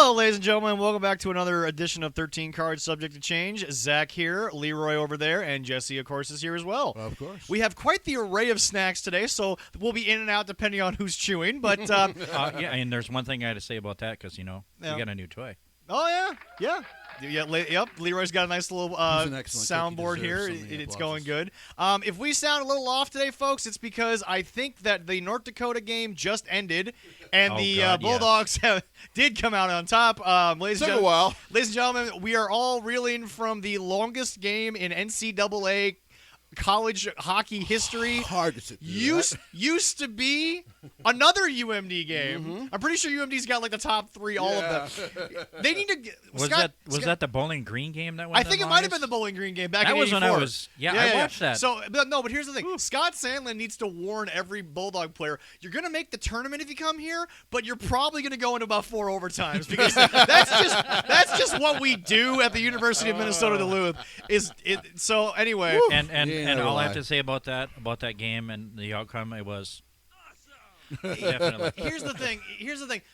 Hello, ladies and gentlemen. Welcome back to another edition of 13 Cards Subject to Change. Zach here, Leroy over there, and Jesse, of course, is here as well. Of course. We have quite the array of snacks today, so we'll be in and out depending on who's chewing. But yeah, and there's one thing I had to say about that because, we got a new toy. Oh, yeah. Yep, Leroy's got a nice little soundboard here. It's going good. If we sound a little off today, folks, it's because I think that the North Dakota game just ended, and Bulldogs did come out on top. Ladies and gentlemen, we are all reeling from the longest game in NCAA college hockey history. Hard to sit used to be another UMD game. Mm-hmm. I'm pretty sure UMD's got like the top three, all of them. They need to. Was that the Bowling Green game that went? I think it might have been the Bowling Green game back in '84. That was when I was. I watched that. So, but here's the thing. Scott Sandlin needs to warn every Bulldog player: you're going to make the tournament if you come here, but you're probably going to go into about 4 overtimes because that's just what we do at the University of Minnesota Duluth. So anyway, and all I have to say about that game and the outcome, it was definitely. Here's the thing.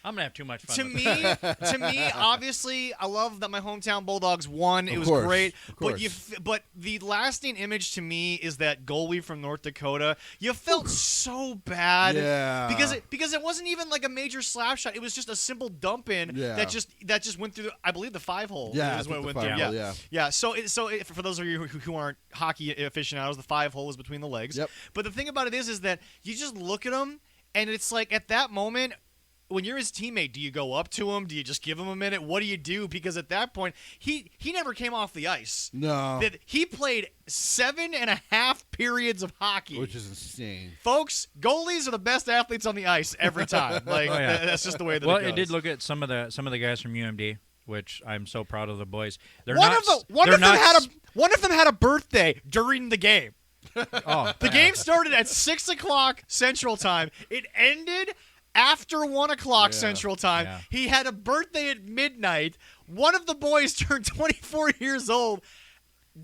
I'm gonna have too much fun. To me, obviously, I love that my hometown Bulldogs won. It was great. But the lasting image to me is that goalie from North Dakota. You felt so bad, because it wasn't even like a major slap shot. It was just a simple dump in that just went through. I believe the 5-hole. Yeah, is what it went through. Yeah. So for those of you who aren't hockey aficionados, the 5-hole is between the legs. Yep. But the thing about it is that you just look at him. And it's like at that moment, when you're his teammate, do you go up to him? Do you just give him a minute? What do you do? Because at that point, he never came off the ice. No. He played 7.5 periods of hockey. Which is insane. Folks, goalies are the best athletes on the ice every time. That's just the way that it goes. Well, I did look at some of the guys from UMD, which I'm so proud of the boys. One of them had a birthday during the game. The game started at 6 o'clock Central Time. It ended after 1 o'clock Central Time. Yeah. He had a birthday at midnight. One of the boys turned 24 years old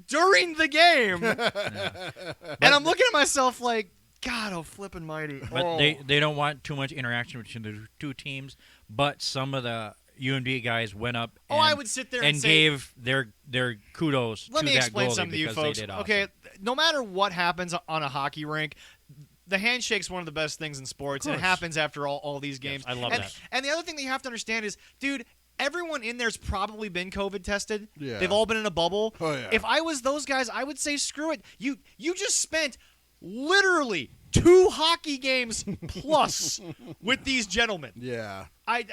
during the game. And I'm looking at myself like, God, oh, flippin' mighty. But they don't want too much interaction between the two teams, but some of the UMD guys went up and, I would sit there and say, gave their kudos to that goalie. Let me explain something to you folks. They did awesome. Okay, no matter what happens on a hockey rink, the handshake's one of the best things in sports, and it happens after all these games. Yes, I love that. And the other thing that you have to understand is, dude, everyone in there's probably been COVID tested. Yeah. They've all been in a bubble. Oh, yeah. If I was those guys, I would say screw it. You just spent literally 2 hockey games plus with these gentlemen. Yeah. I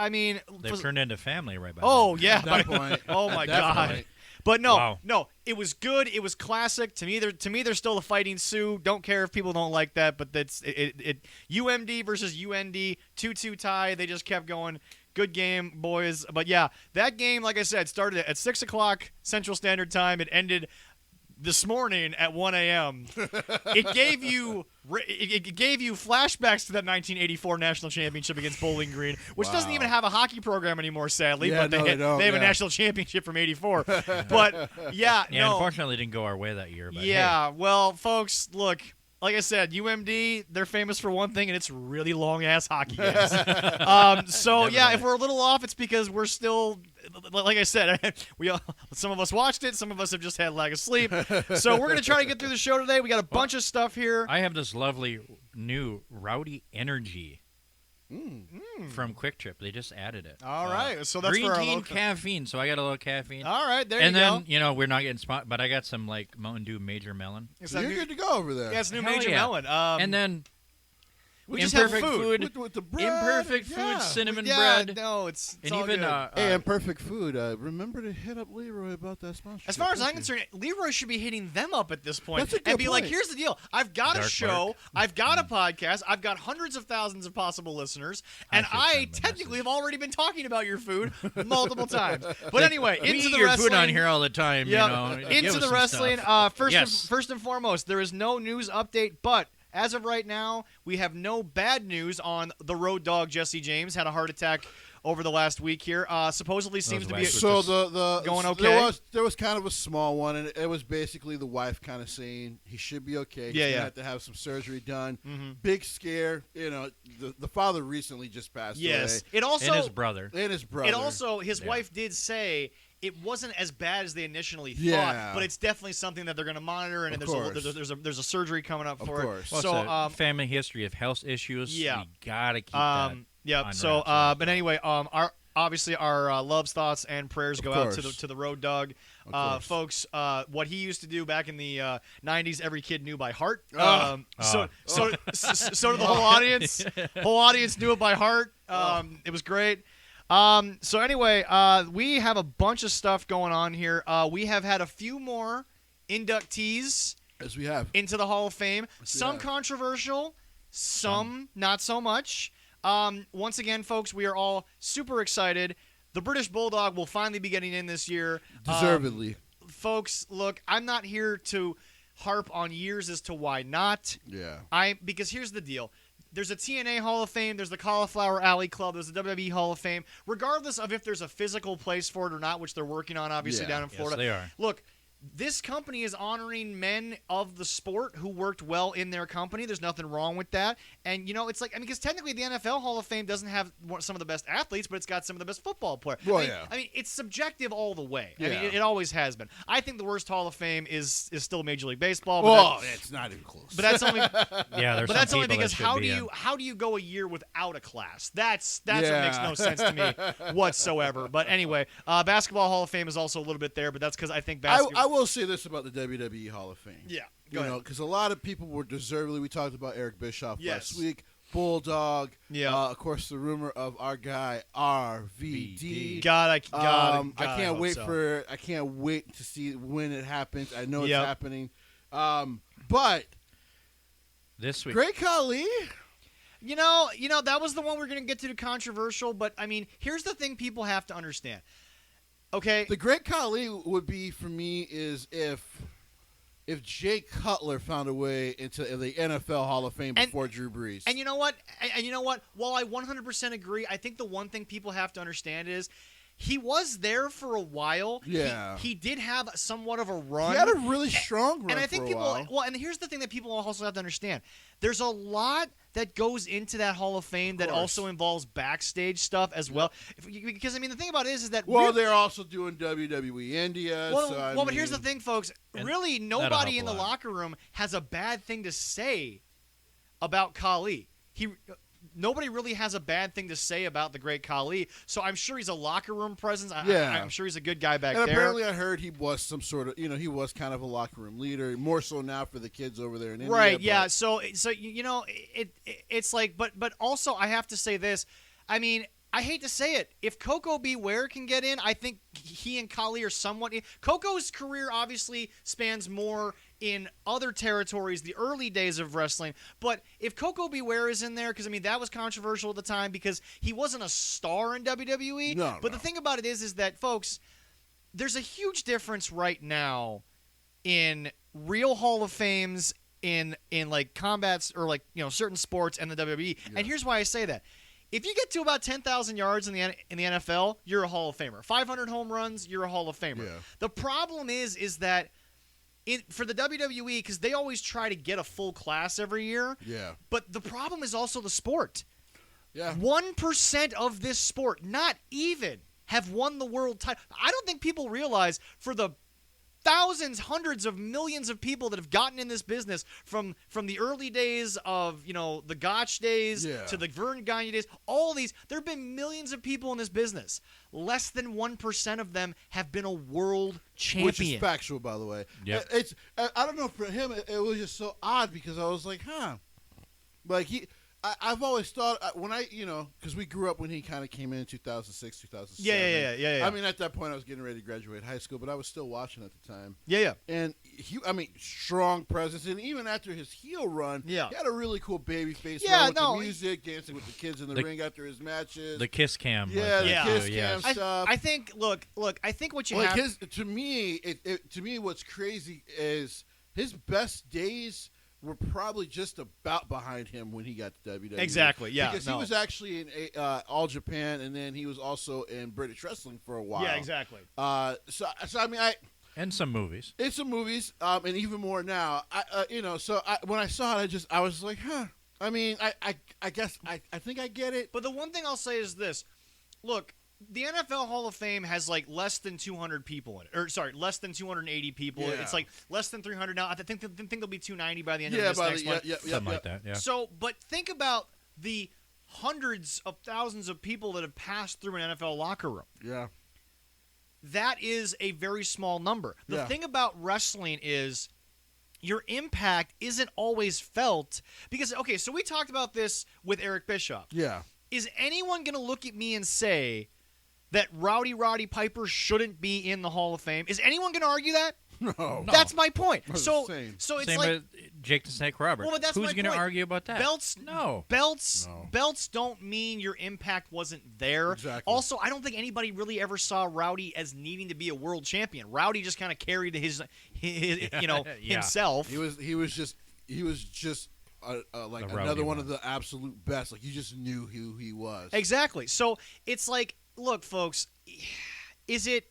mean, they've turned into family right by Oh now. yeah. At that point. Oh my God. But no, it was good. It was classic. To me, they're still the Fighting Sioux. Don't care if people don't like that, but that's it. UMD versus UND, 2-2 tie. They just kept going. Good game, boys. But yeah, that game, like I said, started at 6 o'clock Central Standard Time. It ended this morning at 1 a.m. It gave you flashbacks to that 1984 national championship against Bowling Green, which doesn't even have a hockey program anymore, sadly. Yeah, but they have a national championship from '84. But unfortunately, it didn't go our way that year. But hey. Well, folks, look. Like I said, UMD, they're famous for one thing, and it's really long-ass hockey games. If we're a little off, it's because we're still, like I said, some of us watched it, some of us have just had lack of sleep. So we're going to try to get through the show today. We got a bunch of stuff here. I have this lovely new Rowdy Energy from Quick Trip. They just added it. All right. So that's green for our tea local caffeine. So I got a little caffeine. All right. There and you go. And then, we're not getting spot, but I got some like Mountain Dew Major Melon. So you're good to go over there. Yeah, it's new Hell Major yeah. Melon. And then we just have Imperfect food. With the bread. Imperfect yeah. food, cinnamon bread. No, it's and all even good. Hey, Imperfect Food. Remember to hit up Leroy about that sponsorship. As far as I'm concerned, Leroy should be hitting them up at this point. That's a good and be like, point. here's the deal. I've got Dark a show. Mark. I've got a podcast. I've got hundreds of thousands of possible listeners. And I technically have already been talking about your food multiple times. But anyway, we into eat the your wrestling. food on here all the time. Yep. Give Into us the some wrestling. stuff. First and foremost, there is no news update, but as of right now, we have no bad news on the road dog Jesse James. Had a heart attack over the last week here. Supposedly seems to be going okay. There was kind of a small one, and it was basically the wife kind of saying he should be okay. He's gonna have to have some surgery done. Mm-hmm. Big scare. The father recently just passed away. Yes. It also and his brother. It also his wife did say it wasn't as bad as they initially thought, but it's definitely something that they're going to monitor, and there's a surgery coming up for it. Well, so family history of health issues. We gotta keep that. Yeah. So, but anyway, our loves, thoughts, and prayers go out to the road dog, folks. What he used to do back in the '90s, every kid knew by heart. So did the whole audience. Whole audience knew it by heart. It was great. So anyway, we have a bunch of stuff going on here. We have had a few more inductees as we have into the Hall of Fame. Some controversial, some not so much. Once again, folks, we are all super excited. The British Bulldog will finally be getting in this year. Deservedly. Folks, look, I'm not here to harp on years as to why not. Yeah. Because here's the deal. There's a TNA Hall of Fame. There's the Cauliflower Alley Club. There's the WWE Hall of Fame. Regardless of if there's a physical place for it or not, which they're working on, obviously, down in Florida. Yes, they are. Look, this company is honoring men of the sport who worked well in their company. There's nothing wrong with that. And, it's like, because technically the NFL Hall of Fame doesn't have some of the best athletes, but it's got some of the best football players. I mean, it's subjective all the way. Yeah. I mean, it always has been. I think the worst Hall of Fame is still Major League Baseball. But it's not even close. But that's only there's but that's some only people because that how do you go a year without a class? That's what makes no sense to me whatsoever. But anyway, Basketball Hall of Fame is also a little bit there, but that's because I think basketball. I will say this about the WWE Hall of Fame. Yeah, because a lot of people were deservedly. We talked about Eric Bischoff last week. Bulldog. Yeah. Of course, the rumor of our guy RVD. I can't wait to see when it happens. I know it's happening. But this week, Great Khali. That was the one we're going to get to the controversial. But I mean, here's the thing: people have to understand. Okay. The Great Khali would be for me is if Jay Cutler found a way into the NFL Hall of Fame before Drew Brees. And you know what? While I 100% agree, I think the one thing people have to understand is he was there for a while. Yeah. He did have somewhat of a run. He had a really strong run and I think for a while. Well, and here's the thing that people also have to understand. There's a lot that goes into that Hall of Fame that also involves backstage stuff as well. Because, I mean, the thing about it is that... Well, they're also doing WWE India. But here's the thing, folks. Really, nobody in the locker room has a bad thing to say about Khali. Nobody really has a bad thing to say about the Great Khali, so I'm sure he's a locker room presence. I'm sure he's a good guy back there. Apparently, I heard he was some sort of, he was kind of a locker room leader, more so now for the kids over there in India. Right? Yeah. So it's like, but also I have to say this. I mean, I hate to say it. If Coco Beware can get in, I think he and Khali are somewhat. Coco's career obviously spans more in other territories, the early days of wrestling. But if Coco Beware is in there, because, I mean, that was controversial at the time because he wasn't a star in WWE. But the thing about it is that, folks, there's a huge difference right now in real Hall of Fames in like combats or like, certain sports and the WWE. Yeah. And here's why I say that. If you get to about 10,000 yards in the NFL, you're a Hall of Famer. 500 home runs, you're a Hall of Famer. Yeah. The problem is that for the WWE, because they always try to get a full class every year. Yeah. But the problem is also the sport. Yeah. 1% of this sport, not even, have won the world title. I don't think people realize for the thousands, hundreds of millions of people that have gotten in this business from the early days of, the Gotch days to the Vern Gagne days, all these, there have been millions of people in this business. Less than 1% of them have been a world champion. Which is factual, by the way. Yep. I don't know, for him, it was just so odd because I was like, Like, I've always thought, when because we grew up when he kind of came in 2006, 2007. Yeah. I mean, at that point, I was getting ready to graduate high school, but I was still watching at the time. Yeah. And strong presence. And even after his heel run, he had a really cool baby face. With the music, dancing with the kids in the ring after his matches. The kiss cam. The kiss cam stuff. I think, look, I think what you have... To me, what's crazy is his best days were probably just about behind him when he got to WWE. Exactly, yeah. Because he was actually in All Japan, and then he was also in British wrestling for a while. Yeah, exactly. So I mean, And some movies. in some movies, and even more now. When I saw it, I was like, huh. I mean, I guess I think I get it. But the one thing I'll say is this: look, the NFL Hall of Fame has like less than 200 people in it, or sorry, less than 280 people. Yeah. It's like less than 300 now. I think there'll be 290 by the end of this next month. Something like that, yeah. So, but think about the hundreds of thousands of people that have passed through an NFL locker room. Yeah. That is a very small number. The thing about wrestling is your impact isn't always felt because, okay, so we talked about this with Eric Bischoff. Yeah. Is anyone going to look at me and say that Roddy Piper shouldn't be in the Hall of Fame? Is anyone going to argue that? No. That's my point. That's So insane. it's Same like with Jake the Snake Roberts. Well, but that's Who's my going to point. argue about that? belts No. belts don't mean your impact wasn't there. Exactly. Also, I don't think anybody really ever saw Rowdy as needing to be a world champion. Rowdy just kind of carried his Yeah. himself. He was just like The rowdy another one of one. the absolute best. Like you just knew who he was. Exactly. So it's like, look, folks, is it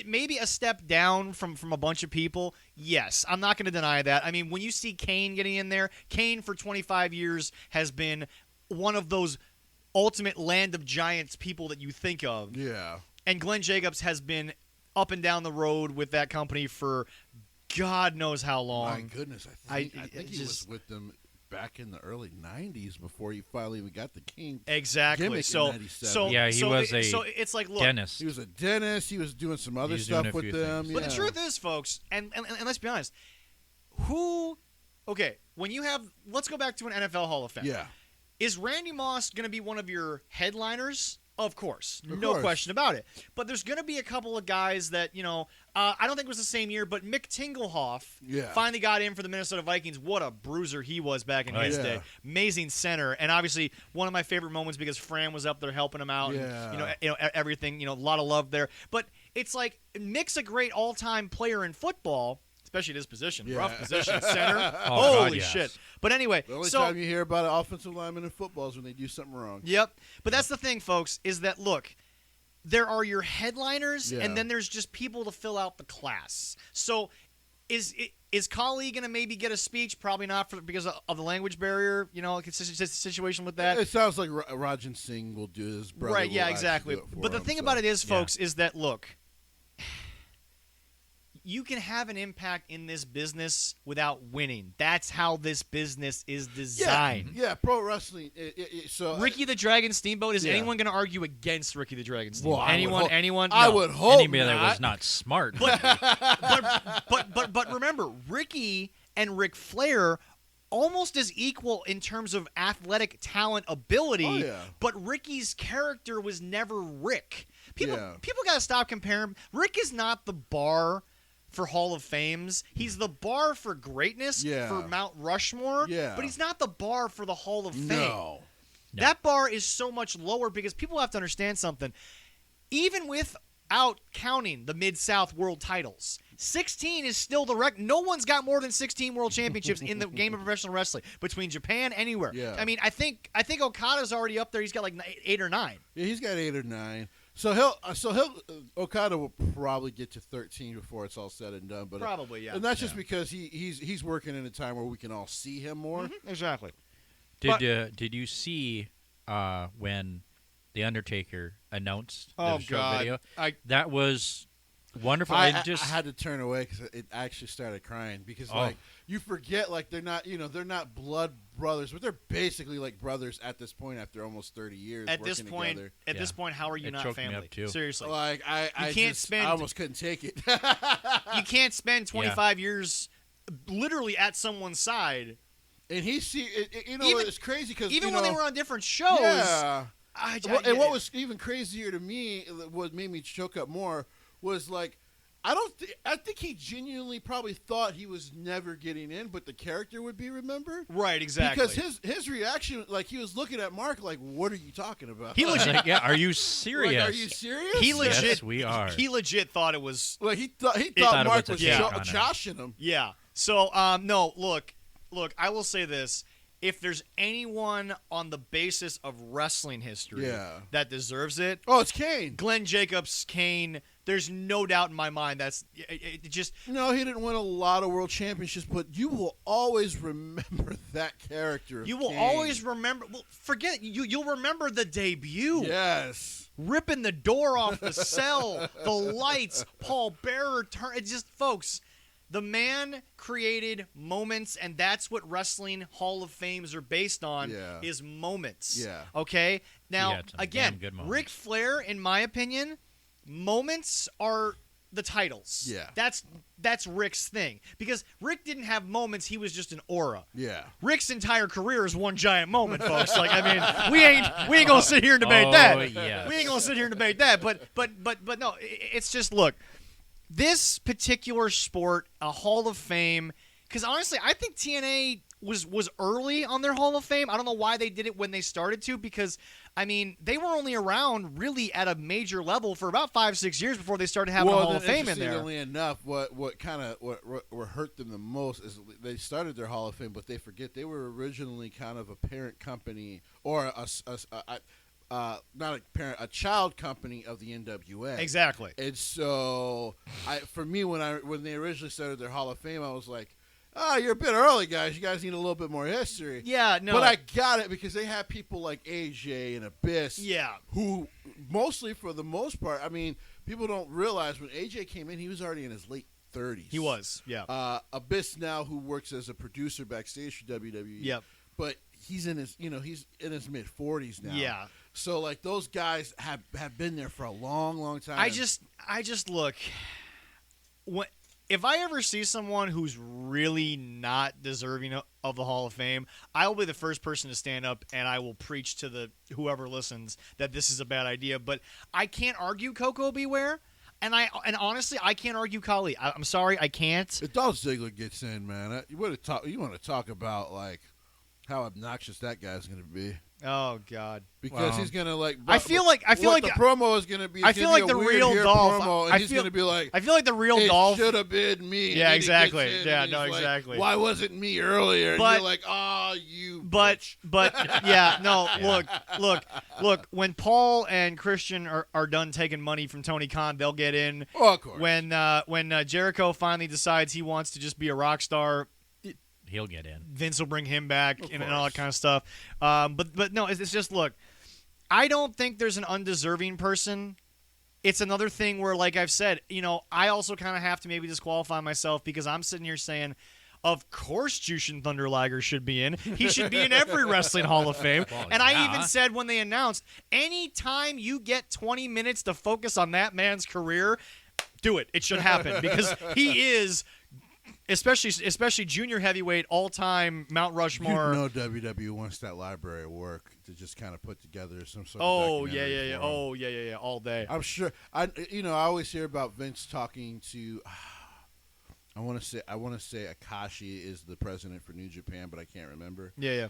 maybe a step down from a bunch of people? Yes, I'm not going to deny that. I mean, when you see Kane getting in there, Kane for 25 years has been one of those ultimate land of giants people that you think of. Yeah. And Glenn Jacobs has been up and down the road with that company for God knows how long. My goodness, I think he just- was with them back in the early '90s before he finally got the King. Exactly. Gimmick in So 97. Yeah, he was a so it's like, look, Dentist. He was a dentist. He was doing some other was doing stuff a with few them. things. But yeah. the truth is, folks, and let's be honest, when you have, let's go back to an NFL Hall of Fame. Yeah. Is Randy Moss going to be one of your headliners? Of course. Of No course. question about it. But there's going to be a couple of guys that, I don't think it was the same year, but Mick Tinglehoff Yeah. finally got in for the Minnesota Vikings. What a bruiser he was back in Oh, his yeah. day. Amazing center. And obviously one of my favorite moments because Fran was up there helping him out. Yeah. And, everything, a lot of love there. But it's like Mick's a great all-time player in football, especially this position. Yeah. Rough position, center. Oh, God, Holy yes. shit. But anyway, The only so time you hear about an offensive lineman in football is when they do something wrong. Yep. But that's the thing, folks, is that, look, there are your headliners, Yeah. and then there's just people to fill out the class. So is Kali going to maybe get a speech? Probably not because of the language barrier, like it's just a situation with that. It sounds like Rajan Singh will do his brother. Right, yeah, will exactly. actually do it for But the him, thing so. about it is, folks, is that, look, you can have an impact in this business without winning. That's how this business is designed. Yeah, pro wrestling. So Ricky the Dragon Steamboat, is Yeah. anyone going to argue against Ricky the Dragon Steamboat? Well, I would anyone? hope- I No. would hope Anybody that not. was not smart. But remember, Ricky and Ric Flair almost as equal in terms of athletic talent ability. Oh, yeah. But Ricky's character was never Rick. People Yeah. got to stop comparing. Rick is not the bar for Hall of Fames. He's the bar for greatness Yeah. for Mount Rushmore. Yeah. But he's not the bar for the Hall of Fame. No. That bar is so much lower because people have to understand something. Even without counting the Mid-South world titles, 16 is still the record. No one's got more than 16 world championships in the game of professional wrestling between Japan, anywhere. Yeah. I mean, I think Okada's already up there. He's got like 8 or 9. Yeah, he's got 8 or 9. So Okada will probably get to 13 before it's all said and done. But Probably, yeah. and that's just because he's working in a time where we can all see him more. Exactly. Did you see when the Undertaker announced the show video? That was wonderful. I It just had to turn away because it actually started crying because Oh. like you forget like they're not blood brothers, but they're basically like brothers at this point after almost 30 years. At this working point, together. how are you It not choked me family? up, too. Seriously. Like I can't spend- I almost couldn't take it. You can't spend 25 years literally at someone's side. And Even- it's crazy because Even when they were on different shows. yeah. And what I- was even crazier to me, what made me choke up more, was like, I think he genuinely probably thought he was never getting in, but the character would be remembered. Right, exactly. Because his reaction, like he was looking at Mark, like, "What are you talking about?" He I was legit- like, yeah, are you serious? Like, are you serious? He legit. Yes, we are. He legit thought it was. Like he thought thought it Mark was a was take on him. joshing him. Yeah. So no, look, look, I will say this. If there's anyone on the basis of wrestling history that deserves it, it's Kane. Glenn Jacobs, Kane. There's no doubt in my mind it just. No, he didn't win a lot of world championships, but you will always remember that character. You will Kane. always remember. Well, forget you'll remember the debut. Yes. Ripping the door off the cell, the lights, Paul Bearer turn. It's just, folks. The man created moments, and that's what Wrestling Hall of Fames are based on, is moments. Yeah. Okay? Now, again, good Ric Flair, in my opinion, moments are the titles. Yeah. That's Ric's thing. Because Ric didn't have moments, he was just an aura. Yeah. Ric's entire career is one giant moment, folks. Like, I mean, we ain't gonna sit here and debate that. Yes. We ain't gonna sit here and debate that. But no, it's just, look. This particular sport, a Hall of Fame, because honestly, I think TNA was early on their Hall of Fame. I don't know why they did it when they started to, because, I mean, they were only around really at a major level for about 5-6 years before they started having a Hall of Fame in there. Interestingly enough, what hurt them the most is they started their Hall of Fame, but they forget they were originally kind of a parent company or not a parent, a child company of the NWA. Exactly. And so, for me, when they originally started their Hall of Fame, I was like, "Oh, you're a bit early, guys. You guys need a little bit more history." Yeah, no. But I got it because they had people like AJ and Abyss. Yeah. Who mostly, for the most part, I mean, people don't realize when AJ came in, he was already in his late 30s. He was. Yeah. Abyss now, who works as a producer backstage for WWE. Yep. But he's in his mid 40s now. Yeah. So, like, those guys have been there for a long, long time. I just look. If I ever see someone who's really not deserving of the Hall of Fame, I will be the first person to stand up and I will preach to whoever listens that this is a bad idea. But I can't argue Coco Beware, and honestly, I can't argue Khali. I'm sorry, I can't. If Dolph Ziggler gets in, man, you want to talk about, like, how obnoxious that guy's going to be. Oh God! Because he's gonna like. I feel like the promo is gonna be. I feel like the real Dolph. Promo, and he's gonna be like. I feel like the real Dolph should have been me. Yeah, exactly. Yeah, no, exactly. Why wasn't me earlier? But, and you're like, oh, you. But yeah, no. Look. When Paul and Christian are done taking money from Tony Khan, they'll get in. Oh, of course. When Jericho finally decides he wants to just be a rock star. He'll get in. Vince will bring him back and all that kind of stuff. But no, it's just, look, I don't think there's an undeserving person. It's another thing where, like I've said, I also kind of have to maybe disqualify myself because I'm sitting here saying, of course Jushin Thunder Liger should be in. He should be in every Wrestling Hall of Fame. Well, and yeah. I even said when they announced, anytime you get 20 minutes to focus on that man's career, do it. It should happen because he is... Especially junior heavyweight, all-time Mount Rushmore. WWE wants that library of work to just kind of put together some sort of documentary. Yeah, all day. I'm sure. I always hear about Vince talking to. I want to say Akashi is the president for New Japan, but I can't remember. Yeah.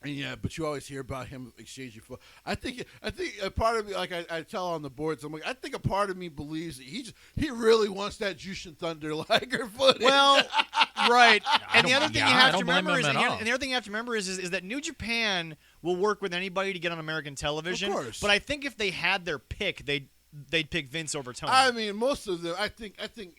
And yeah, but you always hear about him exchanging. I think a part of me, like I tell on the boards, I'm like, I think a part of me believes that he really wants that Jushin Thunder Liger footage. Well, right. And the other thing you have to remember is that New Japan will work with anybody to get on American television. Of course. But I think if they had their pick, they'd pick Vince over Tony. I mean, most of them. I think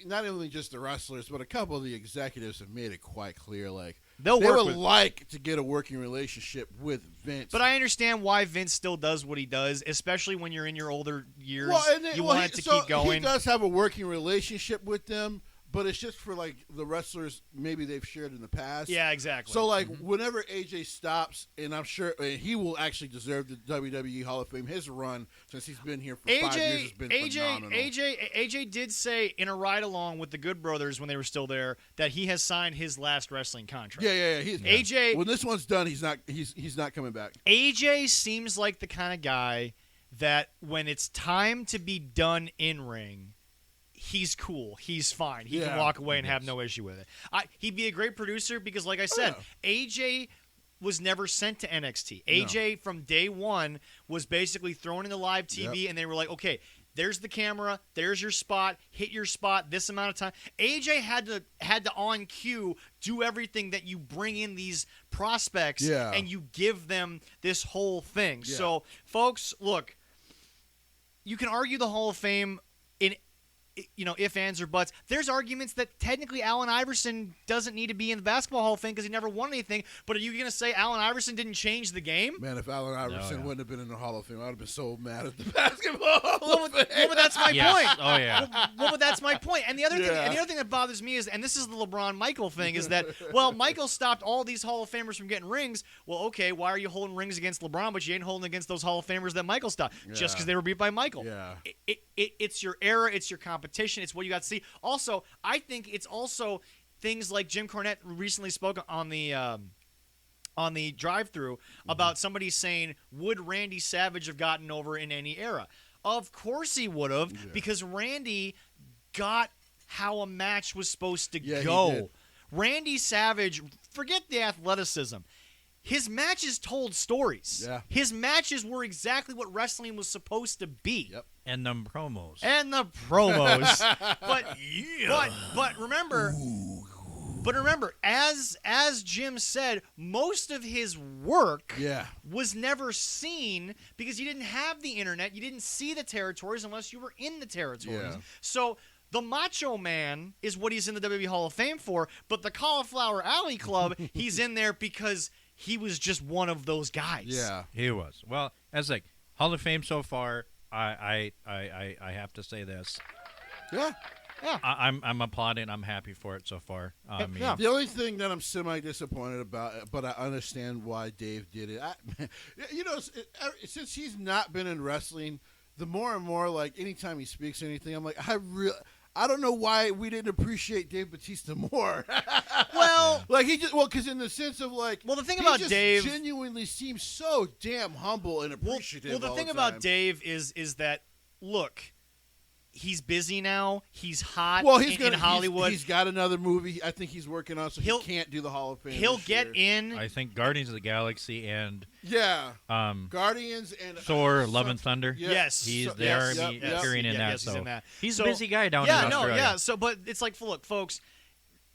not only just the wrestlers, but a couple of the executives have made it quite clear, like. They would like to get a working relationship with Vince. But I understand why Vince still does what he does, especially when you're in your older years. You want it to keep going. He does have a working relationship with them, but it's just for, like, the wrestlers maybe they've shared in the past. Yeah, exactly. So, like, whenever AJ stops, and I'm sure he will actually deserve the WWE Hall of Fame, his run, since he's been here for 5 years, has been phenomenal. AJ did say in a ride-along with the Good Brothers when they were still there that he has signed his last wrestling contract. Yeah. AJ, when this one's done, he's not coming back. AJ seems like the kind of guy that when it's time to be done in ring, he's cool. He's fine. He can walk away and have no issue with it. He'd be a great producer because, like I said, AJ was never sent to NXT. AJ, from day one, was basically thrown into live TV, and they were like, okay, there's the camera, there's your spot, hit your spot this amount of time. AJ had to on cue do everything that you bring in these prospects and you give them this whole thing. Yeah. So, folks, look, you can argue the Hall of Fame in if, ands, or buts. There's arguments that technically Allen Iverson doesn't need to be in the Basketball Hall of Fame because he never won anything. But are you going to say Allen Iverson didn't change the game? Man, if Allen Iverson wouldn't have been in the Hall of Fame, I would have been so mad at the Basketball Hall of Fame. Well, but that's my point. Oh, yeah. Well, but that's my point. And the other thing that bothers me is, and this is the LeBron Michael thing, is that, well, Michael stopped all these Hall of Famers from getting rings. Well, okay, why are you holding rings against LeBron, but you ain't holding against those Hall of Famers that Michael stopped just because they were beat by Michael? Yeah. It's your era. It's your competition. It's what you got to see. Also, I think it's also things like Jim Cornette recently spoke on the drive-through about somebody saying, would Randy Savage have gotten over in any era? Of course he would have, because Randy got how a match was supposed to go. He did. Randy Savage, forget the athleticism. His matches told stories. Yeah. His matches were exactly what wrestling was supposed to be. Yep. And them promos. But remember, as Jim said, most of his work was never seen because you didn't have the internet. You didn't see the territories unless you were in the territories. Yeah. So the Macho Man is what he's in the WWE Hall of Fame for, but the Cauliflower Alley Club, he's in there because he was just one of those guys. Yeah. He was. Well, as like Hall of Fame so far, I have to say this. Yeah. Yeah. I'm applauding. I'm happy for it so far. I mean, The only thing that I'm semi-disappointed about, but I understand why Dave did it. Since he's not been in wrestling, the more and more, like, anytime he speaks anything, I'm like, I don't know why we didn't appreciate Dave Bautista more. Well, like because in the sense of like, well, the thing he about just Dave genuinely seems so damn humble and appreciative. Well, the thing about Dave is that, look, he's busy now. He's hot in Hollywood. He's got another movie I think he's working on, so he can't do the Hall of Fame. He'll get in. I think Guardians of the Galaxy and Guardians and Thor, Love and Thunder. Yeah. Yes, he's there. Appearing in that. Yes, he's in that. He's a busy guy down in Australia. So, but it's like, look, folks,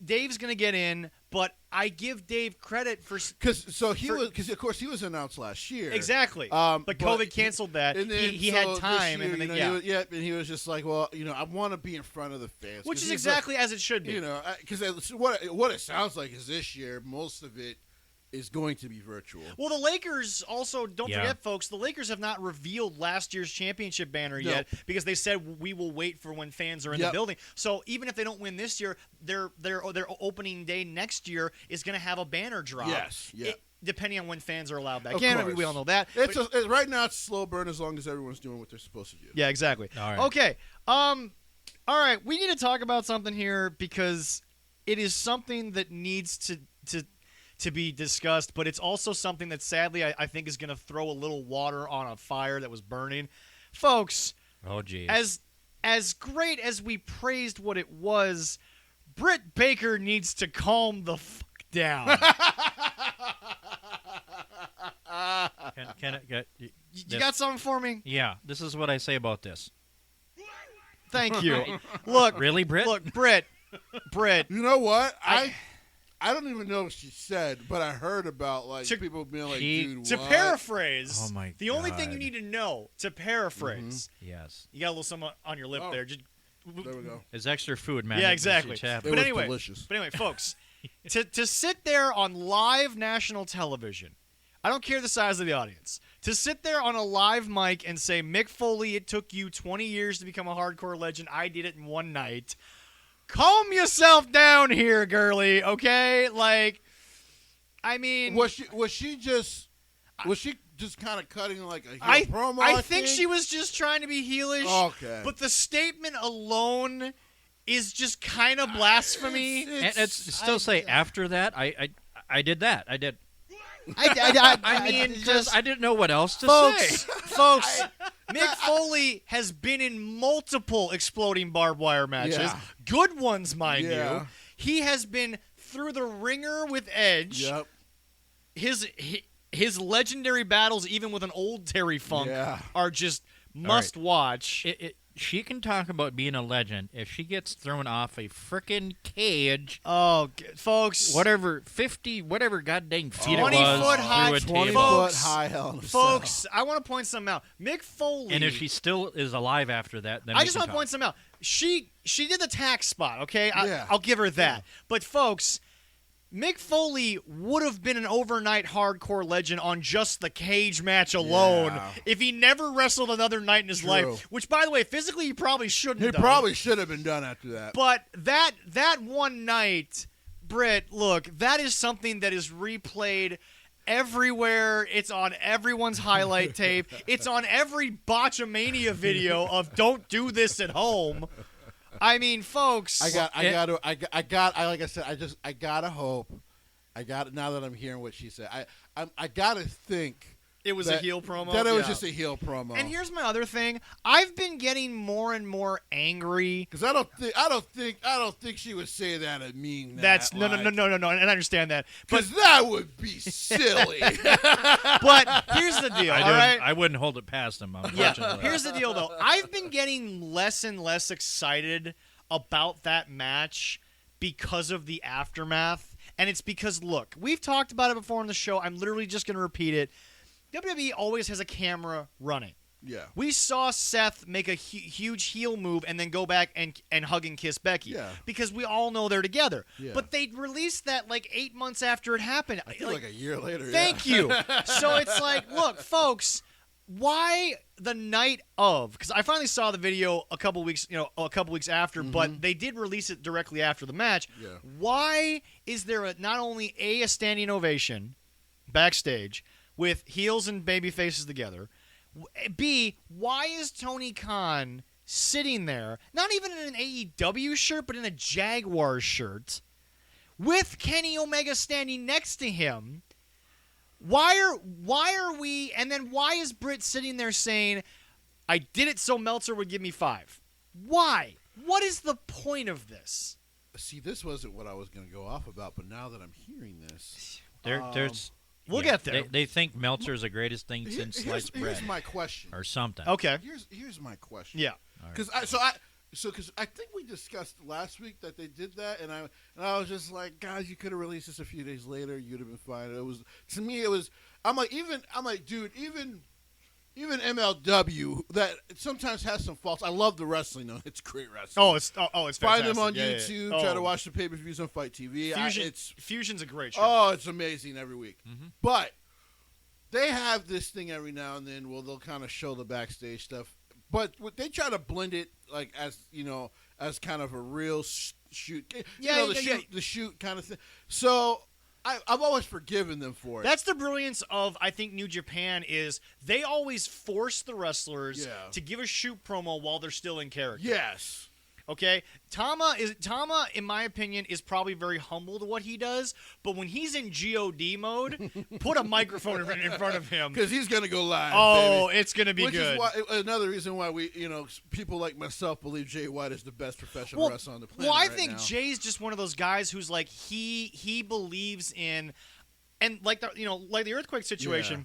Dave's gonna get in, but I give Dave credit for because of course he was announced last year. Exactly. But COVID canceled that. And then, he had time, year, and and he was just like, well, I want to be in front of the fans, which is exactly as it should be. Because what it sounds like is this year most of it is going to be virtual. Well, the Lakers also, don't forget, folks, the Lakers have not revealed last year's championship banner yet because they said we will wait for when fans are in the building. So even if they don't win this year, their opening day next year is going to have a banner drop. Yes, depending on when fans are allowed back of in. Course. We all know that. Right now it's a slow burn as long as everyone's doing what they're supposed to do. Yeah, exactly. All right. Okay. All right. We need to talk about something here because it is something that needs to be discussed, but it's also something that sadly I think is going to throw a little water on a fire that was burning. Folks, oh geez. As great as we praised what it was, Britt Baker needs to calm the fuck down. Can it get You got something for me? Yeah, this is what I say about this. Thank you. Look, really, Britt? Look, Britt. You know what? I don't even know what she said, but I heard about people being like, dude, to what? paraphrase, oh my the only thing you need to know, to paraphrase, yes, you got a little something on your lip there. There we go. It's extra food, man. Yeah, exactly. It But was anyway, delicious. Folks, to sit there on live national television, I don't care the size of the audience, to sit there on a live mic and say, Mick Foley, it took you 20 years to become a hardcore legend. I did it in one night. Calm yourself down here, girly, okay? Like, I mean... Was she just kind of cutting like a promo? I think she was just trying to be heelish. Okay. But the statement alone is just kind of blasphemy. And it's still say after that, I did that. I did. I mean, just I didn't know what else to folks, say. folks. Mick Foley has been in multiple exploding barbed wire matches, good ones, mind you. He has been through the ringer with Edge. Yep. His legendary battles, even with an old Terry Funk, are just must watch. she can talk about being a legend if she gets thrown off a frickin' cage. Oh, folks. Whatever, 50, whatever goddamn feet it 20 was foot high, through a 20 table. foot Folks, high hell in a Folks, cell. I want to point something out. Mick Foley. And if she still is alive after that, then I we just can want to talk. point something out. She did the tax spot, okay? Yeah. I'll give her that. But, folks, Mick Foley would have been an overnight hardcore legend on just the cage match alone Yeah. if he never wrestled another night in his True. life. Which, by the way, physically he probably shouldn't He have. probably should have been done after that. But that one night, Britt, look, that is something that is replayed everywhere. It's on everyone's highlight tape. It's on every Botchamania video of "Don't do this at home." I mean, folks. I gotta hope. Now that I'm hearing what she said, I gotta think it was a heel promo. That it was Yeah. just a heel promo. And here's my other thing. I've been getting more and more angry. Because I don't think she would say that and mean that. That's no, and I understand that. But Because that would be silly. but here's the deal. All right. I wouldn't hold it past him. Yeah. Unfortunately. Here's the deal, though. I've been getting less and less excited about that match because of the aftermath. And it's because, look, we've talked about it before on the show. I'm literally just going to repeat it. WWE always has a camera running. Yeah. We saw Seth make a huge heel move and then go back and hug and kiss Becky. Yeah. Because we all know they're together. Yeah. But they released that like 8 months after it happened. I feel like a year later. Thank you. So it's like, look, folks, why the night of? Because I finally saw the video a couple weeks after, but they did release it directly after the match. Yeah. Why is there not only a standing ovation backstage with heels and baby faces together? B, why is Tony Khan sitting there, not even in an AEW shirt, but in a Jaguars shirt, with Kenny Omega standing next to him? Why are we? And then why is Britt sitting there saying, "I did it so Meltzer would give me 5"? Why? What is the point of this? See, this wasn't what I was going to go off about, but now that I'm hearing this, There's. We'll get there. They think Meltzer's the greatest thing since sliced bread here's my question. or something. Okay. Here's my question. Yeah. Because I think we discussed last week that they did that, and I was just like, guys, you could have released this a few days later. You'd have been fine. It was, to me, it was. I'm like, dude, even MLW that sometimes has some faults. I love the wrestling though; it's great wrestling. It's fantastic. Find them on Yeah, yeah, YouTube. yeah. Try to watch the pay-per-views on Fight TV. Fusion's a great show. Oh, it's amazing every week. Mhm. But they have this thing every now and then where they'll kind of show the backstage stuff. But they try to blend it like as kind of a real shoot. The shoot kind of thing. So I've always forgiven them for it. That's the brilliance of, I think, New Japan is they always force the wrestlers to give a shoot promo while they're still in character. Yes. Okay? Tama, in my opinion, is probably very humble to what he does, but when he's in GOD mode, put a microphone in front of him. Because he's going to go live. Oh, baby. it's going to be Which good. is another reason why we, people like myself believe Jay White is the best professional wrestler on the planet. Well, I right think now. Jay's just one of those guys who's like he believes in, and like the earthquake situation. Yeah.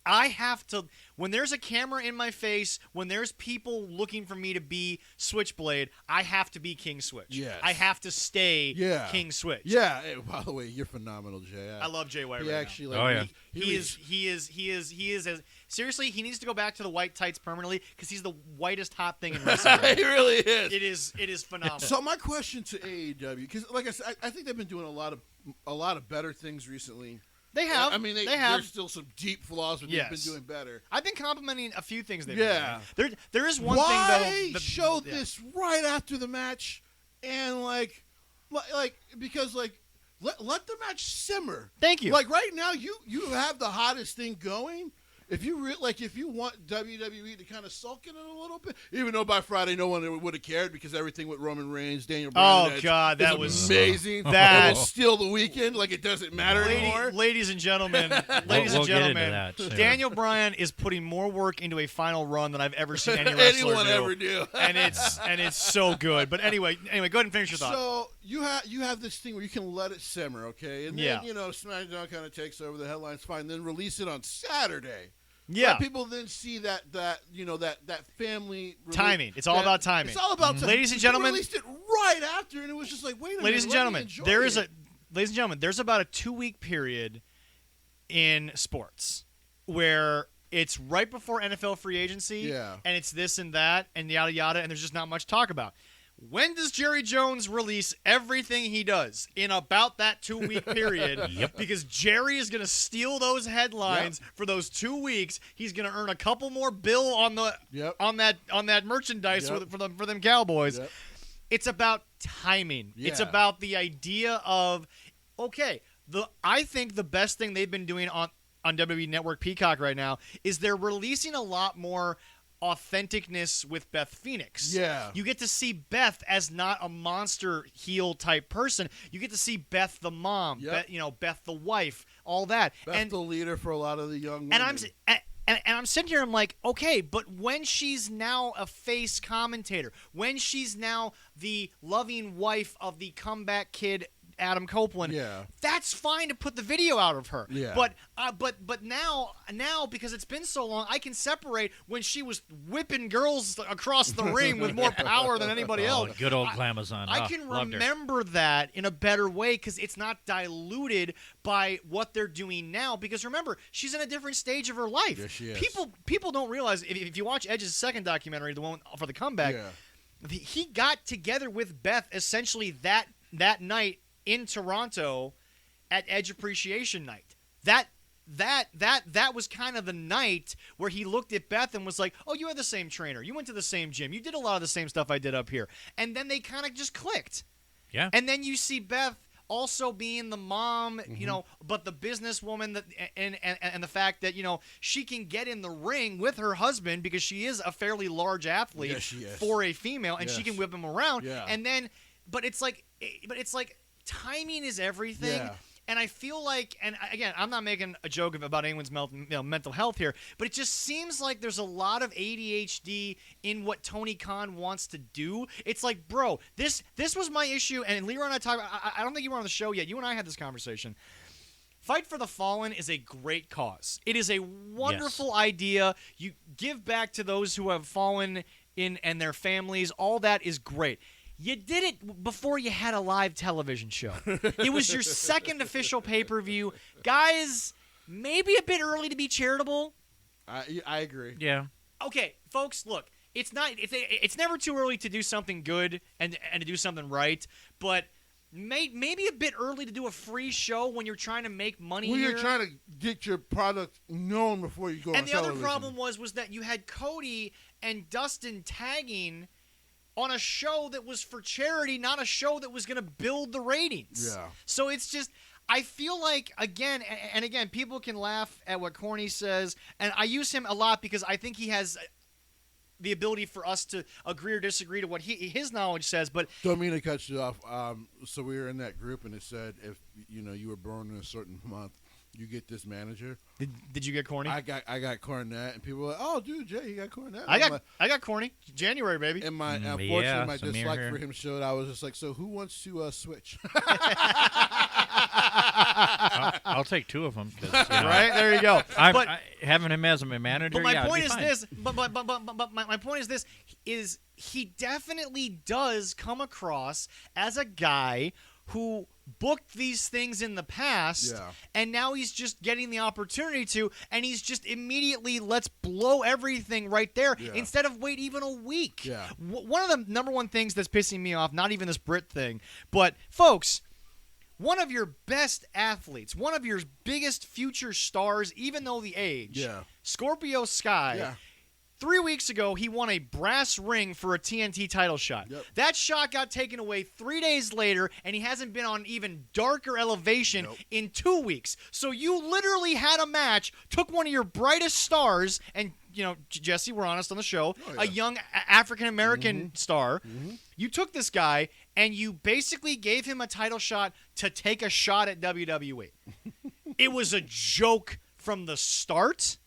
I have to, when there's a camera in my face, when there's people looking for me to be Switchblade, I have to be King Switch. Yes. I have to stay King Switch. Yeah. Hey, by the way, you're phenomenal, Jay. I love Jay White He right actually, now. like, He is as seriously, he needs to go back to the white tights permanently because he's the whitest hot thing in wrestling. He really is. It is phenomenal. So my question to AEW, because like I said, I think they've been doing a lot of better things recently. They have. I mean, they have. There's still some deep flaws, but they've been doing better. I've been complimenting a few things they've Yeah. done. There is one Why thing though. show this right after the match, and because let the match simmer. Thank you. Like right now, you have the hottest thing going. If you want WWE to kind of sulk in it a little bit, even though by Friday no one would have cared because everything with Roman Reigns, Daniel Bryan, Oh God, that was amazing. That was still the weekend. Like it doesn't matter anymore. Ladies and gentlemen, We'll get into that soon. Daniel Bryan is putting more work into a final run than I've ever seen any wrestler anyone do. ever do. and it's so good. But anyway, go ahead and finish your thought. So you have this thing where you can let it simmer, okay? And then SmackDown kind of takes over, the headlines fine, then release it on Saturday. Yeah. Let people then see that family Timing. It's all about timing. It's all about timing. Ladies and gentlemen, they released it right after, and it was just like, wait a minute. Ladies and gentlemen, there's about a 2-week period in sports where it's right before NFL free agency, and it's this and that and yada yada, and there's just not much talk about. When does Jerry Jones release everything he does? In about that 2-week period. Yep. Because Jerry is going to steal those headlines for those 2 weeks. He's going to earn a couple more bill on the on that merchandise for them Cowboys. Yep. It's about timing. Yeah. It's about the idea of, okay, I think the best thing they've been doing on WWE Network Peacock right now is they're releasing a lot more authenticness with Beth Phoenix. Yeah. You get to see Beth as not a monster heel type person. You get to see Beth the mom, Beth the wife, all that. Beth the leader for a lot of the young women. And I'm sitting here, I'm like, okay, but when she's now a face commentator, when she's now the loving wife of the comeback kid Adam Copeland, that's fine to put the video out of her. Yeah. But now because it's been so long, I can separate when she was whipping girls across the ring with more power than anybody else. Good old Glamazon. I can remember that in a better way because it's not diluted by what they're doing now. Because remember, she's in a different stage of her life. Yes, she is. People don't realize if you watch Edge's second documentary, the one for the comeback, he got together with Beth essentially that night in Toronto at Edge Appreciation Night. That was kind of the night where he looked at Beth and was like, oh, you had the same trainer. You went to the same gym. You did a lot of the same stuff I did up here. And then they kind of just clicked. Yeah. And then you see Beth also being the mom, but the businesswoman and the fact that, she can get in the ring with her husband because she is a fairly large athlete for a female, and she can whip him around. Yeah. And then, but it's like timing is everything. Yeah. And I feel like, and again, I'm not making a joke about anyone's mental health here, but it just seems like there's a lot of ADHD in what Tony Khan wants to do. It's like, bro, this was my issue, and Leroy and I talked. I don't think you were on the show yet. You and I had this conversation. Fight for the Fallen is a great cause. It is a wonderful idea. You give back to those who have fallen in and their families. All that is great. You did it before you had a live television show. It was your second official pay-per-view. Guys, maybe a bit early to be charitable. I agree. Yeah. Okay, folks, look. It's never too early to do something good and to do something right, but maybe a bit early to do a free show when you're trying to make money when here. you're trying to get your product known before you go on television. And the other problem was that you had Cody and Dustin tagging on a show that was for charity, not a show that was going to build the ratings. Yeah. So it's just, I feel like, again, people can laugh at what Corny says, and I use him a lot because I think he has the ability for us to agree or disagree to what his knowledge says. But don't mean to cut you off. So we were in that group, and it said if you were born in a certain month, you get this manager. Did you get Corny? I got Cornette, and people were like, "Oh, dude, Jay, you got Cornette." I got Corny. January, baby. And unfortunately, my dislike for him showed. I was just like, "So who wants to switch?" I'll take two of them. Right there you go. Having him as my manager. But my point is this. But my point is this: is he definitely does come across as a guy who booked these things in the past, and now he's just getting the opportunity to, and he's just immediately, let's blow everything right there instead of wait even a week. Yeah. One of the number one things that's pissing me off, not even this Brit thing, but folks, one of your best athletes, one of your biggest future stars, even though the age, Scorpio Sky, 3 weeks ago, he won a brass ring for a TNT title shot. Yep. That shot got taken away 3 days later, and he hasn't been on even darker elevation in 2 weeks. So you literally had a match, took one of your brightest stars, and, Jesse, we're honest on the show, a young African-American star. Mm-hmm. You took this guy, and you basically gave him a title shot to take a shot at WWE. It was a joke from the start.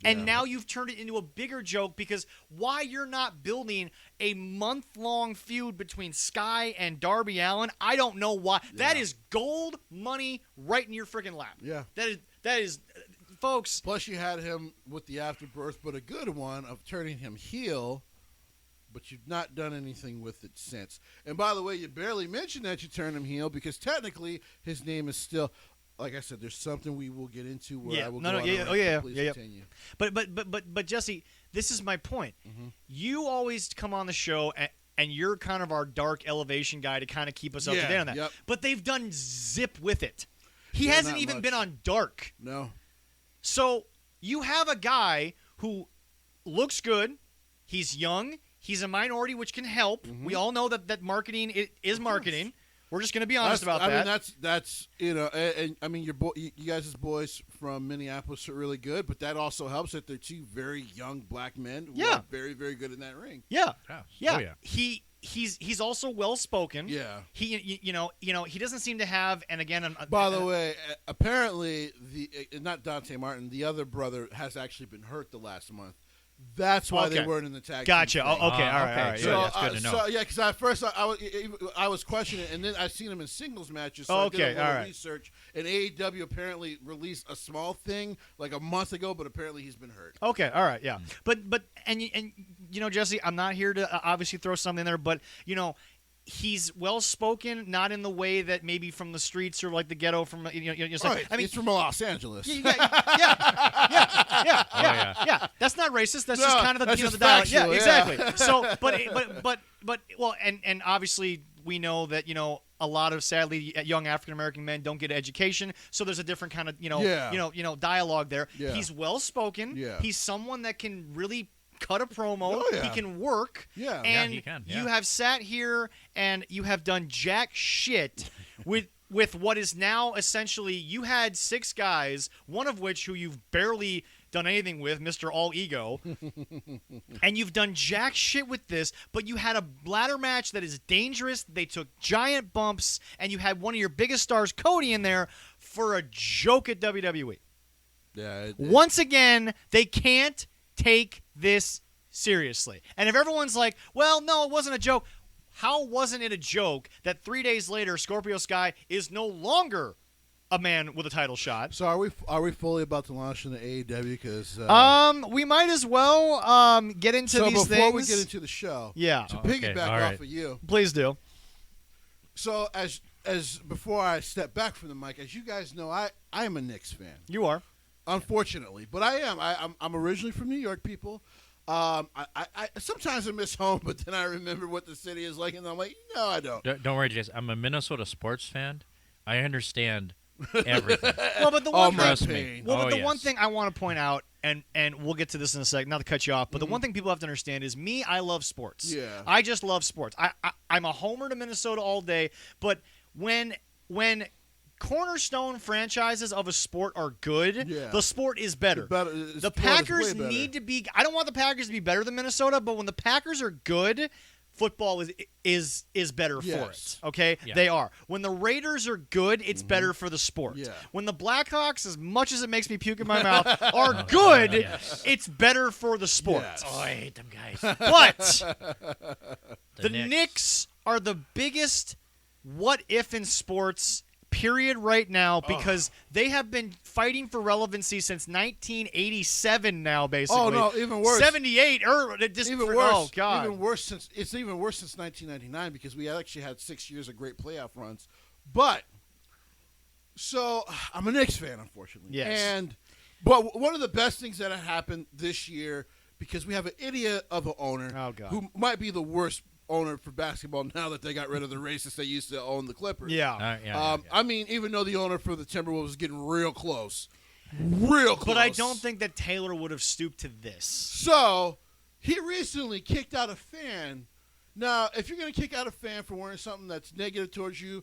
And now you've turned it into a bigger joke because why you're not building a month-long feud between Sky and Darby Allin, I don't know why. Yeah. That is gold money right in your freaking lap. Yeah. That is folks. Plus, you had him with the afterbirth, but a good one of turning him heel. But you've not done anything with it since. And by the way, you barely mentioned that you turned him heel because technically his name is still, like I said, there's something we will get into where I will go on a rant. Please continue. But Jesse, this is my point. Mm-hmm. You always come on the show and you're kind of our dark elevation guy to kind of keep us up to date on that. Yep. But they've done zip with it. He Yeah, hasn't not even much. been on dark. No. So you have a guy who looks good. He's young. He's a minority, which can help. Mm-hmm. We all know that marketing is marketing. We're just going to be honest about that. I mean, that's and I mean, you guys' boys from Minneapolis are really good, but that also helps that they're two very young black men who are very, very good in that ring. Yeah. Yeah. Oh, yeah. He's also well spoken. Yeah. He he doesn't seem to have, and again, By the way, apparently not Dante Martin, the other brother has actually been hurt the last month. That's why they weren't in the tag. Gotcha. Team thing. Oh, okay. All right. So, Yeah. that's good to know. So yeah, because at first I was questioning it, and then I seen him in singles matches. So I did a little research, and AEW apparently released a small thing like a month ago, but apparently he's been hurt. Okay. All right. Yeah. But Jesse, I'm not here to obviously throw something there, but he's well spoken, not in the way that maybe from the streets or like the ghetto from Right. I mean, he's from Los Angeles. Yeah. That's not racist. That's No, just kind of that's the just dialect. Yeah, factual, exactly. yeah. So, but well, and obviously we know that a lot of sadly young African American men don't get education, so there's a different kind of dialogue there. Yeah. He's well spoken. Yeah. He's someone that can really cut a promo. Oh, yeah. He can work. Yeah. Yeah, And he can, yeah. you have sat here and you have done jack shit with what is now essentially you had 6 guys, one of which who you've barely done anything with, Mr. All Ego, and you've done jack shit with this, but you had a ladder match that is dangerous. They took giant bumps, and you had one of your biggest stars, Cody, in there for a joke at WWE. Yeah. Once again, they can't take this seriously. And if everyone's like, well, no, it wasn't a joke, how wasn't it a joke that 3 days later Scorpio Sky is no longer a man with a title shot? So are we fully about to launch into AEW? Because we might as well get into these things. So before we get into the show, yeah, to Okay, piggyback all off right. of you. please do. So as before I step back from the mic, as you guys know, I am a Knicks fan. You are. Unfortunately, but I am. I'm originally from New York, people. I sometimes I miss home, but then I remember what the city is like, and I'm like, no, I don't. Don't worry, Jason. I'm a Minnesota sports fan. I understand everything. Well, but the All one my Trust thing, me. pain. well, but Oh, the yes. one thing I want to point out, and we'll get to this in a second, not to cut you off, but the one thing people have to understand is me, I love sports. Yeah. I just love sports. I'm a homer to Minnesota all day, but when cornerstone franchises of a sport are good, Yeah. the sport is better. The Packers need to be. I don't want the Packers to be better than Minnesota, but when the Packers are good, football is better for Yes. it. Okay, Yeah. they are. When the Raiders are good, it's better for the sport. Yeah. When the Blackhawks, as much as it makes me puke in my mouth, are good, yes. it's better for the sport. Yes. Oh, I hate them guys. But the Knicks. Knicks are the biggest what if in sports. Period right now, because they have been fighting for relevancy since 1987 now, basically. Oh no, even worse. 78 or just Even worse. Oh god. Even worse since 1999 because we actually had 6 years of great playoff runs. But so I'm a Knicks fan, unfortunately. Yes. But one of the best things that happened this year because we have an idiot of an owner Oh, God. who might be the worst owner for basketball now that they got rid of the racist that used to own the Clippers. Yeah. Yeah. I mean, even though the owner for the Timberwolves was getting real close. Real close. But I don't think that Taylor would have stooped to this. So, he recently kicked out a fan. Now, if you're going to kick out a fan for wearing something that's negative towards you,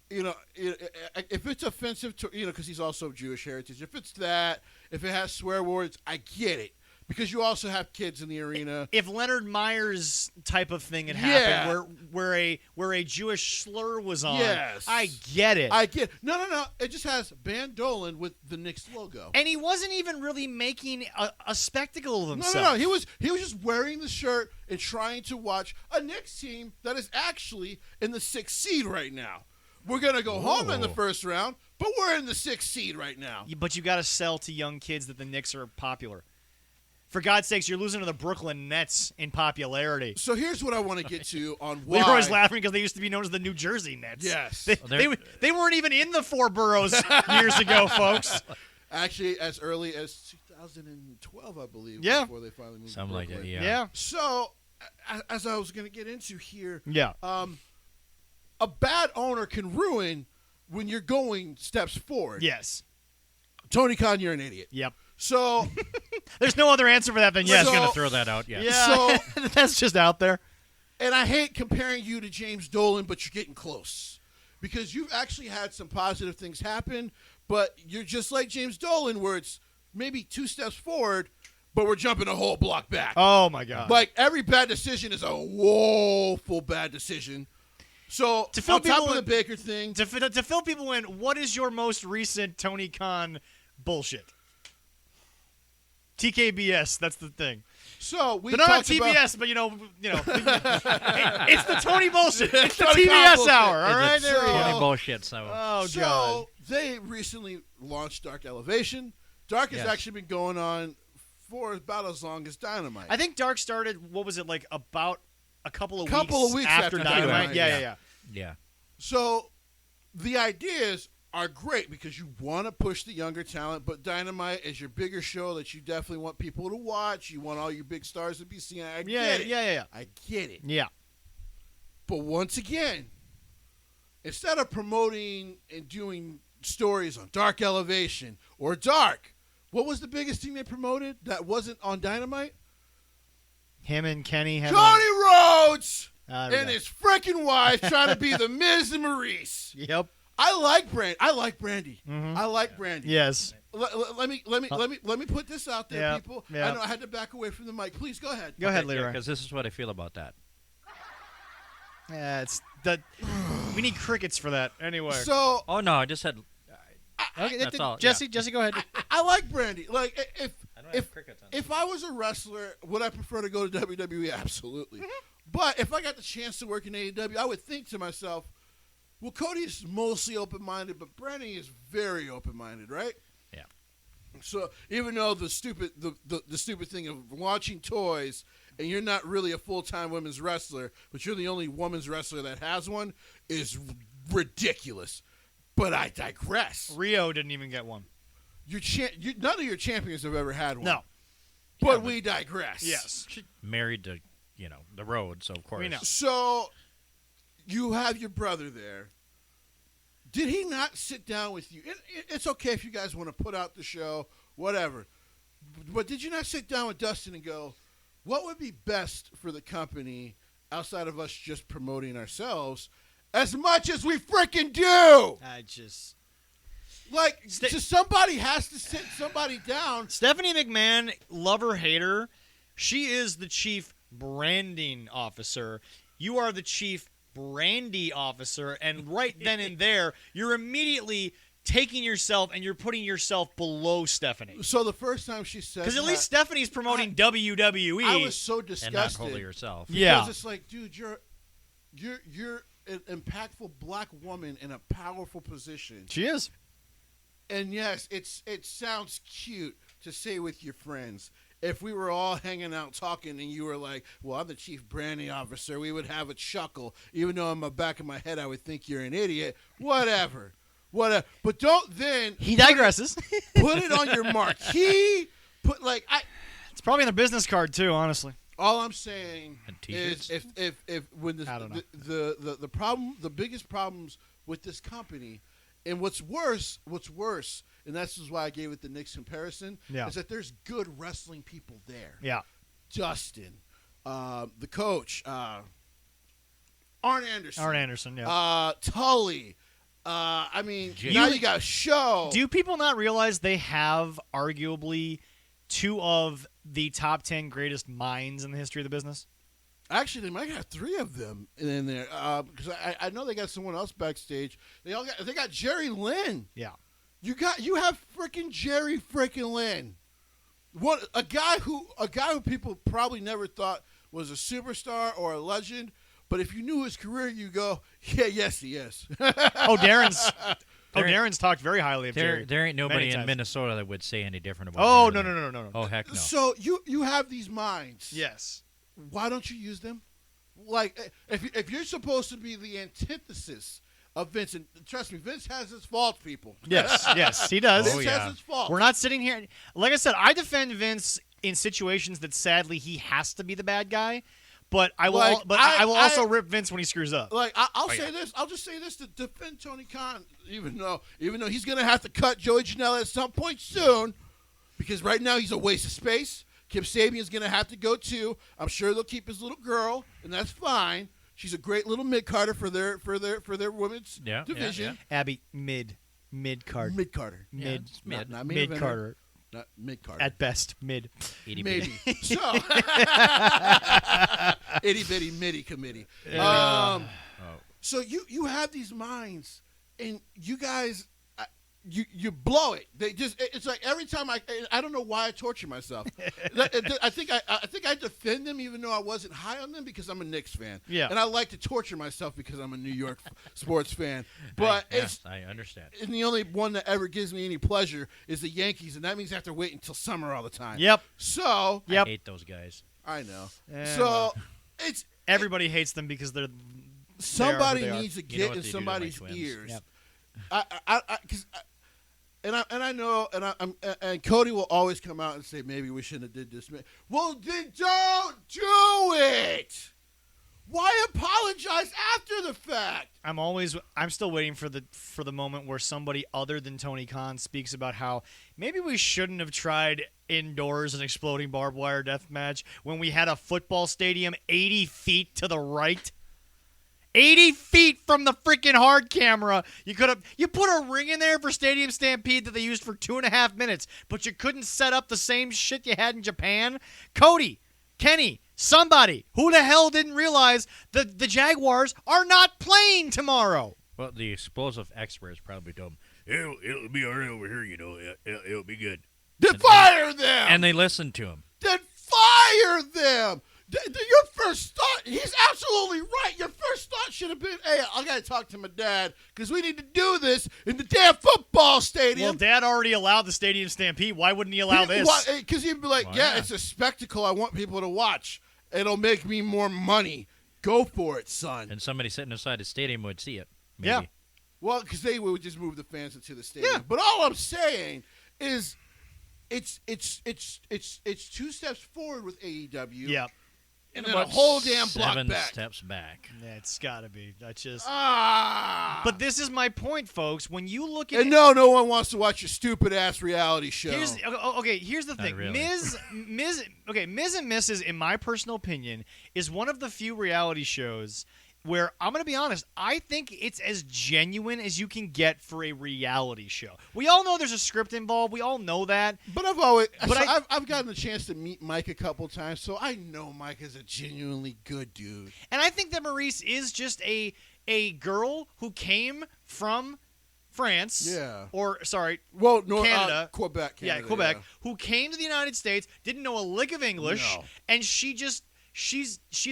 if it's offensive to, because he's also of Jewish heritage, if it's that, if it has swear words, I get it. Because you also have kids in the arena. If Leonard Myers type of thing had Yeah. happened, where a Jewish slur was on, Yes. I get it. I get No. It just has Bandolin with the Knicks logo. And he wasn't even really making a spectacle of himself. No. He was just wearing the shirt and trying to watch a Knicks team that is actually in the 6th seed right now. We're going to go home in the Ooh. first round, but we're in the 6th seed right now. But you got to sell to young kids that the Knicks are popular. For God's sakes, you're losing to the Brooklyn Nets in popularity. So here's what I want to get to on why. Leroy's laughing because they used to be known as the New Jersey Nets. Yes. They weren't even in the 4 boroughs years ago, folks. Actually, as early as 2012, I believe. Yeah. Before they finally moved Something to like Brooklyn. that, yeah. Yeah. So, as I was going to get into here, Yeah. A bad owner can ruin when you're going steps forward. Yes. Tony Khan, you're an idiot. Yep. So, There's no other answer for that than I was yes. going to throw that out, yes. Yeah. So- That's just out there. and I hate comparing you to James Dolan, but you're getting close. Because you've actually had some positive things happen, but you're just like James Dolan, where it's maybe 2 steps forward, but we're jumping a whole block back. Oh, my God. Like, every bad decision is a woeful bad decision. So, To fill on top people of the in- Baker thing, To fill people in, what is your most recent Tony Khan bullshit? TKBS, that's the thing. so we They're not on talked about TBS, but you know, it's the Tony bullshit. It's the Tony Khan TBS bullshit. hour. All right, It's there we Tony go. bullshit, so. Oh so God. they recently launched Dark Elevation. Dark has Yes. actually been going on for about as long as Dynamite. I think Dark started. What was it like? About a couple of weeks after after Dynamite. Dynamite, Yeah, yeah. yeah, yeah. Yeah. So the ideas are great because you want to push the younger talent, but Dynamite is your bigger show that you definitely want people to watch. You want all your big stars to be seen. I Yeah, get it. yeah. I get it. Yeah. But once again, instead of promoting and doing stories on Dark Elevation or Dark, what was the biggest thing they promoted that wasn't on Dynamite? Him and Kenny have. Cody Rhodes There we and go. his freaking wife trying to be the Miz and Maurice. Yep. I like Brandy. Mhm. I like Brandy. Yes. Let me put this out there, Yeah, people. yeah. I know I had to back away from the mic. Please go ahead. Go ahead, Leroy. Because this is what I feel about that. Yeah, it's that. We need crickets for that. Anyway. So Oh, no, I just had. Okay, That's all, Jesse, Jesse, go ahead. I like Brandy. Like I don't have crickets on if I was a wrestler, would I prefer to go to WWE? Absolutely. But if I got the chance to work in AEW, I would think to myself, well, Cody's mostly open-minded, but Brandy is very open-minded, right? Yeah. So even though the stupid thing of launching toys and you're not really a full-time women's wrestler, but you're the only women's wrestler that has one, is ridiculous. But I digress. Rio didn't even get one. None of your champions have ever had one. No. But we digress. Yes. Married to, the road, so of course. We know. So you have your brother there. Did he not sit down with you? It's okay if you guys want to put out the show, whatever. But did you not sit down with Dustin and go, what would be best for the company outside of us just promoting ourselves as much as we freaking do? I just. Like, just somebody has to sit somebody down. Stephanie McMahon, lover, hater, she is the chief branding officer. You are the chief brandy officer, and right then and there, you're immediately taking yourself and you're putting yourself below Stephanie. So the first time she said Because at that, least Stephanie's promoting WWE. I was so And not disgusted. totally yourself. Yeah. Because it's like, dude, you're an impactful black woman in a powerful position. She is. And yes, it sounds cute to say with your friends. If we were all hanging out talking and you were like, well, I'm the chief branding officer, we would have a chuckle. Even though in the back of my head I would think you're an idiot. Whatever. But don't then He digresses. put it on your marquee. It's probably on their business card, too, honestly. All I'm saying And is t-shirts? if when I don't know. the problem, the biggest problems with this company, and what's worse, and this is why I gave it the Knicks comparison, Yeah. is that there's good wrestling people there. Yeah. Dustin, the coach, Arn Anderson, Arn Anderson, yeah. Tully. I mean, Jay. now you got Show. Do people not realize they have arguably 2 of the top 10 greatest minds in the history of the business? Actually, they might have 3 of them in there because I know they got someone else backstage. They got Jerry Lynn. Yeah. You have freaking Jerry freaking Lynn. What a guy who people probably never thought was a superstar or a legend, But if you knew his career, you go, yeah, yes, he is. Darren's talked very highly of Jerry. There ain't nobody many in times. Minnesota that would say any different about Oh, Jerry. no. Oh, heck no. So you have these minds. Yes. Why don't you use them? Like, if you're supposed to be the antithesis of Vince, and trust me, Vince has his faults, people. Yes, he does. Vince has his faults. We're not sitting here. Like I said, I defend Vince in situations that sadly he has to be the bad guy. But I will. I will also rip Vince when he screws up. Like I'll say this. I'll just say this to defend Tony Khan, even though he's gonna have to cut Joey Janela at some point soon, because right now he's a waste of space. Kim Sabian's gonna have to go too. I'm sure they'll keep his little girl, and that's fine. She's a great little mid-carder for their women's division. Yeah. Abby mid-card. Mid-carder. Mid. Not Mid-carder. Not mid-carder. At best, mid. Maybe. So, itty-bitty midi committee. So you have these minds, and you guys, you blow it. It's like every time I don't know why I torture myself. I think I defend them even though I wasn't high on them because I'm a Knicks fan. Yeah. And I like to torture myself because I'm a New York sports fan. But I understand. And the only one that ever gives me any pleasure is the Yankees, and that means I have to wait until summer all the time. Yep. So I hate those guys. I know. Well, It's everybody hates them because they're somebody needs to You know get what in they do to my somebody's twins. ears. Yep. I know, and Cody will always come out and say maybe we shouldn't have did this. Well, then don't do it. Why apologize after the fact? I'm still waiting for the moment where somebody other than Tony Khan speaks about how maybe we shouldn't have tried indoors an exploding barbed wire death match when we had a football stadium 80 feet to the right. 80 feet from the freaking hard camera. You put a ring in there for Stadium Stampede that they used for 2.5 minutes, but you couldn't set up the same shit you had in Japan. Cody, Kenny, somebody, who the hell didn't realize that the Jaguars are not playing tomorrow? Well, the explosive experts probably told them, it'll be all right over here, it'll be good. Then fire them! And they listened to him. Then fire them! Your first thought, he's absolutely right. Your first thought should have been, hey, I got to talk to my dad because we need to do this in the damn football stadium. Well, Dad already allowed the Stadium Stampede. Why wouldn't he allow this? Because he'd be like, it's a spectacle I want people to watch. It'll make me more money. Go for it, son. And somebody sitting inside the stadium would see it. Maybe. Yeah. Well, because they would just move the fans into the stadium. Yeah. But all I'm saying is it's 2 steps forward with AEW. Yeah. And then a whole damn block 7 back. steps back. Yeah, it's got to be. That's just. But this is my point, folks. When you look at and no one wants to watch your stupid ass reality show. Here's the thing. really. Miz and Mrs., in my personal opinion, is one of the few reality shows where I'm going to be honest, I think it's as genuine as you can get for a reality show. We all know there's a script involved. We all know that. But I've gotten the chance to meet Mike a couple times, so I know Mike is a genuinely good dude. And I think that Maurice is just a girl who came from France. Yeah. Canada. Quebec. Yeah, Quebec. Who came to the United States, didn't know a lick of English, and she's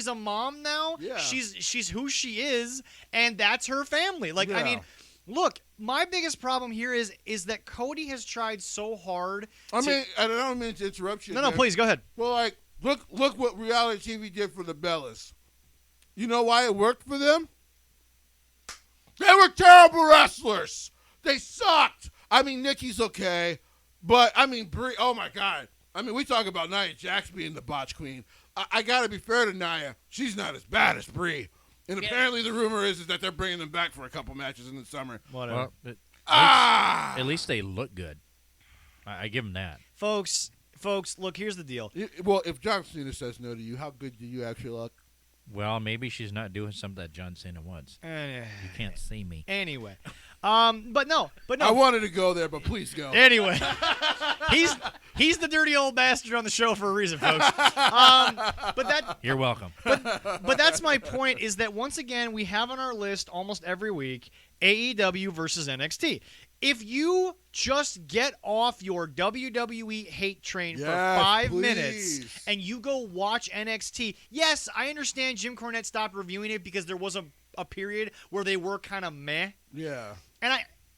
a mom now. Yeah. She's who she is, and that's her family. Like, I mean, look, my biggest problem here is that Cody has tried so hard. I don't mean to interrupt you. No, please go ahead. Well, like, look what reality TV did for the Bellas. You know why it worked for them? They were terrible wrestlers. They sucked. I mean, Nikki's okay, but I mean, Brie. Oh my God. I mean, we talk about Nia Jax being the botch queen. I got to be fair to Nia. She's not as bad as Brie. And apparently the rumor is that they're bringing them back for a couple matches in the summer. Whatever. Well, at least they look good. I give them that. Folks, look, here's the deal. Well, if John Cena says no to you, how good do you actually look? Well, maybe she's not doing something that John Cena wants. You can't see me. Anyway. But no. I wanted to go there, but please go. Anyway. He's the dirty old bastard on the show for a reason, folks. But You're welcome. But that's my point, is that once again we have on our list almost every week AEW versus NXT. If you just get off your WWE hate train for Yes, 5 minutes please. and you go watch NXT, yes, I understand Jim Cornette stopped reviewing it because there was a period where they were kind of meh. Yeah.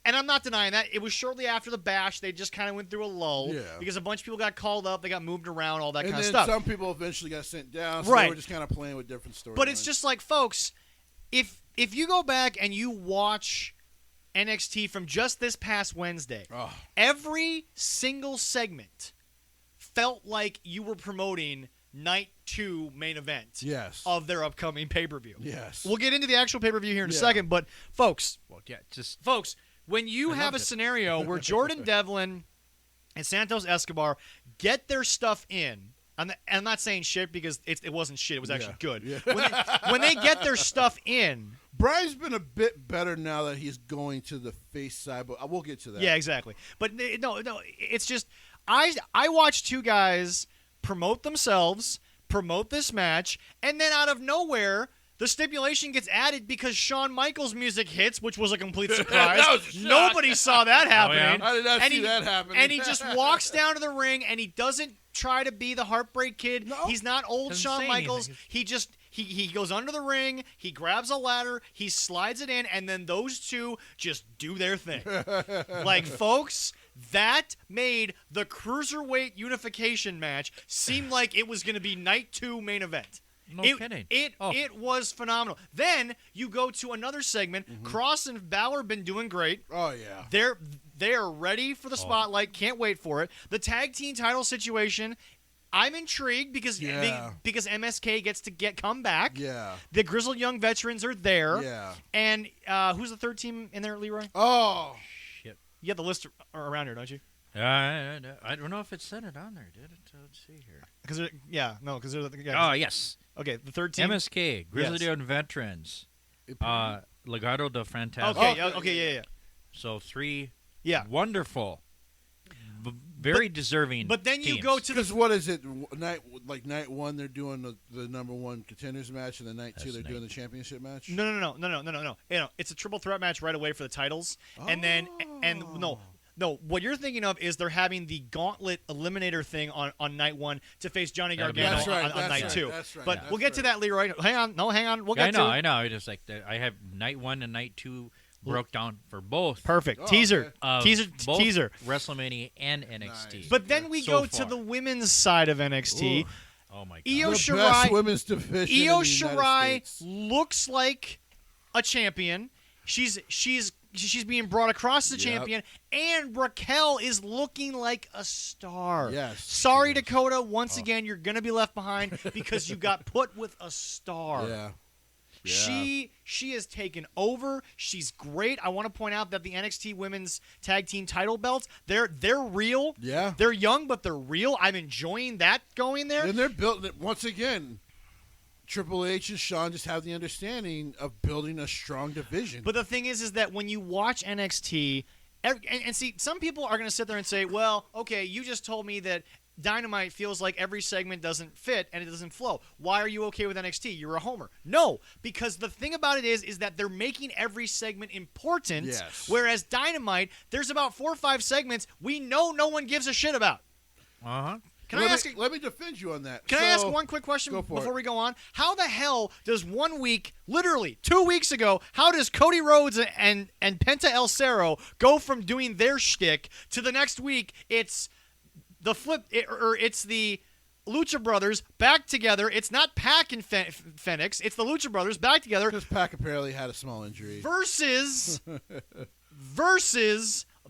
And I'm not denying that. It was shortly after the Bash. They just kind of went through a lull because a bunch of people got called up. They got moved around, all that kind of stuff. And then some people eventually got sent down, so Right. they were just kind of playing with different storylines. But it's just like, folks, if you go back and you watch NXT from just this past Wednesday, every single segment felt like you were promoting Night 2 main event of their upcoming pay-per-view. Yes. We'll get into the actual pay-per-view here in a second, but folks, when you have a scenario where Jordan Devlin and Santos Escobar get their stuff in, and I'm not saying shit because it wasn't shit. It was actually good. Yeah. When they get their stuff in, Brian's been a bit better now that he's going to the face side, but we'll get to that. yeah, exactly. But no, it's just I watched two guys promote themselves, promote this match, and then out of nowhere, the stipulation gets added because Shawn Michaels' music hits, which was a complete surprise. That was a shock. Nobody saw that happening. I did not see that happening. And he just walks down to the ring, and he doesn't try to be the Heartbreak Kid. No. He's not old Doesn't Shawn say Michaels. anything. He just he goes under the ring, he grabs a ladder, he slides it in, and then those two just do their thing. Like, folks, that made the Cruiserweight unification match seem like it was going to be Night 2 main event. No kidding. It was phenomenal. Then you go to another segment. Cross and Balor been doing great. Oh, yeah. They're ready for the spotlight. Can't wait for it. The tag team title situation, I'm intrigued because MSK gets to come back. Yeah. The Grizzled Young Veterans are there. Yeah. And who's the third team in there, Leroy? Oh. Shit. You have the list around here, don't you? I don't know if it said it on there, did it? Let's see here. Because Oh, yes. Okay, the third team. MSK, Grizzled Young Veterans, Legado del Fantasma. Okay, yeah. So 3 Yeah. wonderful, very deserving But then you teams. go to Because what is it? Night 1, they're doing the number 1 contenders match, and then night 2, they're doing the championship match? No. It's a triple threat match right away for the titles. And then No, what you're thinking of is they're having the Gauntlet Eliminator thing on night 1 to face Johnny Gargano on night 2. That's right. But we'll get to that, Leroy. Hang on. We'll get to it. I know. I just I have night 1 and night 2 broke down for both. Perfect. Oh, Teaser. okay. Both Teaser. WrestleMania and NXT. Nice. But then we So go far. to the women's side of NXT. Ooh. Oh my god. Io The Shirai. best women's division Io in the United Shirai States. looks like a champion. She's being brought across as a champion, and Raquel is looking like a star. Yes, Sorry, she is. Dakota. Once again, you're gonna be left behind because you got put with a star. Yeah. She has taken over. She's great. I want to point out that the NXT Women's Tag Team title belts, they're real. Yeah. They're young, but they're real. I'm enjoying that going there. And they're building it once again. Triple H and Shawn just have the understanding of building a strong division. But the thing is that when you watch NXT, and see, some people are going to sit there and say, well, okay, you just told me that Dynamite feels like every segment doesn't fit and it doesn't flow. Why are you okay with NXT? You're a homer. No, because the thing about it is that they're making every segment important, Yes. whereas Dynamite, there's about 4 or 5 segments we know no one gives a shit about. Uh-huh. Let me defend you on that. Can I ask one quick question go for before it. we go on? How the hell does 1 week, literally 2 weeks ago, how does Cody Rhodes and Penta El Cerro go from doing their shtick to the next week? It's the it's the Lucha Brothers back together. It's not Pac and Fenix. It's the Lucha Brothers back together Because Pac apparently had a small injury. versus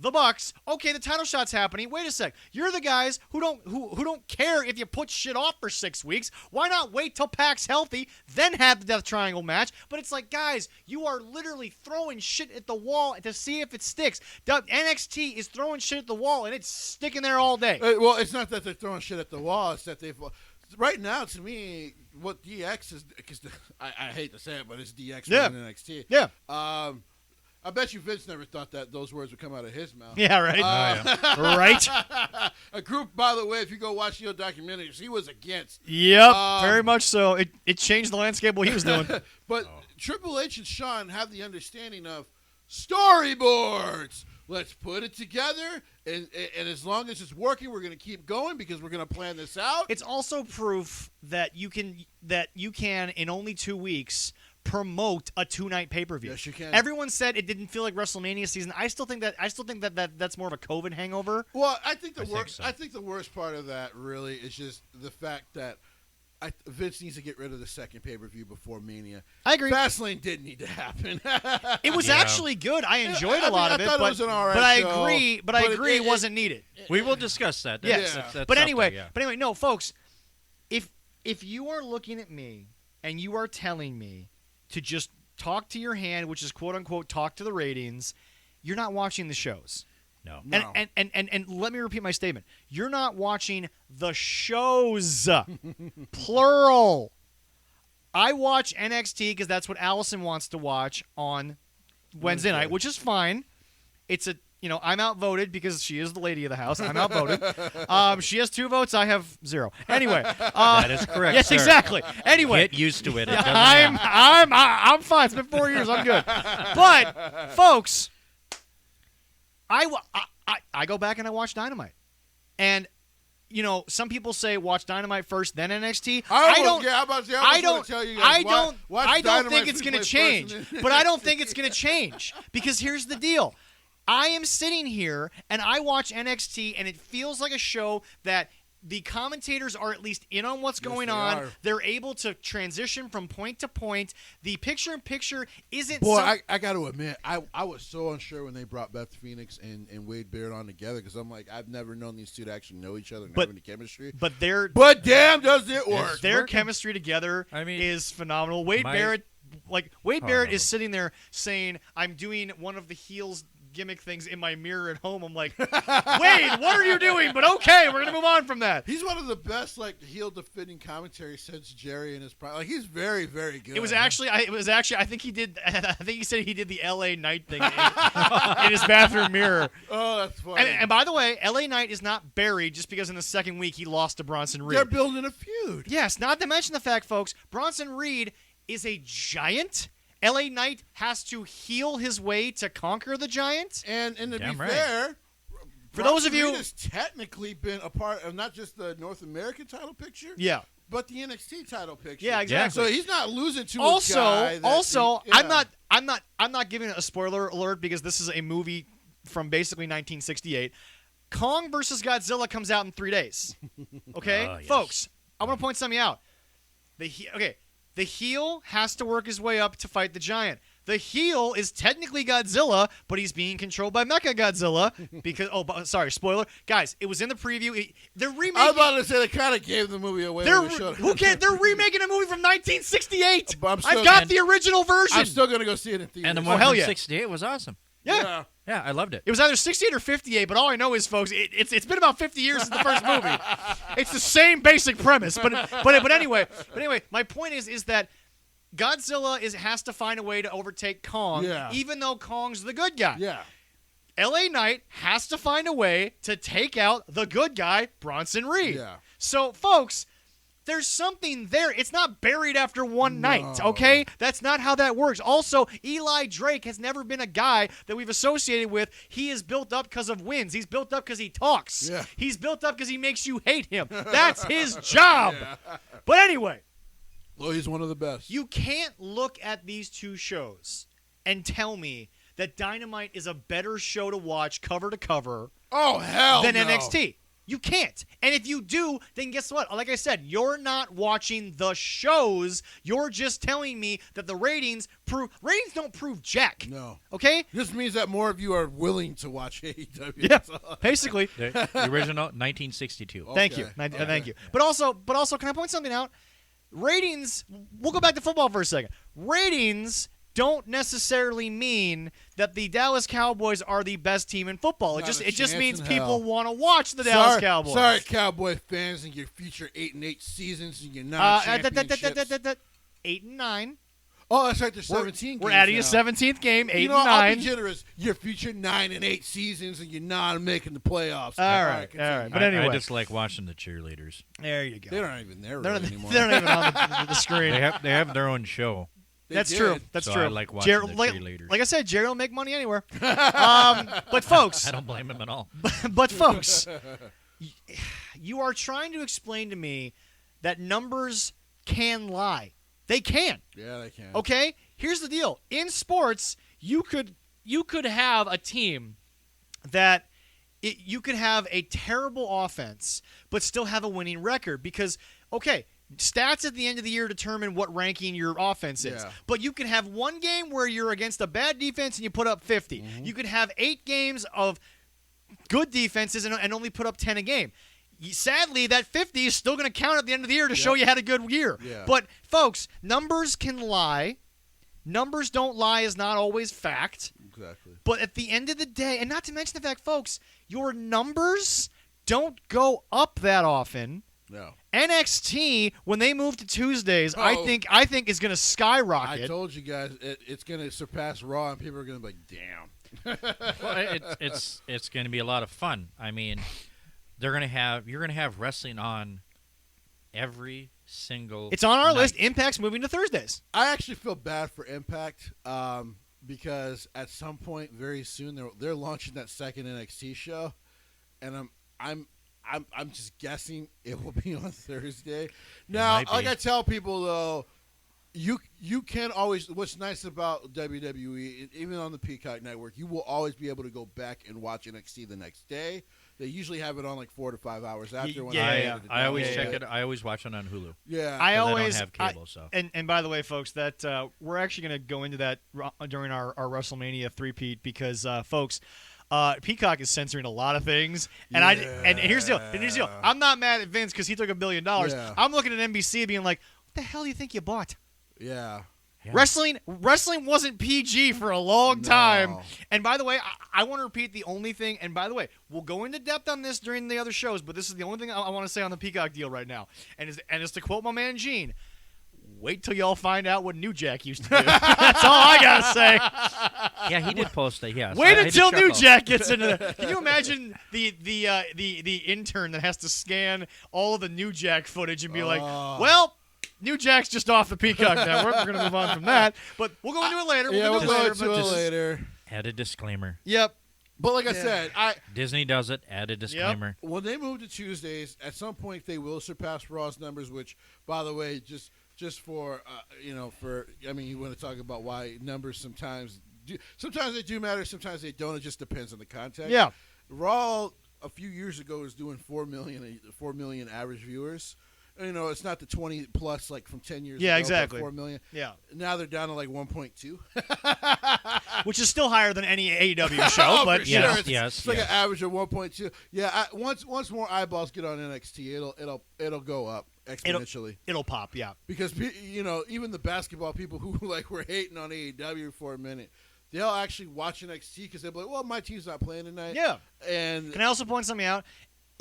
the Bucks. Okay, the title shot's happening. Wait a sec. You're the guys who don't care if you put shit off for 6 weeks. Why not wait till Pac's healthy, then have the Death Triangle match? But it's like, guys, you are literally throwing shit at the wall to see if it sticks. NXT is throwing shit at the wall, and it's sticking there all day. Well, it's not that they're throwing shit at the wall. It's that they've. Right now, to me, what DX is. Because I hate to say it, but it's DX winning NXT. Yeah. I bet you Vince never thought that those words would come out of his mouth. Yeah, right. Right. A group, by the way, if you go watch the old documentaries, he was against. Yep, very much so. It changed the landscape of what he was doing. But Triple H and Shawn have the understanding of storyboards. Let's put it together, and as long as it's working, we're going to keep going because we're going to plan this out. It's also proof that you can in only 2 weeks promote a 2-night pay-per-view. Yes, you can. Everyone said it didn't feel like WrestleMania season. I still think that's more of a COVID hangover. Well, I think the worst part of that really is just the fact that Vince needs to get rid of the second pay-per-view before Mania. I agree. Fastlane didn't need to happen. It was actually good. I enjoyed a lot of it, thought but, it was an all right but I show, agree. But I agree it wasn't needed. We will discuss that. Yeah. But anyway, no, folks. If you are looking at me and you are telling me to just talk to your hand, which is quote unquote talk to the ratings, you're not watching the shows. No. And let me repeat my statement. You're not watching the shows. Plural. I watch NXT because that's what Allison wants to watch on Wednesday night, which is fine. It's I'm outvoted because she is the lady of the house. I'm outvoted. She has 2 votes. I have 0. Anyway, that is correct. Yes, sir. exactly. Anyway, Get used to it. I'm fine. It's been 4 years. I'm good. But folks, I go back and I watch Dynamite, and some people say watch Dynamite first, then NXT. I don't think it's going to change. But I don't think it's going to change because here's the deal. I am sitting here and I watch NXT and it feels like a show that the commentators are at least in on what's going on. Are. They're able to transition from point to point. The picture-in-picture isn't... Boy, I got to admit, I was so unsure when they brought Beth Phoenix and Wade Barrett on together because I'm like, I've never known these two to actually know each other and have any chemistry. But damn, does it work. Their chemistry together is phenomenal. Wade Barrett is sitting there saying, I'm doing one of the heels gimmick things in my mirror at home. I'm like, Wade, what are you doing? But okay, we're gonna move on from that. He's one of the best heel defending commentary since Jerry in his prime. Like he's very, very good. It was actually I think he said he did the LA Knight thing in his bathroom mirror. Oh, that's funny. And by the way, LA Knight is not buried just because in the second week he lost to Bronson Reed. They're building a feud. Yes, not to mention the fact, folks, Bronson Reed is a giant. LA Knight has to heal his way to conquer the giant. And to be fair, for those of you, Reed has technically been a part of not just the North American title picture, but the NXT title picture. Yeah, exactly. So he's not losing to a guy. I'm not giving a spoiler alert because this is a movie from basically 1968. Kong versus Godzilla comes out in 3 days. Okay, yes. Folks, I want to point something out. The heel has to work his way up to fight the giant. The heel is technically Godzilla, but he's being controlled by Mecha Godzilla because. Sorry, spoiler, guys. It was in the preview. They're remaking. I was about to say they kind of gave the movie away. Who cares? They're remaking a movie from 1968. I've got the original version. I'm still gonna go see it in theaters. And the one from 68 was awesome. Yeah, I loved it. It was either 68 or 58, but all I know is, folks, it's been about 50 years since the first movie. It's the same basic premise, but anyway, my point is that Godzilla has to find a way to overtake Kong, even though Kong's the good guy. Yeah. LA Knight has to find a way to take out the good guy, Bronson Reed. Yeah. So, folks, there's something there. It's not buried after one night, okay? That's not how that works. Also, Eli Drake has never been a guy that we've associated with. He is built up because of wins. He's built up because he talks. Yeah. He's built up because he makes you hate him. That's his job. Yeah. But anyway. Well, he's one of the best. You can't look at these two shows and tell me that Dynamite is a better show to watch cover to cover than NXT. You can't. And if you do, then guess what? Like I said, you're not watching the shows. You're just telling me that the ratings don't prove jack. No. Okay? This means that more of you are willing to watch AEW. Yeah, basically. The original 1962. Okay. Thank you. Thank you. But also, can I point something out? Ratings, we'll go back to football for a second. Ratings don't necessarily mean that the Dallas Cowboys are the best team in football. It just means people want to watch the Dallas Cowboys. Sorry, Cowboy fans, and your future 8-8 seasons and your non-championships. 8-9. Oh, that's right. There's 17 games. We're adding now. a 17th game, 8 and 9. I'll be generous. Your future 9-8 seasons and you're not making the playoffs. All right. But anyway. I just like watching the cheerleaders. There you go. They aren't even there they're anymore. They're not even on the screen. They have their own show. That's did. true. That's So true. I like watching the cheerleaders. Like I said, Jerry will make money anywhere. But folks, I don't blame him at all. but folks, you are trying to explain to me that numbers can lie. They can. Yeah, they can. Okay? Here's the deal. In sports, you could have a team that you could have a terrible offense but still have a winning record because, okay, stats at the end of the year determine what ranking your offense is. Yeah. But you can have one game where you're against a bad defense and you put up 50. Mm-hmm. You could have 8 games of good defenses and only put up 10 a game. Sadly, that 50 is still going to count at the end of the year to show you had a good year. Yeah. But, folks, numbers can lie. Numbers don't lie is not always fact. Exactly. But at the end of the day, and not to mention the fact, folks, your numbers don't go up that often. No. NXT, when they move to Tuesdays, I think is going to skyrocket. I told you guys it's going to surpass Raw, and people are going to be like, damn. Well, it's going to be a lot of fun. I mean, you're going to have wrestling on every single. It's on our night. list. Impact's moving to Thursdays. I actually feel bad for Impact because at some point very soon they're launching that second NXT show, and I'm just guessing it will be on Thursday. Now, might be. like I tell people though, you can always. What's nice about WWE, even on the Peacock Network, you will always be able to go back and watch NXT the next day. They usually have it on like 4 to 5 hours after. When I always yeah, check yeah. it. I always watch it on Hulu. Yeah, I 'Cause always I don't have cable, so. And by the way, folks, that we're actually going to go into that during our WrestleMania three-peat because, folks, Peacock is censoring a lot of things, and and here's the deal. I'm not mad at Vince because he took $1 billion. Yeah. I'm looking at NBC being like, what the hell do you think you bought? yeah. Yeah. Wrestling wasn't PG for a long time. No. And by the way, I want to repeat the only thing. And by the way, we'll go into depth on this during the other shows, but this is the only thing I want to say on the Peacock deal right now. And is to quote my man Gene, wait till y'all find out what New Jack used to do. That's all I gotta say. Yeah, he did post that. Yeah. Wait I did until New chuckle. Jack gets into that. Can you imagine the intern that has to scan all of the New Jack footage and be like, well, New Jack's just off the Peacock Network. We're going to move on from that. But we'll go into it later. We'll do go it into it later. Add a disclaimer. Yep. But like I said, Disney does it. Add a disclaimer. when they move to Tuesdays, at some point they will surpass Raw's numbers. Which, by the way, just for you want to talk about why numbers sometimes they do matter, sometimes they don't. It just depends on the context. Yeah. Raw a few years ago was doing 4 million average viewers. You know, it's not the 20 plus like from 10 years ago. Yeah, exactly. 4 million. Yeah. Now they're down to like 1.2. Which is still higher than any AEW show, Oh, but for you know. sure. Yes, It's like yes. an average of 1.2. Yeah, once more eyeballs get on NXT, it'll go up exponentially. It'll pop, yeah. Because even the basketball people who like were hating on AEW for a minute, they'll actually watch NXT because they'll be like, well, my team's not playing tonight. Yeah. And Can I also point something out?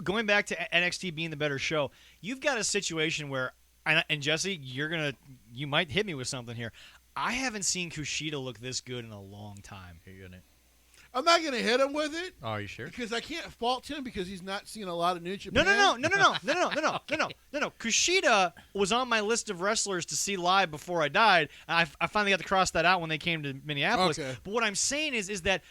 Going back to NXT being the better show, you've got a situation where, and Jesse, you might hit me with something here. I haven't seen Kushida look this good in a long time. I'm not going to hit him with it. Oh, are you sure? Because I can't fault him because he's not seen a lot of New No. Japan. Kushida was on my list of wrestlers to see live before I died. And I finally got to cross that out when they came to Minneapolis. Okay. But what I'm saying is that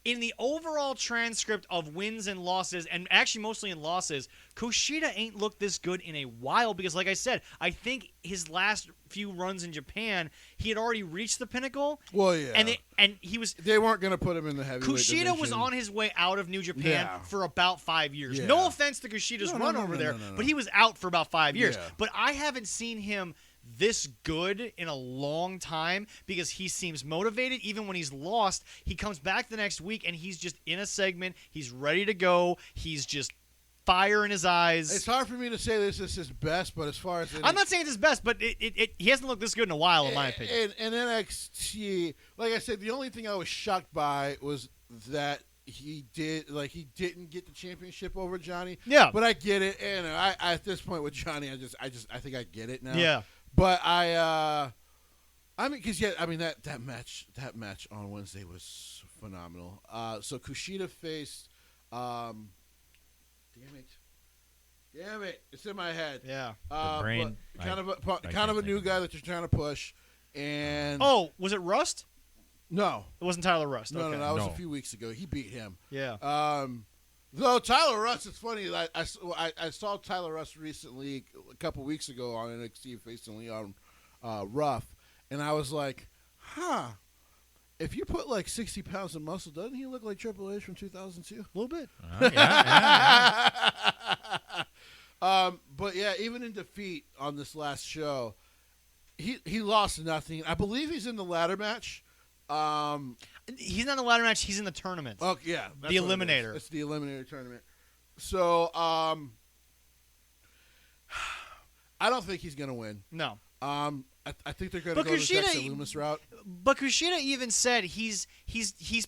in the overall transcript of wins and losses, and actually mostly in losses, Kushida ain't looked this good in a while because, like I said, I think his last few runs in Japan, he had already reached the pinnacle. Well, yeah. And he was... They weren't going to put him in the heavyweight Kushida division. was on his way out of New Japan Yeah. for about 5 years. Yeah. No offense to Kushida's No, run no, over no, there, no, no, no. but he was out for about 5 years. Yeah. But I haven't seen him this good in a long time because he seems motivated. Even when he's lost, he comes back the next week and he's just in a segment. He's ready to go. He's just fire in his eyes. It's hard for me to say this is his best, but as far as I'm not saying it's his best, but he hasn't looked this good in a while, in my opinion. And NXT, like I said, the only thing I was shocked by was that he didn't get the championship over Johnny. Yeah. But I get it, and I at this point with Johnny, I think I get it now. Yeah. But that match on Wednesday was phenomenal. So Kushida faced, damn it, it's in my head. Yeah. The brain, but kind of a new guy that you're trying to push, And was it Rust? no, It wasn't Tyler Rust. no, Okay. no, that was No. a few weeks ago. He beat him. Yeah. Though Tyler Rust, it's funny. I saw Tyler Rust recently, a couple weeks ago on NXT facing Leon Ruff, and I was like, huh. If you put like 60 pounds of muscle, doesn't he look like Triple H from 2002? A little bit. Yeah. But yeah, even in defeat on this last show, he lost nothing. I believe he's in the ladder match. He's not in the ladder match. He's in the tournament. Oh yeah, that's The what it Eliminator. is. It's the Eliminator tournament. So I don't think he's gonna win. No. I think they're gonna go the Dexter Lumis route. But Kushida even said he's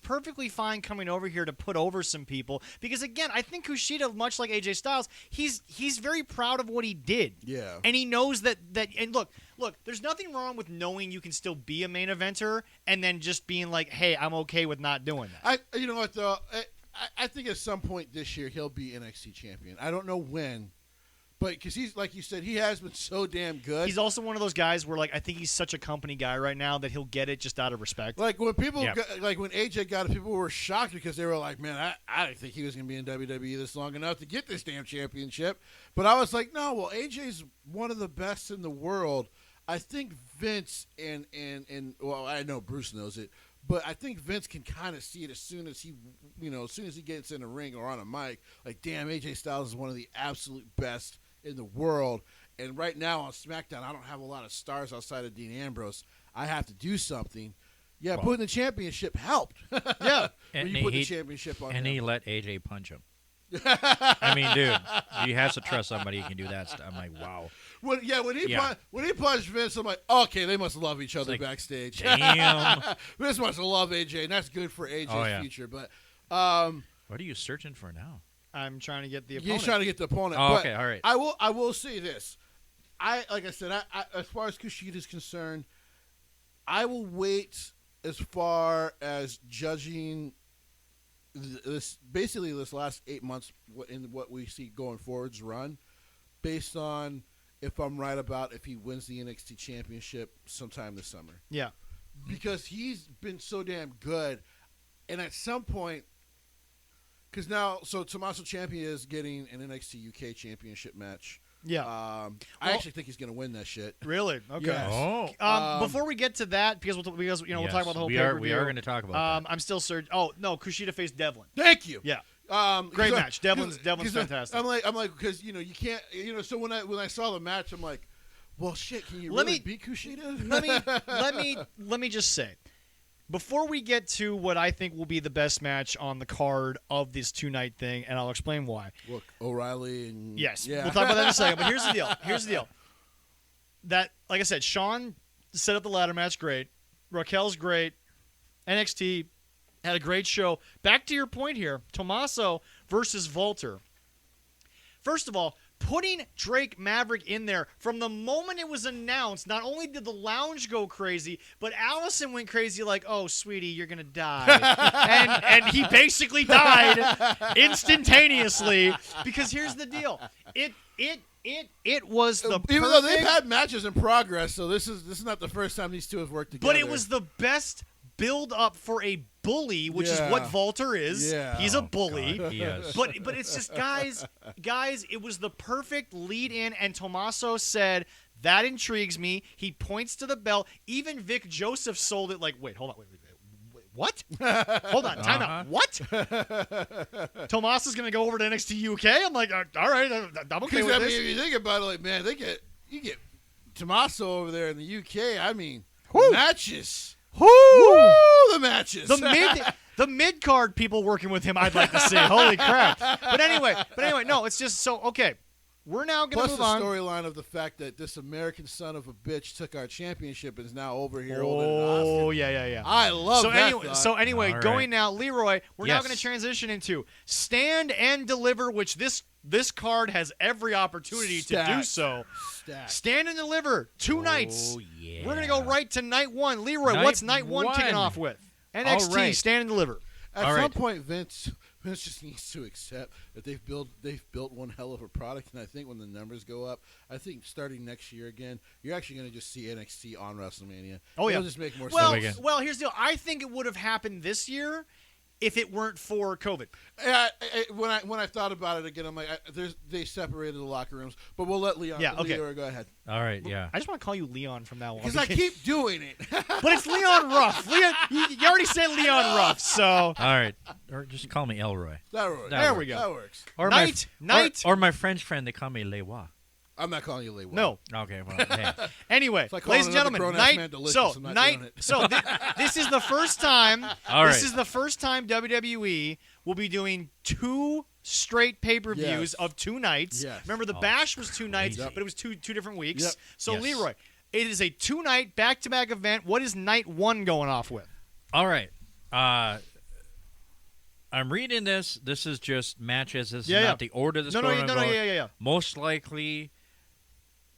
perfectly fine coming over here to put over some people because again, I think Kushida, much like AJ Styles, he's very proud of what he did. Yeah. And he knows that and look, there's nothing wrong with knowing you can still be a main eventer and then just being like, hey, I'm okay with not doing that. You know what though? I think at some point this year he'll be NXT champion. I don't know when. But because he's, like you said, he has been so damn good. He's also one of those guys where, like, I think he's such a company guy right now that he'll get it just out of respect. Like when people, Yeah. like when AJ got it, people were shocked because they were like, "Man, I didn't think he was going to be in WWE this long enough to get this damn championship." But I was like, "No, well, AJ's one of the best in the world." I think Vince and well, I know Bruce knows it, but I think Vince can kind of see it as soon as he gets in a ring or on a mic. Like, damn, AJ Styles is one of the absolute best in the world, and right now on SmackDown, I don't have a lot of stars outside of Dean Ambrose. I have to do something. Yeah, Well, putting the championship helped. Yeah. when And you put the he- championship on And him. he let AJ punch him. I mean, dude, you have to trust somebody who can do that stuff. I'm like, wow. When he punched Vince, I'm like, okay, they must love each other like, backstage. Damn. Vince must love AJ, and that's good for AJ's Oh, yeah. future. But What are you searching for now? I'm trying to get the opponent. he's trying to get the opponent. Oh, But okay, all right. I will say this. Like I said, as far as Kushida is concerned, I will wait as far as judging this last 8 months in what we see going forward's run, based on if I'm right about if he wins the NXT championship sometime this summer. Yeah. Because he's been so damn good, and at some point, because now, so Tommaso Ciampa is getting an NXT UK championship match. Yeah. I Well- actually think he's going to win that shit. Really? Okay. Yes. Oh. Before we get to that, because we'll talk about the whole we pay-per-view. are going to talk about that. I'm still searching. Oh no, Kushida faced Devlin. Thank you. Yeah. Because Great match. Devlin's fantastic. I'm like, because you can't, so when I saw the match, I'm like, well, shit, can you Let really me- beat Kushida? let me just say, before we get to what I think will be the best match on the card of this 2-night thing, and I'll explain why. Look, O'Reilly and Yes, yeah. we'll talk about that in a second. But here's the deal. That, like I said, Sean set up the ladder match great. Raquel's great. NXT had a great show. Back to your point here, Tommaso versus Volter. First of all, putting Drake Maverick in there from the moment it was announced, not only did the lounge go crazy, but Allison went crazy like, "Oh, sweetie, you're gonna die," and he basically died instantaneously. Because here's the deal, it was the Even though they've perfect- had matches in progress, so this is not the first time these two have worked together. but it was the best build up for a bully, which is Yeah. what Volter is. Yeah. He's a bully. God, he is. But it's just guys, it was the perfect lead in, and Tommaso said, "That intrigues me." He points to the belt. Even Vic Joseph sold it like, wait, hold on, wait, what? Hold on, time out. What? Tommaso's gonna go over to NXT UK? I'm like, all right, I'm okay Because with I mean, this. if you think about it, like, man, you get Tommaso over there in the UK. I mean, Whew. matches. Woo! The matches. The mid card people working with him, I'd like to see. Holy crap! But anyway, no, it's just so okay. We're now gonna Plus move the on. storyline of the fact that this American son of a bitch took our championship and is now over here holding it in Austin. Oh yeah. I love So that. anyway, thought. so anyway, All going right. now, Leroy. We're now Yes. going to transition into Stand and Deliver, which this card has every opportunity to do Stacked. so. Stacked. Stand and Deliver, 2 nights. Oh, yeah. We're going to go right to night one. Leroy, Night what's night one kicking one. off with? NXT right. Stand and Deliver. At All some right. point, Vince just needs to accept that they've built one hell of a product, and I think when the numbers go up, I think starting next year again, you're actually going to just see NXT on WrestleMania. Oh, yeah. It'll just make more Well, sense. well, here's the deal. I think it would have happened this year if it weren't for COVID. When I thought about it again, I'm like, they separated the locker rooms, but we'll let Leon. Yeah, okay. Leon go ahead. All right, yeah. I just want to call you Leon from now on. Because I keep doing it. But it's Leon Ruff. Leon, you already said Leon Ruff, so. All right. Or just call me Elroy. There we There we go. That works. Or Knight. Or my French friend, they call me Lewa. I'm not calling you Lee. No. Okay, well, hey. Anyway, It's like ladies calling and another gentlemen, grown-ass man Knight. delicious. So I'm not Knight. doing it. So this is the first time. All This right. is the first time WWE will be doing 2 straight pay-per-views Yes. of 2 nights. Yes. Remember, the Oh, Bash was 2 nights, crazy. but it was two different weeks. Yep. So Yes. Leroy, it is a 2-night back-to-back event. What is night 1 going off with? All right. I'm reading this. This is just matches. This Yeah, is yeah. not the order that's No, going on. yeah. Most likely,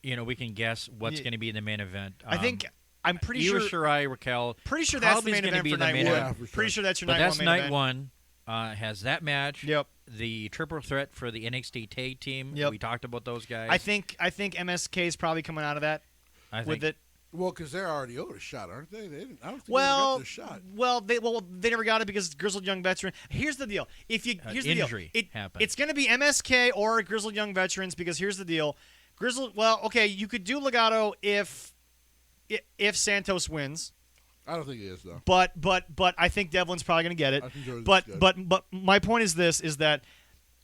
we can guess what's Yeah. going to be in the main event. I'm pretty Io sure. Shirai, Raquel. Pretty sure that's the probably is main gonna event be for the night main 1. event. Yeah, for Pretty sure. sure that's your But night that's 1 main night event. 1. Has that match. Yep. The triple threat for the NXT tag team. Yep. We talked about those guys. I think MSK is probably coming out of that I think with it. Well, because they're already owed a shot, aren't they? I don't think they Well, got their shot. they never got it because Grizzled Young Veteran. Here's the deal: here's the injury deal. happened. It's going to be MSK or Grizzled Young Veterans because here's the deal: you could do Legato if Santos wins, I don't think he is though. but I think Devlin's probably going to get it. I think Jordan's But good. but my point is this: is that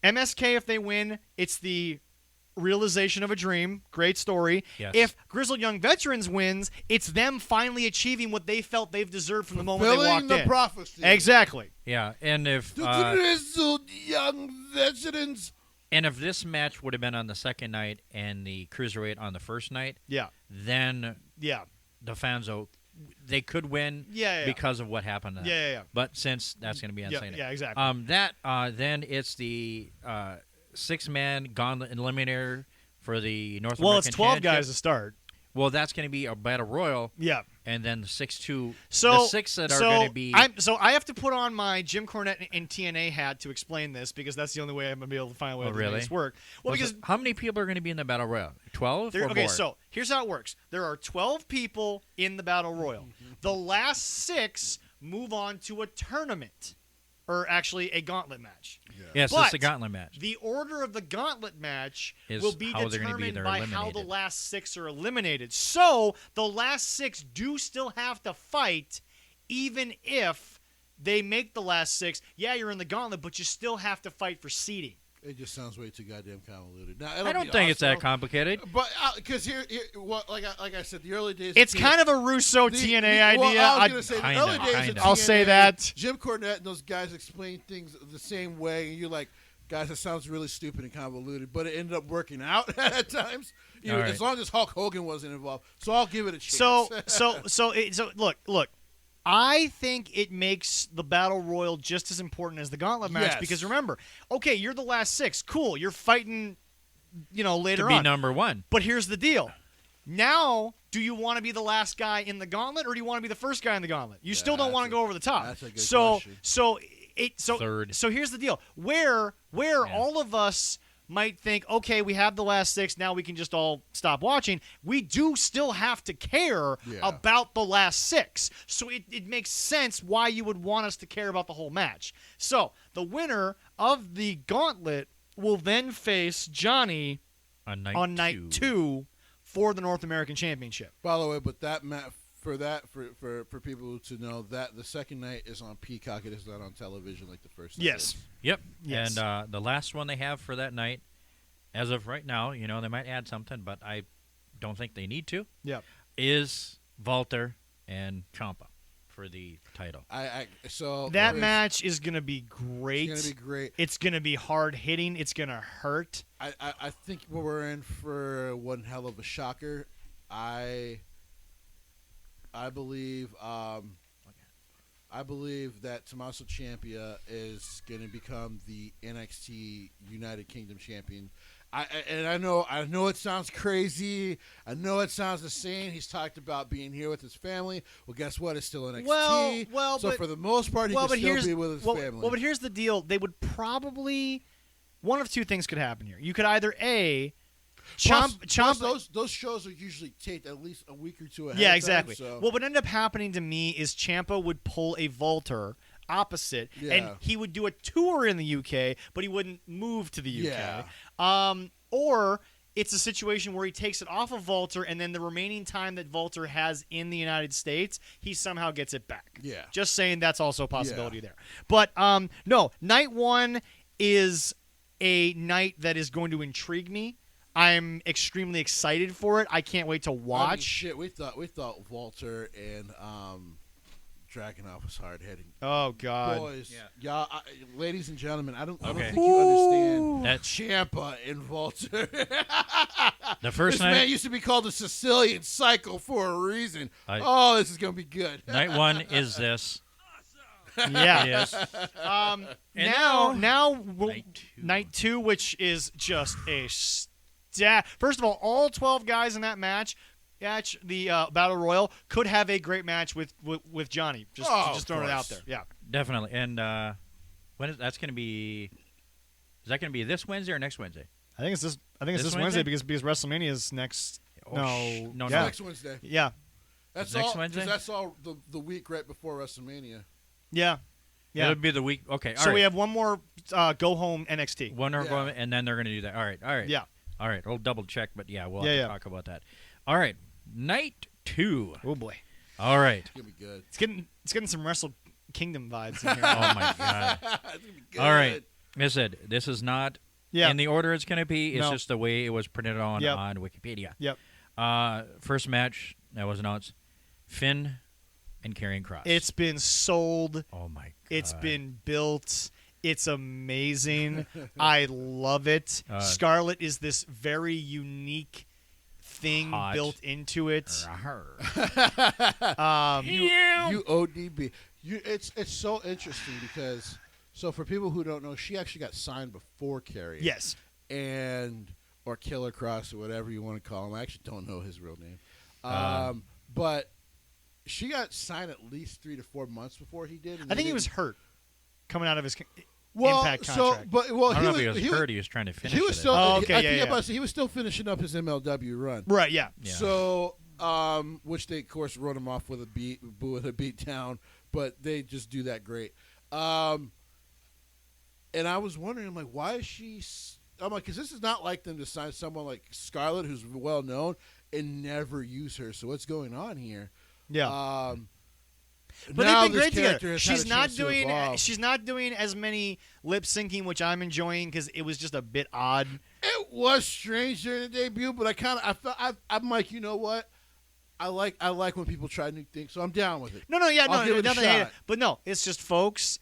MSK, if they win, it's the realization of a dream. Great story. Yes. If Grizzled Young Veterans wins, it's them finally achieving what they felt they've deserved from the moment they walked the in. prophecy. Exactly. Yeah, and if The Grizzled Young Veterans. and if this match would have been on the second night and the cruiserweight on the first night, Yeah. then Yeah. the fans they could win Yeah. because of what happened. Yeah. But since that's going to be on Yeah, Sunday, yeah, exactly. then it's the 6-man gauntlet eliminator for the North Well, American it's 12 Championship. guys to start. Well, that's going to be a battle royal, Yeah. and then the 6-2. So the 6 that are going to be. I have to put on my Jim Cornette and TNA hat to explain this because that's the only way I'm gonna be able to find a way to really? make this work. Well, because how many people are going to be in the battle royal? 12 or okay, more? so here's how it works. There are 12 people in the Battle Royal. The last 6 move on to a tournament, or actually a gauntlet match. yes, but it's a gauntlet match. The order of the gauntlet match Is will be how they're gonna be determined either by how the eliminated. last 6 are eliminated. So the last 6 do still have to fight, even if they make the last 6. Yeah, you're in the gauntlet, but you still have to fight for seeding. It just sounds way too goddamn convoluted. Now, I don't think it's that complicated. But because here, like I said, the early days. It's of kind of a Russo TNA idea. Well, I was I- going to say the Kinda, early days of kinda. I'll say TNA, that. Jim Cornette and those guys explain things the same way, and you're like, guys, that sounds really stupid and convoluted, but it ended up working out at times. All right. As long as Hulk Hogan wasn't involved, so I'll give it a chance. So look. I think it makes the Battle Royal just as important as the Gauntlet match Yes. because remember, okay, you're the last 6. Cool. You're fighting, later To be on. number 1. But here's the deal. Now, do you want to be the last guy in the Gauntlet or do you want to be the first guy in the Gauntlet? You still don't that's want to a- go over the top. that's a good so question. Third. So here's the deal. Where all of us might think, okay, we have the last 6, now we can just all stop watching. We do still have to care Yeah. about the last 6. So it makes sense why you would want us to care about the whole match. So the winner of the Gauntlet will then face Johnny On night on night 2 for the North American Championship. By the way, but that for people to know that the second night is on Peacock. It is not on television like the first night Yes. is. Yep. Yes. And the last one they have for that night, as of right now, they might add something, but I don't think they need to, Yep. is Walter and Ciampa for the title. So That it's- match is going to be great. It's gonna be great. It's going to be hard hitting. It's going to hurt. I think we're in for one hell of a shocker. I believe that Tommaso Ciampa is going to become the NXT United Kingdom champion I know it sounds crazy. I know it sounds insane. He's talked about being here with his family. Well, guess what? It's still NXT. So for the most part, he can still be with his family. Well, but here's the deal. They would probably one of two things could happen here. You could either Plus, those shows are usually taped at least a week or two ahead. Yeah, exactly. Of time, so. What would end up happening to me is Ciampa would pull a Walter opposite, and he would do a tour in the UK, but he wouldn't move to the UK. Yeah. Or it's a situation where he takes it off of Walter, and then the remaining time that Walter has in the United States, he somehow gets it back. Yeah. Just saying that's also a possibility there. But no, night one is a night that is going to intrigue me. I'm extremely excited for it. I can't wait to watch. I mean, shit, we thought Walter and Dragunov was hard hitting. Oh God, boys, y'all, ladies and gentlemen, I don't Okay. think you understand That Ciampa and Walter. the first This night, man used to be called the Sicilian Psycho for a reason. This is gonna be good. night one is this. yeah. Yes. Now Night night two, which is just a First of all 12 guys in that match, the Battle Royal, could have a great match with Johnny. Just throwing it out there. Yeah. Definitely. And when that's going to be? Is that going to be this Wednesday or next Wednesday? I think it's this Wednesday because WrestleMania is next. No. Next Wednesday. Yeah. That's Next all. Wednesday? That's all the week right before WrestleMania. Yeah. It would be the week. Okay. So we have one more go home NXT. one more, and then they're going to do that. All right. Yeah. All right. We'll double check, but we'll have to talk about that. All right. Night 2. Oh boy. All right. It's gonna be good. It's getting some Wrestle Kingdom vibes in here. Oh my God. It's gonna be good. All right. I said this is not Yeah. in the order it's going to be. It's No. just the way it was printed on Wikipedia. Yep. First match that was announced: Finn and Karrion Kross. It's been sold. Oh my God. It's been built. It's amazing. I love it. Scarlett is this very unique thing Hot. built into it. You ODB. It's so interesting because for people who don't know, she actually got signed before Carrie. Yes. Or Killer Cross or whatever you want to call him. I actually don't know his real name. But she got signed at least 3 to 4 months before he did. I think he was hurt coming out of his Well, Impact contract. I don't know if he was hurt. He was trying to finish. He was it. still. Oh, okay, I yeah, think yeah. he was still finishing up his MLW run. Right, yeah. Yeah. So, which they of course wrote him off with a beat down, but they just do that great. And I was wondering, I'm like, why is she? I'm like, because this is not like them to sign someone like Scarlett, who's well known, and never use her. So what's going on here? Yeah. But now they've been this great together. character has had a chance to evolve. She's not doing as many lip syncing, which I'm enjoying because it was just a bit odd. It was strange during the debut, but I'm like, you know what? I like when people try new things, so I'm down with it. No, I'll give it a nothing to hate it. shot. But no, it's just, folks,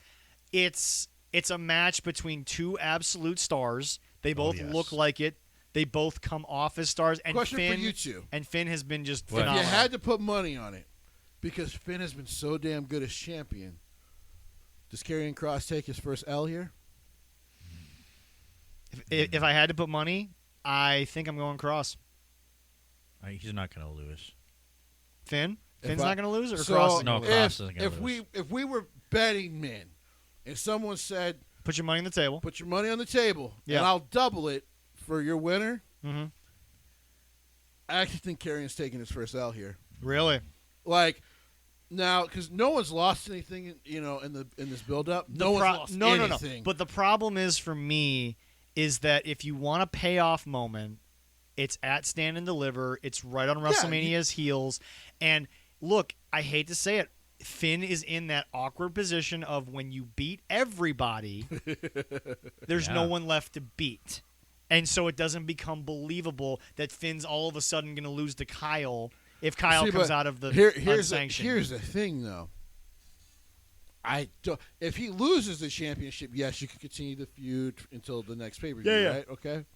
it's a match between two absolute stars. They both look like it. They both come off as stars. And Question Finn, for you two. And Finn has been just If phenomenal. you had to put money on it, because Finn has been so damn good as champion, does Karrion Kross take his first L here? If I had to put money, I think I'm going Cross. He's not going to lose. Finn's not going to lose, or So Cross? No, Kross isn't gonna if lose. if we were betting men, and someone said, Put your money on the table. "Put your money on the table, Yeah. and I'll double it for your winner," Mm-hmm. I actually think Karrion's taking his first L here. Really? Like now, because no one's lost anything, in this build-up. No one's lost anything. No. But the problem is for me is that if you want a payoff moment, it's at Stand and Deliver. It's right on WrestleMania's heels. And look, I hate to say it, Finn is in that awkward position of when you beat everybody, there's no one left to beat. And so it doesn't become believable that Finn's all of a sudden going to lose to Kyle if Kyle comes out of the unsanctioned. Here's the thing, though. If he loses the championship, yes, you can continue the feud until the next pay-per-view, right? Okay.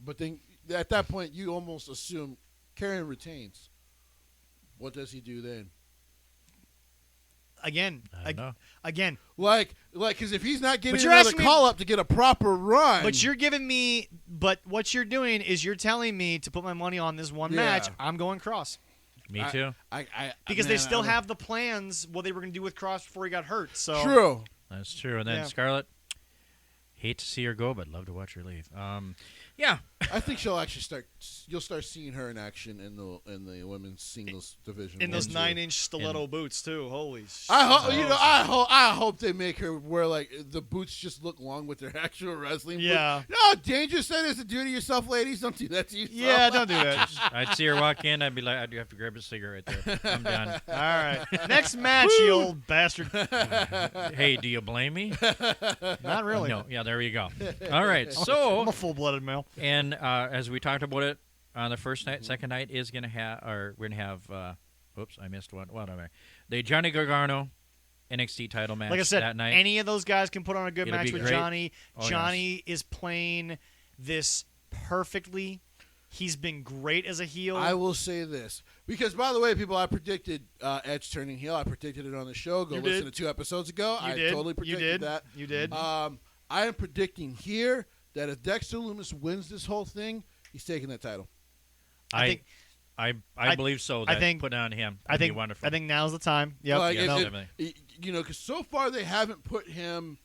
But then at that point, you almost assume Karrion retains. What does he do then? again, I don't know. again. Like, because if he's not getting you're another asking me- call up to get a proper run, But you're giving me. But what you're doing is you're telling me to put my money on this one Yeah. match. I'm going Cross Me too. because man, they still I don't- have the plans what they were going to do with Cross before he got hurt. So True. That's true. And then Yeah. Scarlett, hate to see her go, but love to watch her leave. Yeah. I think she'll actually start. You'll start seeing her in action in the women's singles division. in those more, too. 9-inch stiletto boots too. Holy shit. I hope Oh, I hope they make her wear like the boots just look long with their actual wrestling. Yeah. Boots. No, dangerous thing is to do to yourself, ladies. Don't do that to yourself. Yeah, don't do that. I'd see her walk in. I'd be like, I do have to grab a cigarette there. I'm done. All right. Next match, you old bastard. Hey, do you blame me? Not really. No. Yeah, there you go. All right. So, I'm a full-blooded male. and as we talked about it on the first night, second night is going to have, or we're going to have, oops, I missed one. What am I? The Johnny Gargano NXT title match Like I said, that night. any of those guys can put on a good It'll match be with great. Johnny. Oh, Johnny is playing this perfectly. He's been great as a heel. I will say this because, by the way, people, I predicted Edge turning heel. I predicted it on the show. Go You listen did. to 2 episodes ago. You I did. totally You predicted did. that. You did. I am predicting here that if Dexter Lumis wins this whole thing, he's taking that title. I think- I believe so. I That think- put on him. I That'd be think. wonderful. I think now's the time. Yep. Like, Yeah, it- definitely. you know, because so far they haven't put him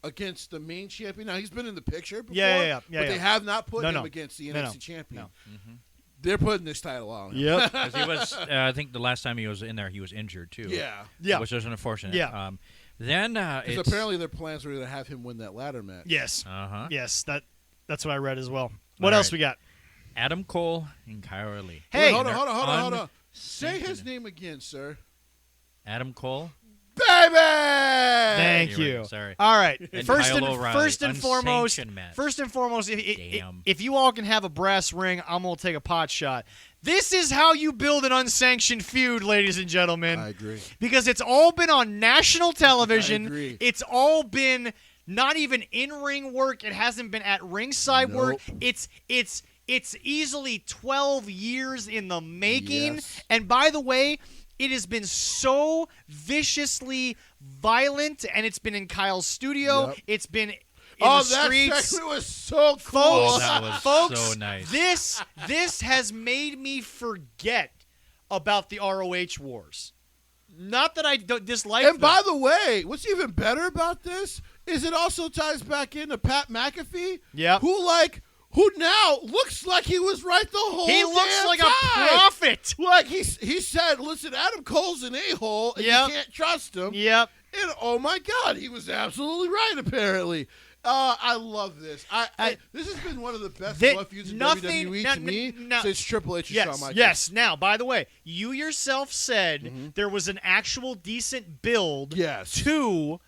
against the main champion. Now he's been in the picture before, Yeah, but they have not put No, him no. against the No, NXT no. champion. No. They're putting this title on him. Yep. 'Cause he was, I think the last time he was in there, he was injured too. Yeah. Yeah. Which was unfortunate. Yeah. Then Because it's apparently their plans were to have him win that ladder match. Yes. uh-huh. Yes. That's what I read as well. What All else right. we got? Adam Cole and Kyra Lee. Hey. Wait, hold on. Unsanctioned- Say his name again, sir. Adam Cole. Baby! Thank You're you. right, sorry. All right. And First Kyle and O'Reilly, foremost, unsanctioned match. Damn. if you all can have a brass ring, I'm gonna take a pot shot. This is how you build an unsanctioned feud, ladies and gentlemen. I agree. Because it's all been on national television. I agree. It's all been not even in-ring work. It hasn't been at ringside work. It's easily 12 years in the making. Yes. And by the way, it has been so viciously violent, and it's been in Kyle's studio. Yep. It's been in Oh, the that streets. segment was so cool. Oh, that was Folks, so nice. This has made me forget about the ROH wars. Not that I don't dislike And them. by the way, what's even better about this is it also ties back into Pat McAfee, Yep. who now looks like he was right the whole He looks damn like time. a prophet. Like he said, listen, Adam Cole's an a-hole, and Yep. you can't trust him. Yep. And oh my God, he was absolutely right. Apparently, I love this. This has been one of the best That- blood feuds in nothing- WWE no, to me no- since Triple H and Yes. Shawn Michaels. Yes. Now, by the way, you yourself said Mm-hmm. there was an actual decent build Yes. to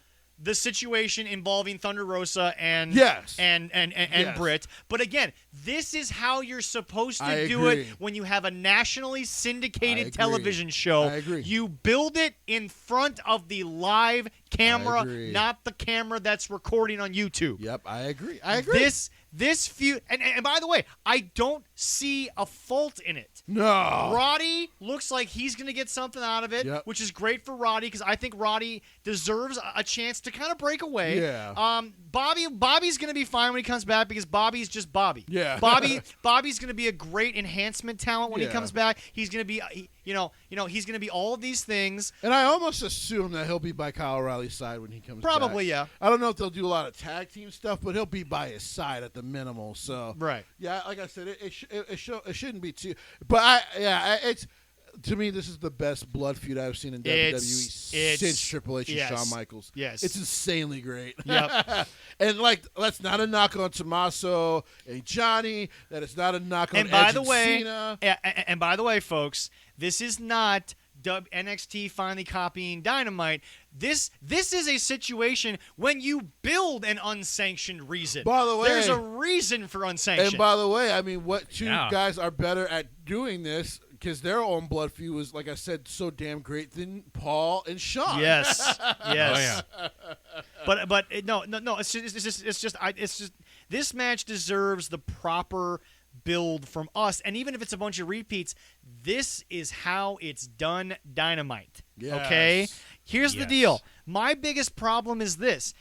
the situation involving Thunder Rosa and Yes. and Yes. Britt. But again, this is how you're supposed to I do it agree. when you have a nationally I syndicated agree. television show. I agree. You build it in front of the live camera, agree. not the camera that's recording on YouTube. Yep, I agree. I agree. This feud, and by the way, I don't see a fault in it. no. Roddy looks like he's going to get something out of it, Yep. which is great for Roddy because I think Roddy deserves a chance to kind of break away. Yeah. Bobby's going to be fine when he comes back because Bobby's just Bobby. Yeah. Bobby's going to be a great enhancement talent when he Yeah. comes back. He's going to be, he's going to be all of these things. And I almost assume that he'll be by Kyle O'Reilly's side when he comes Probably, back. yeah. I don't know if they'll do a lot of tag team stuff, but he'll be by his side at the minimal. So Right. yeah, like I said, it shouldn't be too. But it's to me this is the best blood feud I've seen in WWE It's- since Triple H and yes. Shawn Michaels. Yes. It's insanely great. Yep. And like that's not a knock on Tommaso and Johnny. That it's not a knock on And by Edge the and way, Cena. and by the way, folks, this is not NXT finally copying Dynamite. This is a situation when you build an unsanctioned reason. By the way- there's a reason for unsanctioned. And by the way, I mean, what two Yeah. guys are better at doing this? Because their own blood feud was, like I said, so damn great than Paul and Sean. yes, yes. Oh, yeah. But no. It's just this match deserves the proper build from us. And even if it's a bunch of repeats, This is how it's done, Dynamite. Yes. Okay? Here's the Yes. deal. My biggest problem is this.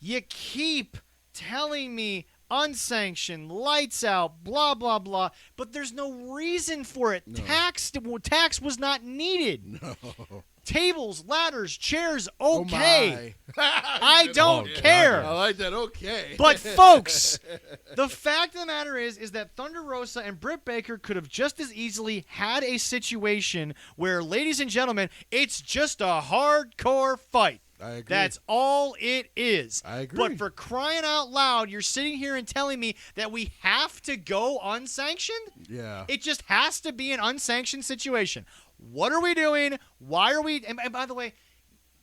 You keep telling me unsanctioned, lights out, blah, blah, blah, but there's no reason for it. No. Tax was not needed. No. Tables, ladders, chairs, Oh, okay. my. I don't Oh, care. I like that. Okay. But folks, the fact of the matter is that Thunder Rosa and Britt Baker could have just as easily had a situation where, ladies and gentlemen, it's just a hardcore fight. I agree. That's all it is. I agree. But for crying out loud, you're sitting here and telling me that we have to go unsanctioned? Yeah. It just has to be an unsanctioned situation. What are we doing? Why are we? And by the way,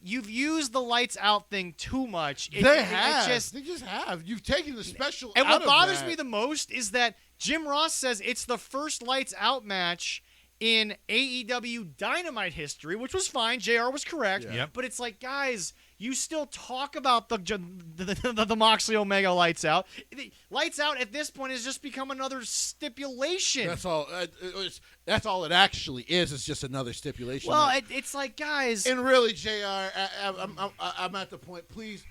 you've used the lights out thing too much. They just have. You've taken the special And out what of bothers that. me the most is that Jim Ross says it's the first lights out match in AEW Dynamite history, which was fine. JR was correct. Yeah. Yep. But it's like, guys, you still talk about the Moxley Omega lights out. Lights out at this point has just become another stipulation. That's all. That's all it actually is. It's just another stipulation. Well, it's like, guys. And really, Jr., I'm at the point. Please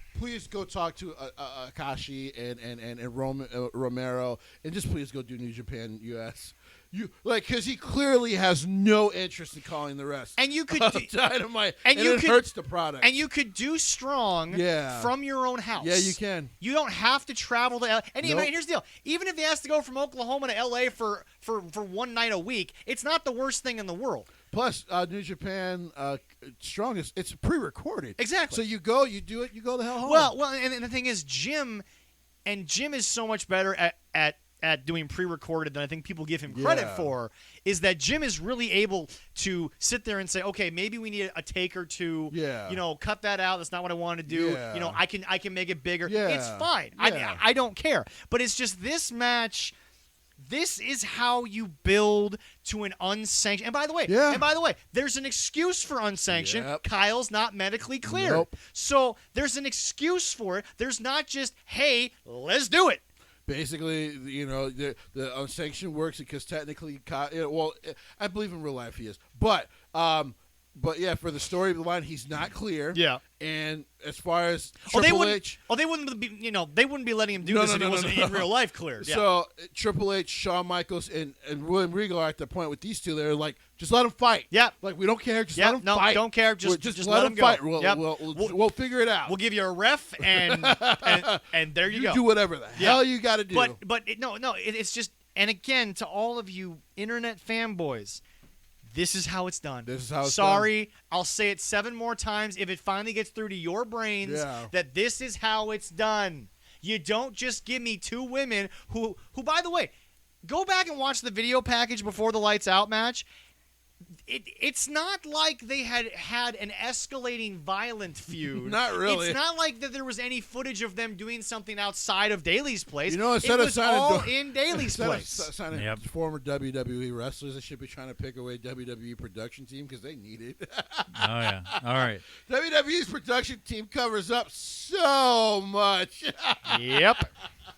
go talk to Akashi and Romero, and just please go do New Japan US. Because he clearly has no interest in calling the rest. And you could Dynamite, and and you it could- hurts the product. And you could do strong Yeah. from your own house. Yeah, you can. You don't have to travel to LA. And even, Nope. here's the deal. Even if he has to go from Oklahoma to LA for one night a week, it's not the worst thing in the world. Plus, New Japan Strong it's pre-recorded. Exactly. So you go, you do it, you go the hell home. Well, and the thing is, Jim is so much better at doing pre-recorded than I think people give him credit Yeah. for, is that Jim is really able to sit there and say, okay, maybe we need a take or two. Yeah. Cut that out. That's not what I want to do. Yeah. I can make it bigger. Yeah. It's fine. Yeah. I don't care. But it's just this match. This is how you build to an unsanctioned. And by the way, there's an excuse for unsanctioned. Yep. Kyle's not medically cleared. Nope. So there's an excuse for it. There's not just, hey, let's do it. Basically, the unsanctioned works because technically, I believe in real life he is, but yeah, for the story of the line, he's not clear. Yeah. And as far as They Triple H, wouldn't be letting him do No, this no, if no, he no, wasn't no. in real life cleared. Yeah. so Triple H, Shawn Michaels, and William Regal are at the point with these two. They're like, just let them fight. Yeah. Like we don't care. Just Yeah, let them no, fight. don't care. Just let them them go. fight. We'll, Yep. we'll figure it out. We'll give you a ref and and there you go. do whatever the Yeah. hell you got to do. It's just, and again, to all of you internet fanboys, this is how it's done. This is how it's Sorry, I'll say it 7 more times if it finally gets through to your brains Yeah. that this is how it's done. You don't just give me 2 women who, by the way, go back and watch the video package before the lights out match. It's not like they had an escalating violent feud. Not really. It's not like that there was any footage of them doing something outside of Daly's place. Instead it of was signing all Do- in Daly's Instead of place. signing Yep. former WWE wrestlers, they should be trying to pick away WWE production team because they need it. Oh yeah. All right. WWE's production team covers up so much. Yep.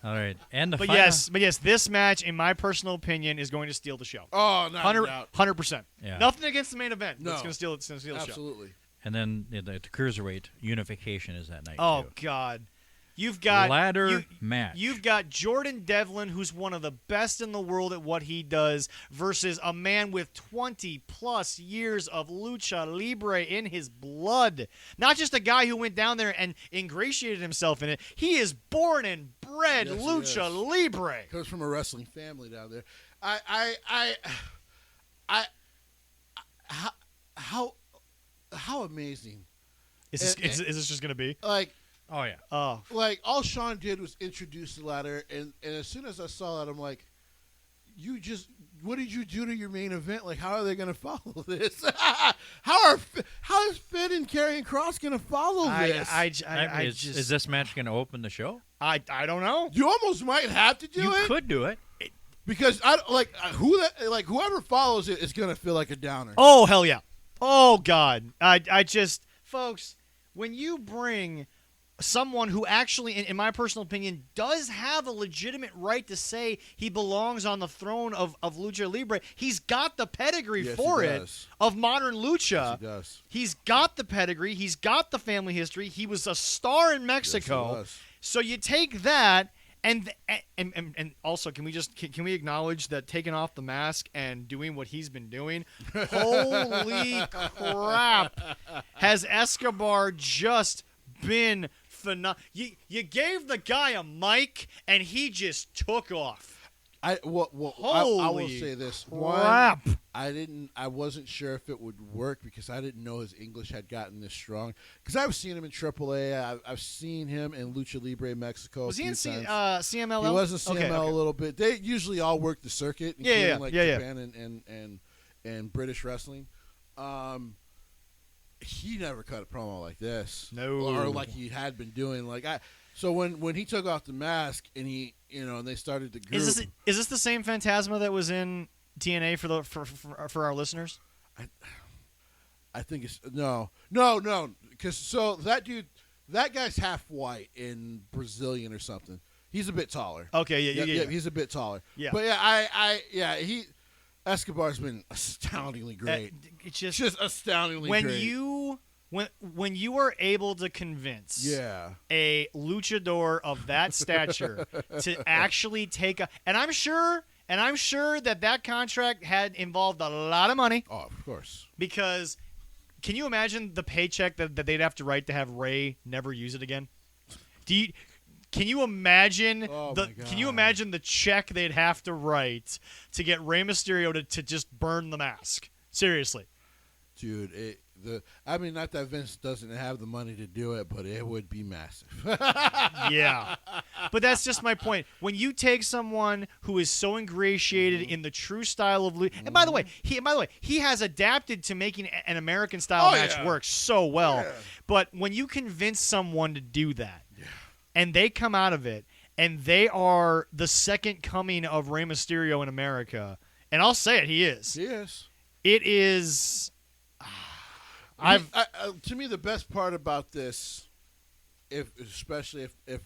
All right. And the But final, yes, this match, in my personal opinion, is going to steal the show. Oh, not a doubt. 100%. Yeah. Nothing against the main event. No. It's going to steal. It's going to steal the show. Absolutely. And then the cruiserweight unification is that night Oh too. God, you've got Ladder match. You've got Jordan Devlin, who's one of the best in the world at what he does, versus a man with 20+ years of lucha libre in his blood. Not just a guy who went down there and ingratiated himself in it. He is born and bred Yes, he lucha is. libre. Comes from a wrestling family down there. How amazing. Is this just going to be? Like Oh yeah. Oh, all Sean did was introduce the ladder, and as soon as I saw that, I'm like, what did you do to your main event? Like, how are they going to follow this? How is Finn and Karrion Kross going to follow this? Is this match going to open the show? I don't know. You almost might have to do You it could do it. because whoever follows it is going to feel like a downer. Oh, hell yeah. Oh, God. I just, folks, when you bring someone who actually, in my personal opinion, does have a legitimate right to say he belongs on the throne of Lucha Libre. He's got the pedigree for it of modern lucha. Yes, he does. He's got the pedigree. He's got the family history. He was a star in Mexico. Yes, so you take that, and also, can we acknowledge that taking off the mask and doing what he's been doing? Holy crap! Has Escobar just been phenomenal? You gave the guy a mic and he just took off. I will Holy say this. crap. One, I wasn't sure if it would work because I didn't know his English had gotten this strong. Because I've seen him in AAA. I've seen him in Lucha Libre Mexico. Was he in times. CMLL? He was in CML okay. a little bit. They usually all work the circuit, including Japan and British wrestling. He never cut a promo like this. No. Or like he had been doing. So when he took off the mask and and they started the group. Is this the same Phantasma that was in TNA for our listeners? I think it's no, because that guy's half white and Brazilian or something. He's a bit taller. Okay, yeah. He's a bit taller. Yeah, but Escobar's been astoundingly great. It's just astoundingly great. When you are able to convince a luchador of that stature to actually take and I'm sure that contract had involved a lot of money. Oh, of course. Because can you imagine the paycheck that they'd have to write to have Rey never use it again? Can you imagine Can you imagine the check they'd have to write to get Rey Mysterio to just burn the mask? Seriously. Dude, not that Vince doesn't have the money to do it, but it would be massive. Yeah. But that's just my point. When you take someone who is so ingratiated in the true style of and by the way, he has adapted to making an American style match work so well. Yeah. But when you convince someone to do that, and they come out of it, and they are the second coming of Rey Mysterio in America, and I'll say it, he is. He is. It is. To me, the best part about this, especially if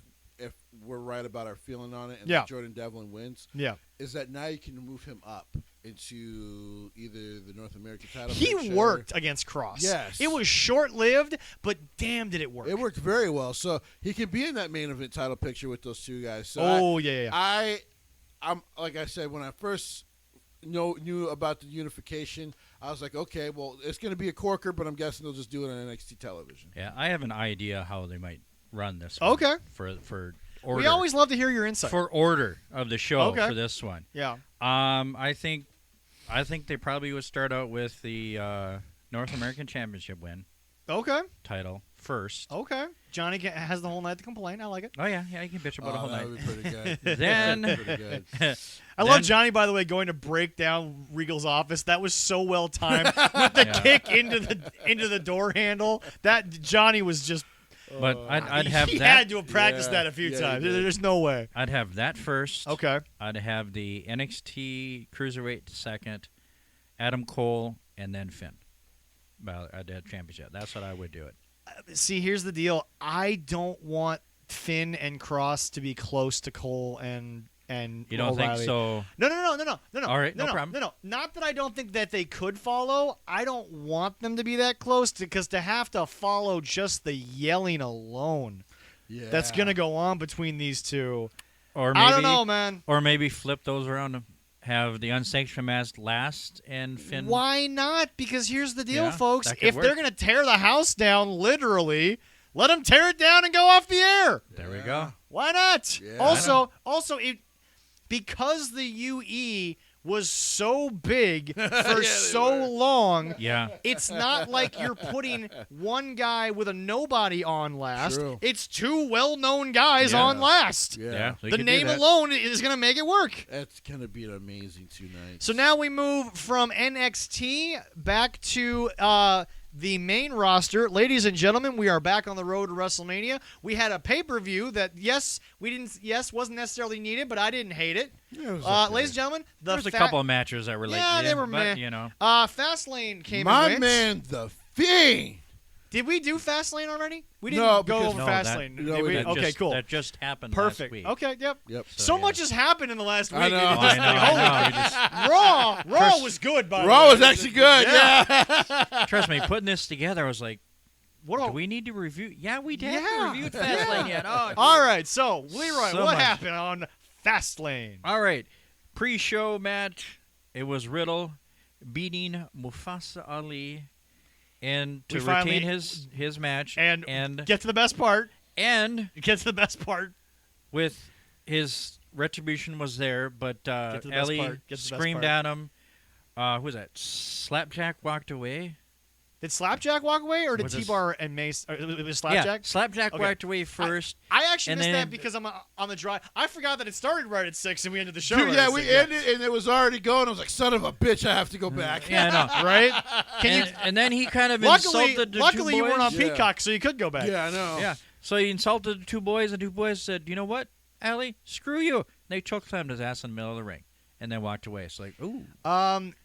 we're right about our feeling on it, and Jordan Devlin wins, is that now you can move him up into either the North American title. He worked against Cross. Yes, it was short-lived, but damn, did it work! It worked very well. So he can be in that main event title picture with those two guys. So I'm like I said, when I first knew about the unification, I was like, okay, well, it's going to be a corker, but I'm guessing they'll just do it on NXT television. Yeah, I have an idea how they might run this one. Okay. For order. We always love to hear your insight. For order of the show for this one. Yeah. I think they probably would start out with the North American Championship win. Okay. Title first. Okay. Johnny has the whole night to complain. I like it. Oh, yeah, you can bitch about a whole night. That would be pretty good. Then, I love Johnny, by the way, going to break down Regal's office. That was so well timed with the kick into the door handle. That Johnny was just. But I'd have he that. He had to have practiced that a few times. There's no way. I'd have that first. Okay. I'd have the NXT Cruiserweight second, Adam Cole, and then Finn. Well, I'd have championship. That's what I would do it. See, here's the deal. I don't want Finn and Cross to be close to Cole and you don't O'Reilly. think so? No. All right, no problem. No. Not that I don't think that they could follow. I don't want them to be that close because to have to follow just the yelling alone, that's gonna go on between these two. Or maybe, I don't know, man. Or maybe flip those around. Have the unsanctioned match last and Finn. Why not? Because here's the deal, folks. If they're going to tear the house down, literally, let them tear it down and go off the air. There we go. Why not? Yeah. Also, because the UE was so big for so long, it's not like you're putting one guy with a nobody on last. True. It's two well-known guys on last. Yeah. So the name alone is going to make it work. It's going to be an amazing 2 nights. So now we move from NXT back to the main roster. Ladies and gentlemen, we are back on the road to WrestleMania. We had a pay-per-view that, wasn't necessarily needed, but I didn't hate it. Yeah, it was okay. Ladies and gentlemen, there's a couple of matches that were like, they were but, meh. you know. Fastlane came My and went. man, The Fiend. Did we do Fastlane already? We No, didn't go because- over No, Fastlane. no, Did we we? didn't. Okay, cool. That just happened Perfect. last week. Okay, yep. Yep. So yeah. much has happened in the last week. I know. It's Oh, just I like, know. holy- We just, Raw was good, by the way. Raw was actually good. Yeah. trust me, putting this together, I was like, What do all- we need to review? Yeah, we did. Yeah. Reviewed Fastlane yet. Oh, All right, so Leroy, So what much. happened on Fastlane? All right. Pre-show match. It was Riddle beating Mustafa Ali, and to We finally- retain his match, And get to the best part. and Get to the best part. with his retribution was there, but Get to the best Ali part. Get to the best screamed part. at him. Who was that? Slapjack walked away. Did Slapjack walk away, or did Was this- T-Bar and Mace? Or it was Slapjack. Yeah, Slapjack Okay. walked away first. I actually And missed then- that because I'm on the drive. I forgot that it started right at 6 and we ended the show. Dude, right yeah, at we 6. ended and it was already going. I was like, son of a bitch, I have to go back. Yeah, I know. Right? Can And then he kind of Luckily, insulted the luckily two you boys. weren't on Yeah. Peacock, so you could go back. Yeah, I know. Yeah. So he insulted the two boys, and the two boys said, "You know what, Ali? Screw you." They chokeslammed his ass in the middle of the ring, and then walked away. It's like, ooh,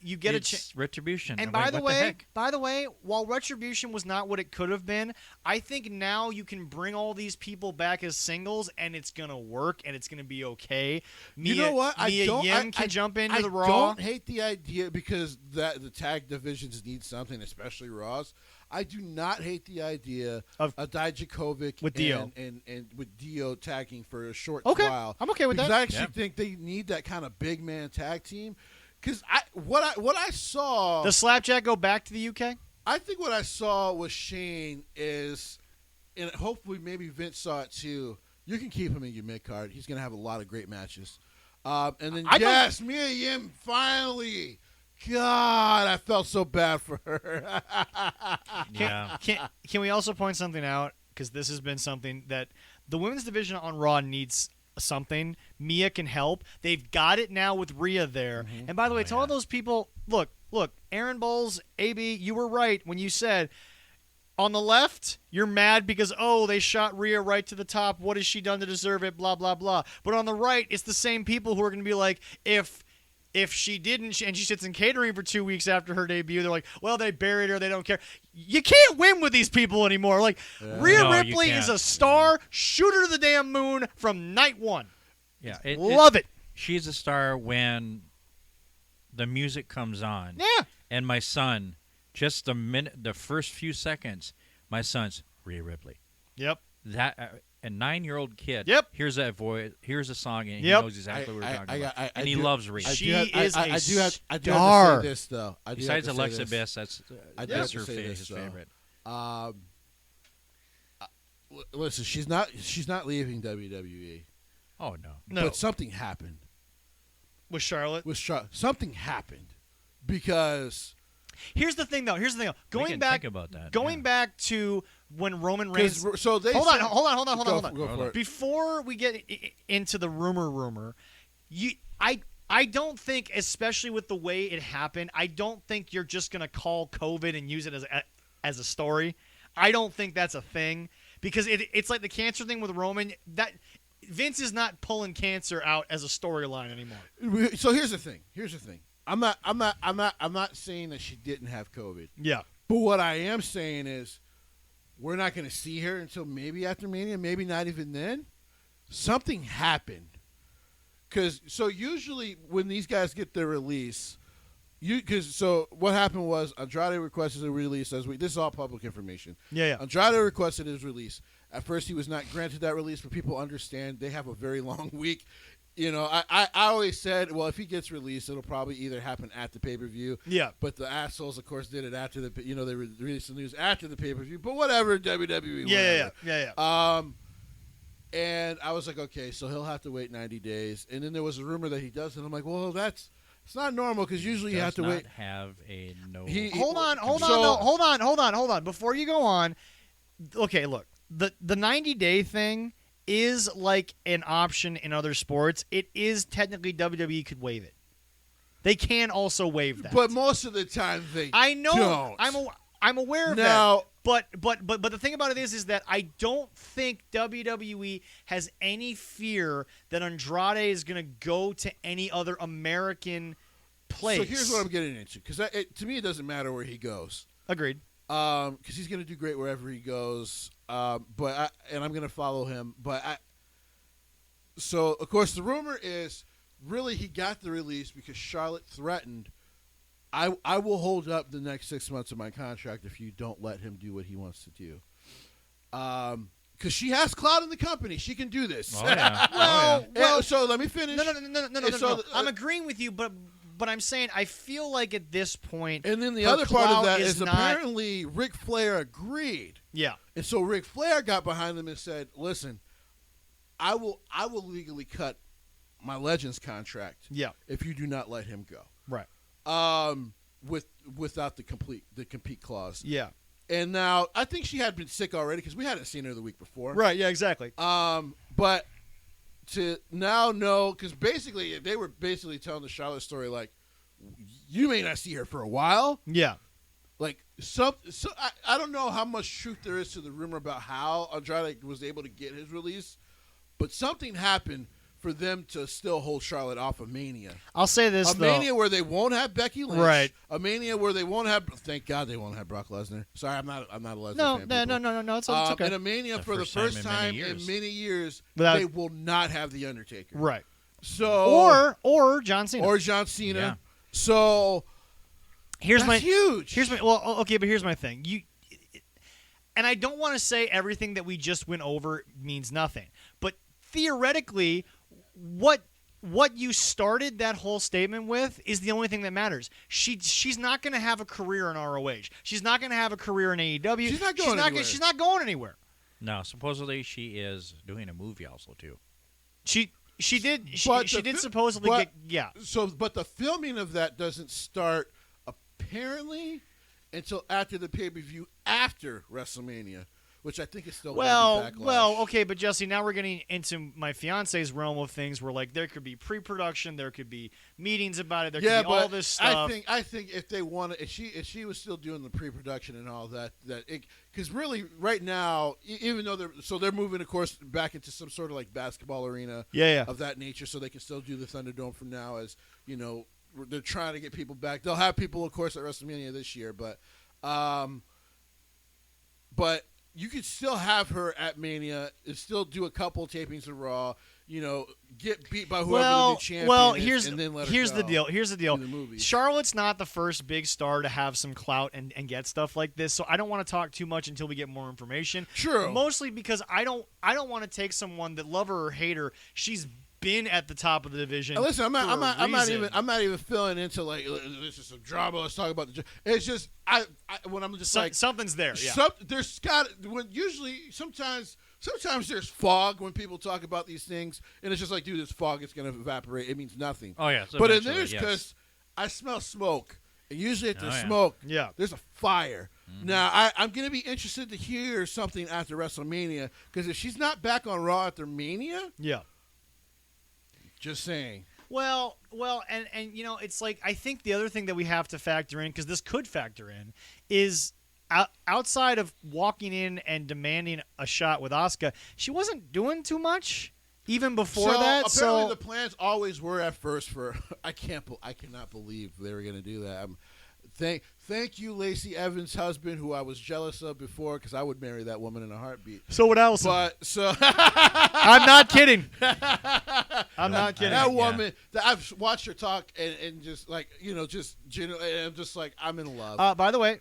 You get a it's chance. retribution. And I'm by like, the what heck? way, while Retribution was not what it could have been, I think now you can bring all these people back as singles, and it's gonna work, and it's gonna be okay. You know what? Mia Yim can jump into the Raw. I don't hate the idea because the tag divisions need something, especially Raws. I do not hate the idea Of of Dijakovic with Dio. and with Dio tagging for a short Okay, while. I'm okay with because that. I actually think they need that kind of big man tag team. Because what I saw, Does Slapjack go back to the UK? I think what I saw with Shane is, and hopefully maybe Vince saw it too. You can keep him in your mid card. He's going to have a lot of great matches. And then I don't- yes, Mia Yim finally. God, I felt so bad for her. Yeah. Can we also point something out? Because this has been something that the women's division on Raw needs something. Mia can help. They've got it now with Rhea there. Mm-hmm. And by the way, Oh, to all yeah. those people, look, Aaron Bowles, AB, you were right when you said on the left, you're mad because, they shot Rhea right to the top. What has she done to deserve it? Blah, blah, blah. But on the right, it's the same people who are going to be like, if she didn't, and she sits in catering for 2 weeks after her debut, they're like, well, they buried her. They don't care. You can't win with these people anymore. Like, Rhea No, you Ripley is can't. a star. Shoot her to the damn moon from night one. Yeah. Love it. She's a star when the music comes on. Yeah. And my son, just the first few seconds, my son's Rhea Ripley. Yep. That a 9-year-old kid. Yep. Hears that voice, hears a song, and he Yep. knows exactly what we're talking about. I And he do- loves Rhea. She is a I do have to star. say this though. I do Besides have to say Alexa this. Bliss, that's I do that's have to say his this, though. favorite. Listen, she's not leaving WWE. Oh no. No. But something happened With Charlotte. with something happened because Here's the thing, though. We Going can back, think about that. going yeah. back to when Roman Reigns. so they Hold said- on. Go for it. Before we get into the rumor, I don't think, especially with the way it happened, I don't think you're just gonna call COVID and use it as a story. I don't think that's a thing because it's like the cancer thing with Roman. That Vince is not pulling cancer out as a storyline anymore. So here's the thing. I'm not saying that she didn't have COVID. Yeah. But what I am saying is we're not going to see her until maybe after Mania, maybe not even then. Something happened. So usually when these guys get their release, so what happened was Andrade requested a release this is all public information. Yeah. Andrade requested his release. At first he was not granted that release, but people understand they have a very long week. You know, I always said, well, if he gets released, it'll probably either happen at the pay-per-view. Yeah. But the assholes, of course, did it after they released the news after the pay-per-view. But whatever, WWE. Yeah. And I was like, okay, so he'll have to wait 90 days. And then there was a rumor that he does, and I'm like, well, it's not normal because usually you have to wait. Have a no. Hold on. Before you go on, okay, look, the 90-day thing is like an option in other sports. It is technically WWE could waive it. They can also waive that. But most of the time they I know. don't. I'm aware of Now- that. But the thing about it is that I don't think WWE has any fear that Andrade is going to go to any other American place. So here's what I'm getting into because to me it doesn't matter where he goes. Agreed. because he's going to do great wherever he goes. And I'm going to follow him. So of course the rumor is really he got the release because Charlotte threatened, I will hold up the next 6 months of my contract if you don't let him do what he wants to do. Because she has clout in the company, she can do this. Oh, yeah. Well, so let me finish. No. I'm agreeing with you, but I'm saying I feel like at this point, And then the her other part of clout that is is not- apparently Ric Flair agreed. Yeah. And so Ric Flair got behind them and said, listen, I will legally cut my Legends contract Yeah. if you do not let him go. Right. Without the compete clause. Yeah. And now I think she had been sick already because we hadn't seen her the week before. Right. Yeah. Exactly. But to now know, because basically they were basically telling the Charlotte story like, you may not see her for a while. Yeah. Like I don't know how much truth there is to the rumor about how Andrade was able to get his release, but something happened for them to still hold Charlotte off of Mania. I'll say this A though. Mania where they won't have Becky Lynch. Right. A Mania where they won't have. Thank God they won't have Brock Lesnar. Sorry, I'm not a Lesnar No. fan. No. It's okay. In a Mania for the first time in many years, Without- they will not have the Undertaker. Right. So Or John Cena. or John Cena. Yeah. So Here's that's my huge. okay, but here's my thing. And I don't want to say everything that we just went over means nothing, but theoretically, what you started that whole statement with is the only thing that matters. She's not going to have a career in ROH. She's not going to have a career in AEW. She's not going anywhere. She's not going anywhere. No, supposedly she is doing a movie also too. She did But she the did fi- supposedly but- get yeah. So, but the filming of that doesn't start apparently until after the pay-per-view after WrestleMania, which I think is still gonna be backlash. Okay, but Jesse, now we're getting into my fiance's realm of things where like there could be pre-production, there could be meetings about it, there Yeah, could be but all this stuff. I think if they wanted, if she was still doing the pre-production and all that because really right now, even though they're moving, of course, back into some sort of like basketball arena, Yeah. of that nature, so they can still do the Thunderdome from now as they're trying to get people back. They'll have people, of course, at WrestleMania this year, but you could still have her at Mania and still do a couple tapings of Raw. Get beat by whoever the new champion is, and then let her here's go. the deal. Here's the deal. Do the movies. Charlotte's not the first big star to have some clout and get stuff like this, so I don't want to talk too much until we get more information. True. Mostly because I don't want to take someone that love her or hate her. She's been at the top of the division. Listen, I'm not reason. even feeling into like this is some drama. Let's talk about the. It's just when I'm just like something's there. Yeah. There's got usually sometimes there's fog when people talk about these things, and it's just like, dude, this fog is going to evaporate. It means nothing. Oh yeah, so but in eventually, this, yes. because I smell smoke, and usually if there's Oh, yeah. smoke, Yeah. there's a fire. Now I'm going to be interested to hear something after WrestleMania, because if she's not back on Raw after Mania, Yeah. just saying. Well, and it's like I think the other thing that we have to factor in, because this could factor in, is outside of walking in and demanding a shot with Asuka, she wasn't doing too much even before that. Apparently the plans always were at first for I cannot believe they were going to do that. Thank you, Lacey Evans' husband, who I was jealous of before, because I would marry that woman in a heartbeat. So what else? But so I'm not kidding. I'm not kidding. that woman, I've watched her talk and just like just genuinely, and I'm just like I'm in love. By the way,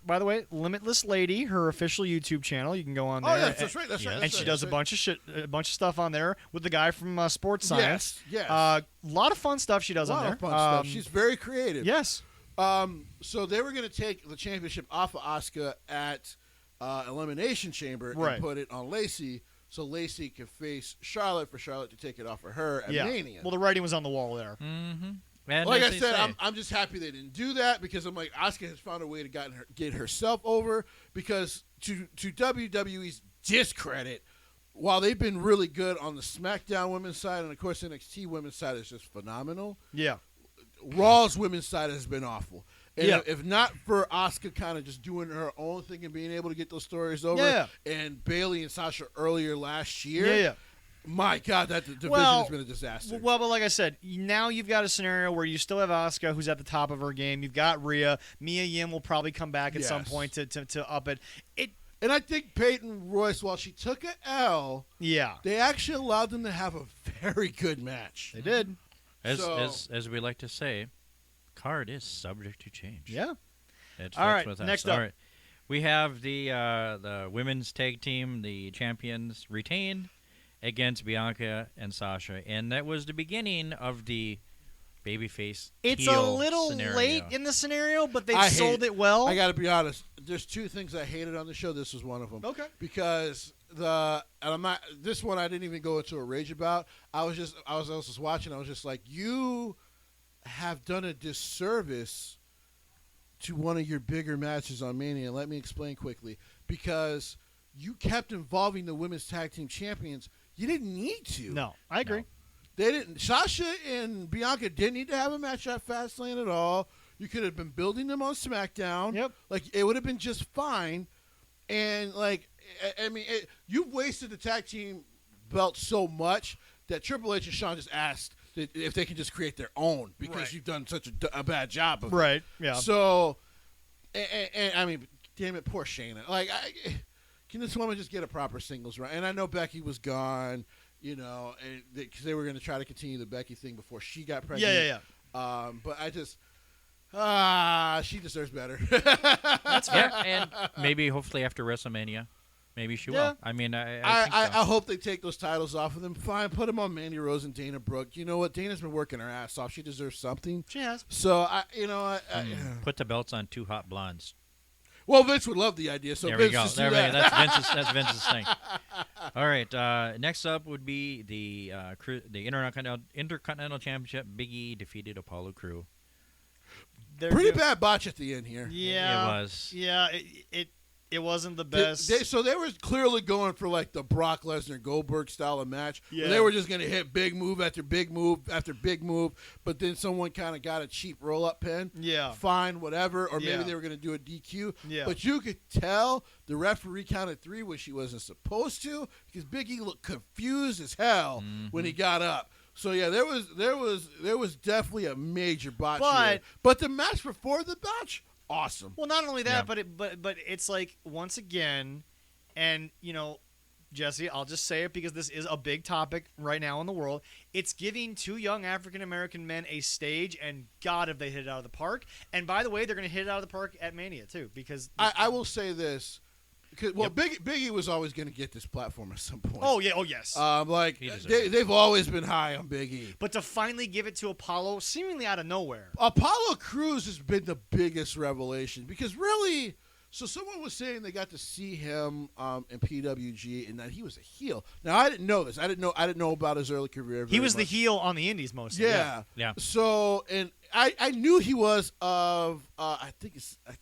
Limitless Lady, her official YouTube channel, you can go on there. Oh yeah, that's right. That's right. And that's she right, does that's a bunch of stuff on there with the guy from Sports Science. Yes. A lot of fun stuff she does A on lot there. of fun stuff. She's very creative. Yes. So they were going to take the championship off of Asuka at Elimination Chamber Right. and put it on Lacey, so Lacey could face Charlotte for Charlotte to get of her at Mania. Well, the writing was on the wall there. And Like as I they said, say, I'm just happy they didn't do that, because I'm like, Asuka has found a way to get herself over, because to WWE's discredit, while they've been really good on the SmackDown women's side, and of course NXT women's side is just phenomenal, Yeah. Raw's women's side has been awful. And Yeah. if not for Asuka kind of just doing her own thing and being able to get those stories over, Yeah. and Bayley and Sasha earlier last year, Yeah. My God, that division has been a disaster. Well, but like I said, now you've got a scenario where you still have Asuka, who's at the top of her game. You've got Rhea. Mia Yim will probably come back at some point to up it. And I think Peyton Royce, while she took an L, they actually allowed them to have a very good match. They did. As we like to say, card is subject to change. Yeah. All right, with us. next up. All right. We have the women's tag team, the champions, retained against Bianca and Sasha, and that was the beginning of the babyface. It's heel a little scenario. late in the scenario, but they sold it well. I got to be honest. There's two things I hated on the show. This was one of them. Okay. Because this one I didn't even go into a rage about. I was just watching. I was just like, you have done a disservice to one of your bigger matches on Mania. Let me explain quickly. Because you kept involving the women's tag team champions. You didn't need to. No, I agree. No. They didn't. Sasha and Bianca didn't need to have a match at Fastlane at all. You could have been building them on SmackDown. Yep. Like, it would have been just fine. And, like, I mean, you've wasted the tag team belt so much that Triple H and Shawn just asked if they can just create their own because you've done such a bad job of it. Right, yeah. So, and I mean, damn it, poor Shayna. Like, can this woman just get a proper singles run? And I know Becky was gone, you know, because they were going to try to continue the Becky thing before she got pregnant. Yeah. But I just, she deserves better. That's fair. And maybe, hopefully, after WrestleMania, maybe she will. I mean, I think so. I hope they take those titles off of them. Fine, put them on Mandy Rose and Dana Brooke. You know what? Dana's been working her ass off. She deserves something. She has. So, Put the belts on two hot blondes. Well, Vince would love the idea. So there Vince, we go. just There do we that. go. That's Vince's thing. All right. Next up would be the Intercontinental Championship. Big E defeated Apollo Crew. Pretty bad botch at the end here. Yeah, it was. Yeah, it wasn't the best. So they were clearly going for like the Brock Lesnar Goldberg style of match. Yeah. Where they were just going to hit big move after big move after big move, but then someone kind of got a cheap roll up pin. Yeah. Fine, whatever. Or maybe Yeah. they were going to do a DQ. Yeah. But you could tell the referee counted 3, which he wasn't supposed to, because Big E looked confused as hell when he got up. So yeah, there was definitely a major botch here. But the match before the match, awesome. Well, not only that, Yeah. but it's like, once again, and you know, Jesse, I'll just say it because this is a big topic right now in the world. It's giving 2 young African American men a stage, and God, have they hit it out of the park. And by the way, they're going to hit it out of the park at Mania too, because I will say this. Big E was always going to get this platform at some point. Oh yeah, oh yes. Like He deserves it. they've always been high on Big E. But to finally give it to Apollo, seemingly out of nowhere. Apollo Crews has been the biggest revelation because really, so someone was saying they got to see him in PWG and that he was a heel. Now I didn't know this. I didn't know about his early career. He was very the much. heel on the Indies mostly. Yeah. Yeah. So and I knew he was of I think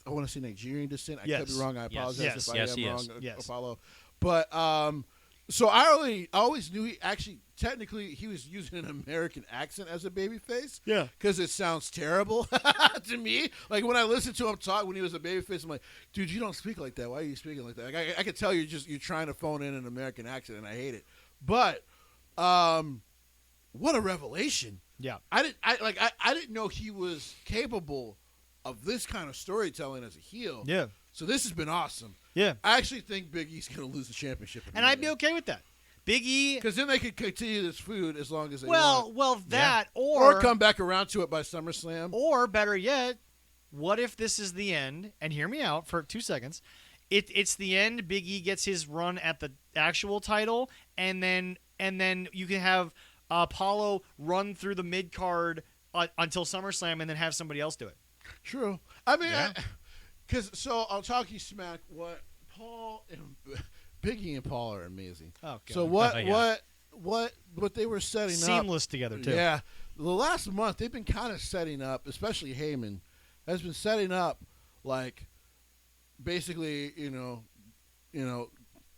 I want to say Nigerian descent. I could be wrong. I apologize Yes. if I Yes, am he wrong. is. Yes. Apollo, but so I always knew he actually technically he was using an American accent as a babyface. Yeah. Because it sounds terrible to me. Like when I listened to him talk when he was a babyface, I'm like, dude, you don't speak like that. Why are you speaking like that? Like, I could tell you're trying to phone in an American accent, and I hate it. But what a revelation! Yeah. I didn't know he was capable of this kind of storytelling as a heel. Yeah. So this has been awesome. Yeah. I actually think Big E's going to lose the championship. And I'd be okay with that. Big E. Because then they could continue this feud as long as they want. Well, that Or come back around to it by SummerSlam. Or better yet, what if this is the end? And hear me out for 2 seconds. It's the end. Big E gets his run at the actual title, and then you can have Apollo run through the mid card until SummerSlam, and then have somebody else do it. True. I mean, Yeah. so I'll talk you smack. What Paul and Big E and Paul are amazing. Oh, God. So what Yeah. what they were setting up. Seamless together too. Yeah. The last month they've been kind of setting up, especially Heyman has been setting up like basically, you know,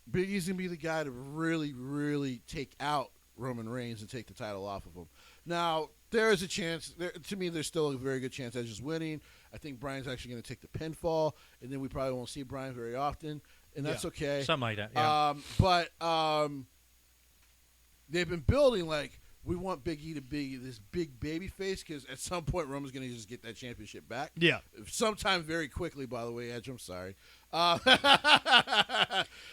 Big E's gonna be the guy to really, really take out Roman Reigns and take the title off of him. Now, there is a chance. To me, there's still a very good chance Edge is winning. I think Bryan's actually going to take the pinfall, and then we probably won't see Bryan very often, and that's okay. Something like that. Yeah. they've been building like we want Big E to be this big baby face because at some point Roman's going to just get that championship back. Yeah. Sometime very quickly, by the way, Edge. I'm sorry. At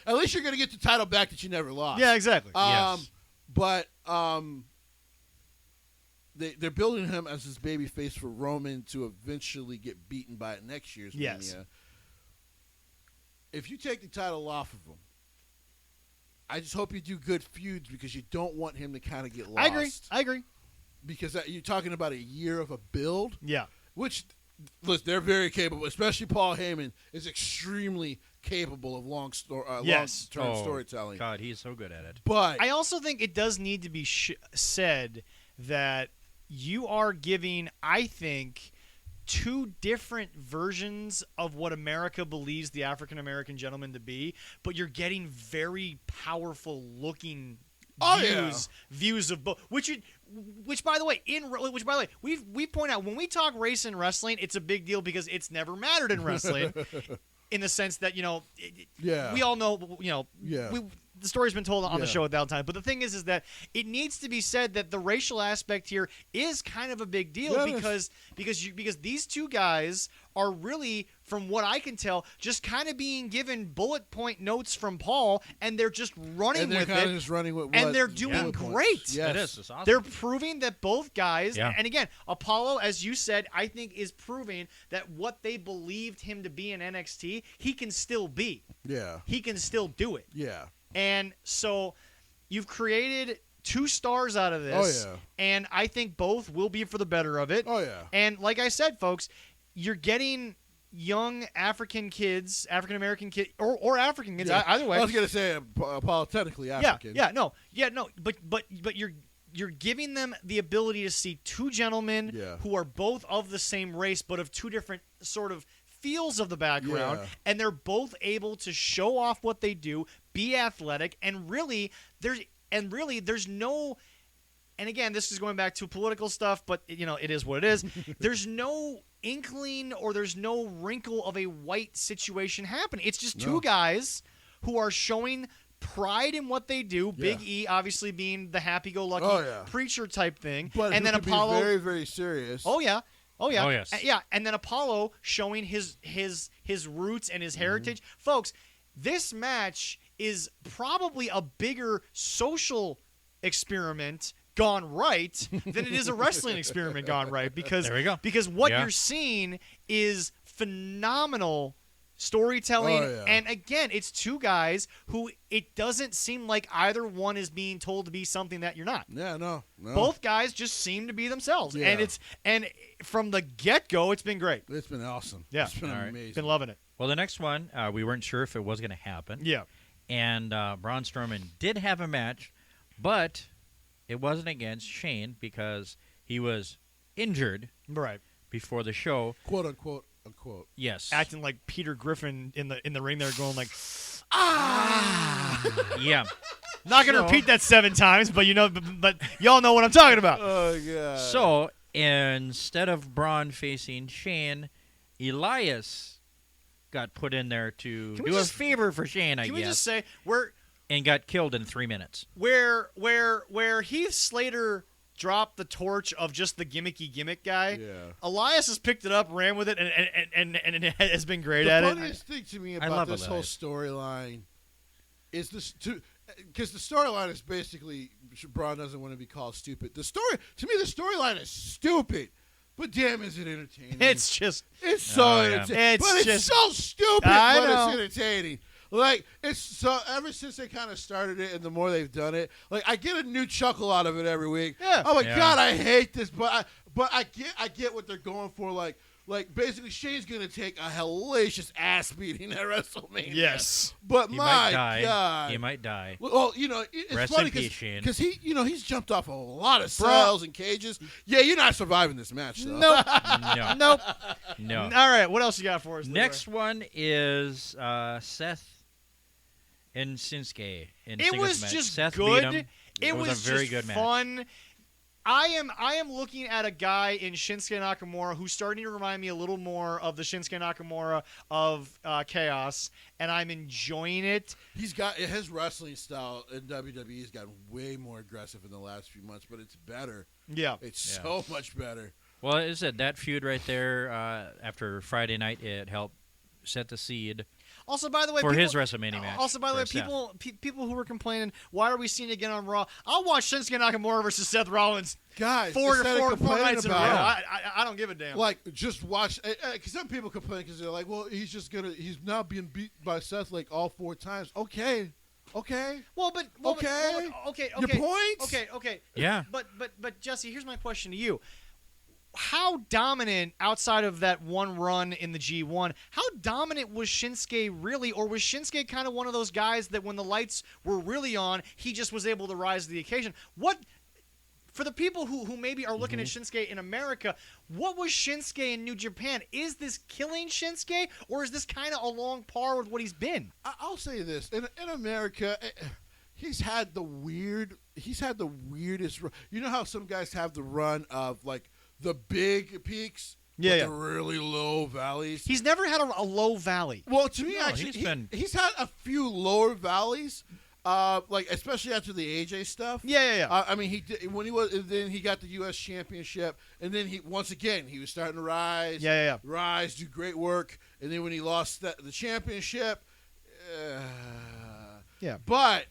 least you're going to get the title back that you never lost. Yeah, exactly. Yes. But they're building him as this baby face for Roman to eventually get beaten by it next year's Mania. If you take the title off of him, I just hope you do good feuds because you don't want him to kind of get lost. I agree. Because you're talking about a year of a build. Yeah. Which, listen, they're very capable, especially Paul Heyman is extremely capable of long-term storytelling. God, he's so good at it. But I also think it does need to be said that you are giving, I think, two different versions of what America believes the African American gentleman to be, but you're getting very powerful looking views of both. Which by the way, we point out when we talk race in wrestling, it's a big deal because it's never mattered in wrestling. In the sense that, we all know, the story's been told on the show 1,000 times. But the thing is that it needs to be said that the racial aspect here is kind of a big deal because these two guys are really, from what I can tell, just kind of being given bullet point notes from Paul, and they're just running with it. Just running with and they're doing great. Yes. It is. It's awesome. They're proving that both guys, and again, Apollo, as you said, I think is proving that what they believed him to be in NXT, he can still be. Yeah. He can still do it. Yeah. And so you've created two stars out of this. Oh, yeah. And I think both will be for the better of it. Oh, yeah. And like I said, folks, you're getting young African kids, African American kids, or African kids, either way. I was going to say apologetically African. No. But you're giving them the ability to see two gentlemen who are both of the same race but of two different sort of feels of the background, and they're both able to show off what they do, be athletic, and really there's no, and again, this is going back to political stuff, but it is what it is. There's no inkling or there's no wrinkle of a white situation happening. It's just two guys who are showing pride in what they do. Big E obviously being the happy-go-lucky preacher type thing, but and then can Apollo be very, very serious. Oh yeah. Oh yes. And then Apollo showing his roots and his heritage. Folks, this match is probably a bigger social experiment gone right than it is a wrestling experiment gone right, because there we go. Because what you're seeing is phenomenal storytelling, and again, it's two guys who it doesn't seem like either one is being told to be something that you're not. Yeah, no. Both guys just seem to be themselves, and from the get-go, it's been great. It's been awesome. Yeah, it's been amazing. Been loving it. Well, the next one, we weren't sure if it was going to happen. Yeah, and Braun Strowman did have a match, but it wasn't against Shane because he was injured before the show, quote unquote. Yes, acting like Peter Griffin in the ring there, going like, yeah. Not gonna repeat that 7 times, but but y'all know what I'm talking about. Oh god. So instead of Braun facing Shane, Elias got put in there to do a favor for Shane, I guess. Can we just say and got killed in 3 minutes. Where Heath Slater dropped the torch of just the gimmick guy. Yeah. Elias has picked it up, ran with it, and it has been great the at it. The funniest thing to me about this whole storyline is because the storyline is basically Braun doesn't want to be called stupid. The storyline is stupid. But damn, is it entertaining? It's so entertaining. It's so stupid, it's entertaining. Like, it's so, ever since they kind of started it and the more they've done it, like, I get a new chuckle out of it every week. Yeah. Oh my God, I hate this, but I get what they're going for. Like basically, Shane's going to take a hellacious ass beating at WrestleMania. Yes. But he my might God. He might die. Well, it's Rest funny because he's jumped off a lot of cells and cages. Yeah, you're not surviving this match, though. Nope. No. No. All right, what else you got for us? Next one is Seth and Shinsuke in it singles was match. just Seth good. beat him. It was a very just good fun. match. I am looking at a guy in Shinsuke Nakamura who's starting to remind me a little more of the Shinsuke Nakamura of Chaos, and I'm enjoying it. He's got his wrestling style in WWE has gotten way more aggressive in the last few months, but it's better. Yeah. It's so much better. Well, is it that feud right there after Friday night? It helped set the seed. Also, by the way, for his WrestleMania match. Also, by the way, people who were complaining, why are we seeing it again on Raw? I'll watch Shinsuke Nakamura versus Seth Rollins. Guys, four nights in a row. I don't give a damn. Like, just watch. Because some people complain because they're like, well, he's now being beat by Seth like all 4 times. Okay. Well, okay. Your point? Okay. Yeah. But Jesse, here's my question to you. How dominant, outside of that one run in the G1, how dominant was Shinsuke really? Or was Shinsuke kind of one of those guys that when the lights were really on, he just was able to rise to the occasion? For the people who maybe are looking at Shinsuke in America, what was Shinsuke in New Japan? Is this killing Shinsuke, or is this kind of along par with what he's been? I'll say this. In America, he's had the weirdest. You know how some guys have the run of, like, the big peaks, the really low valleys. He's never had a low valley. Well, to me, actually, he's had a few lower valleys, like especially after the AJ stuff. Yeah. I mean, he did, when then he got the U.S. Championship, and then he was starting to rise. Yeah. Rise, do great work, and then when he lost the championship, But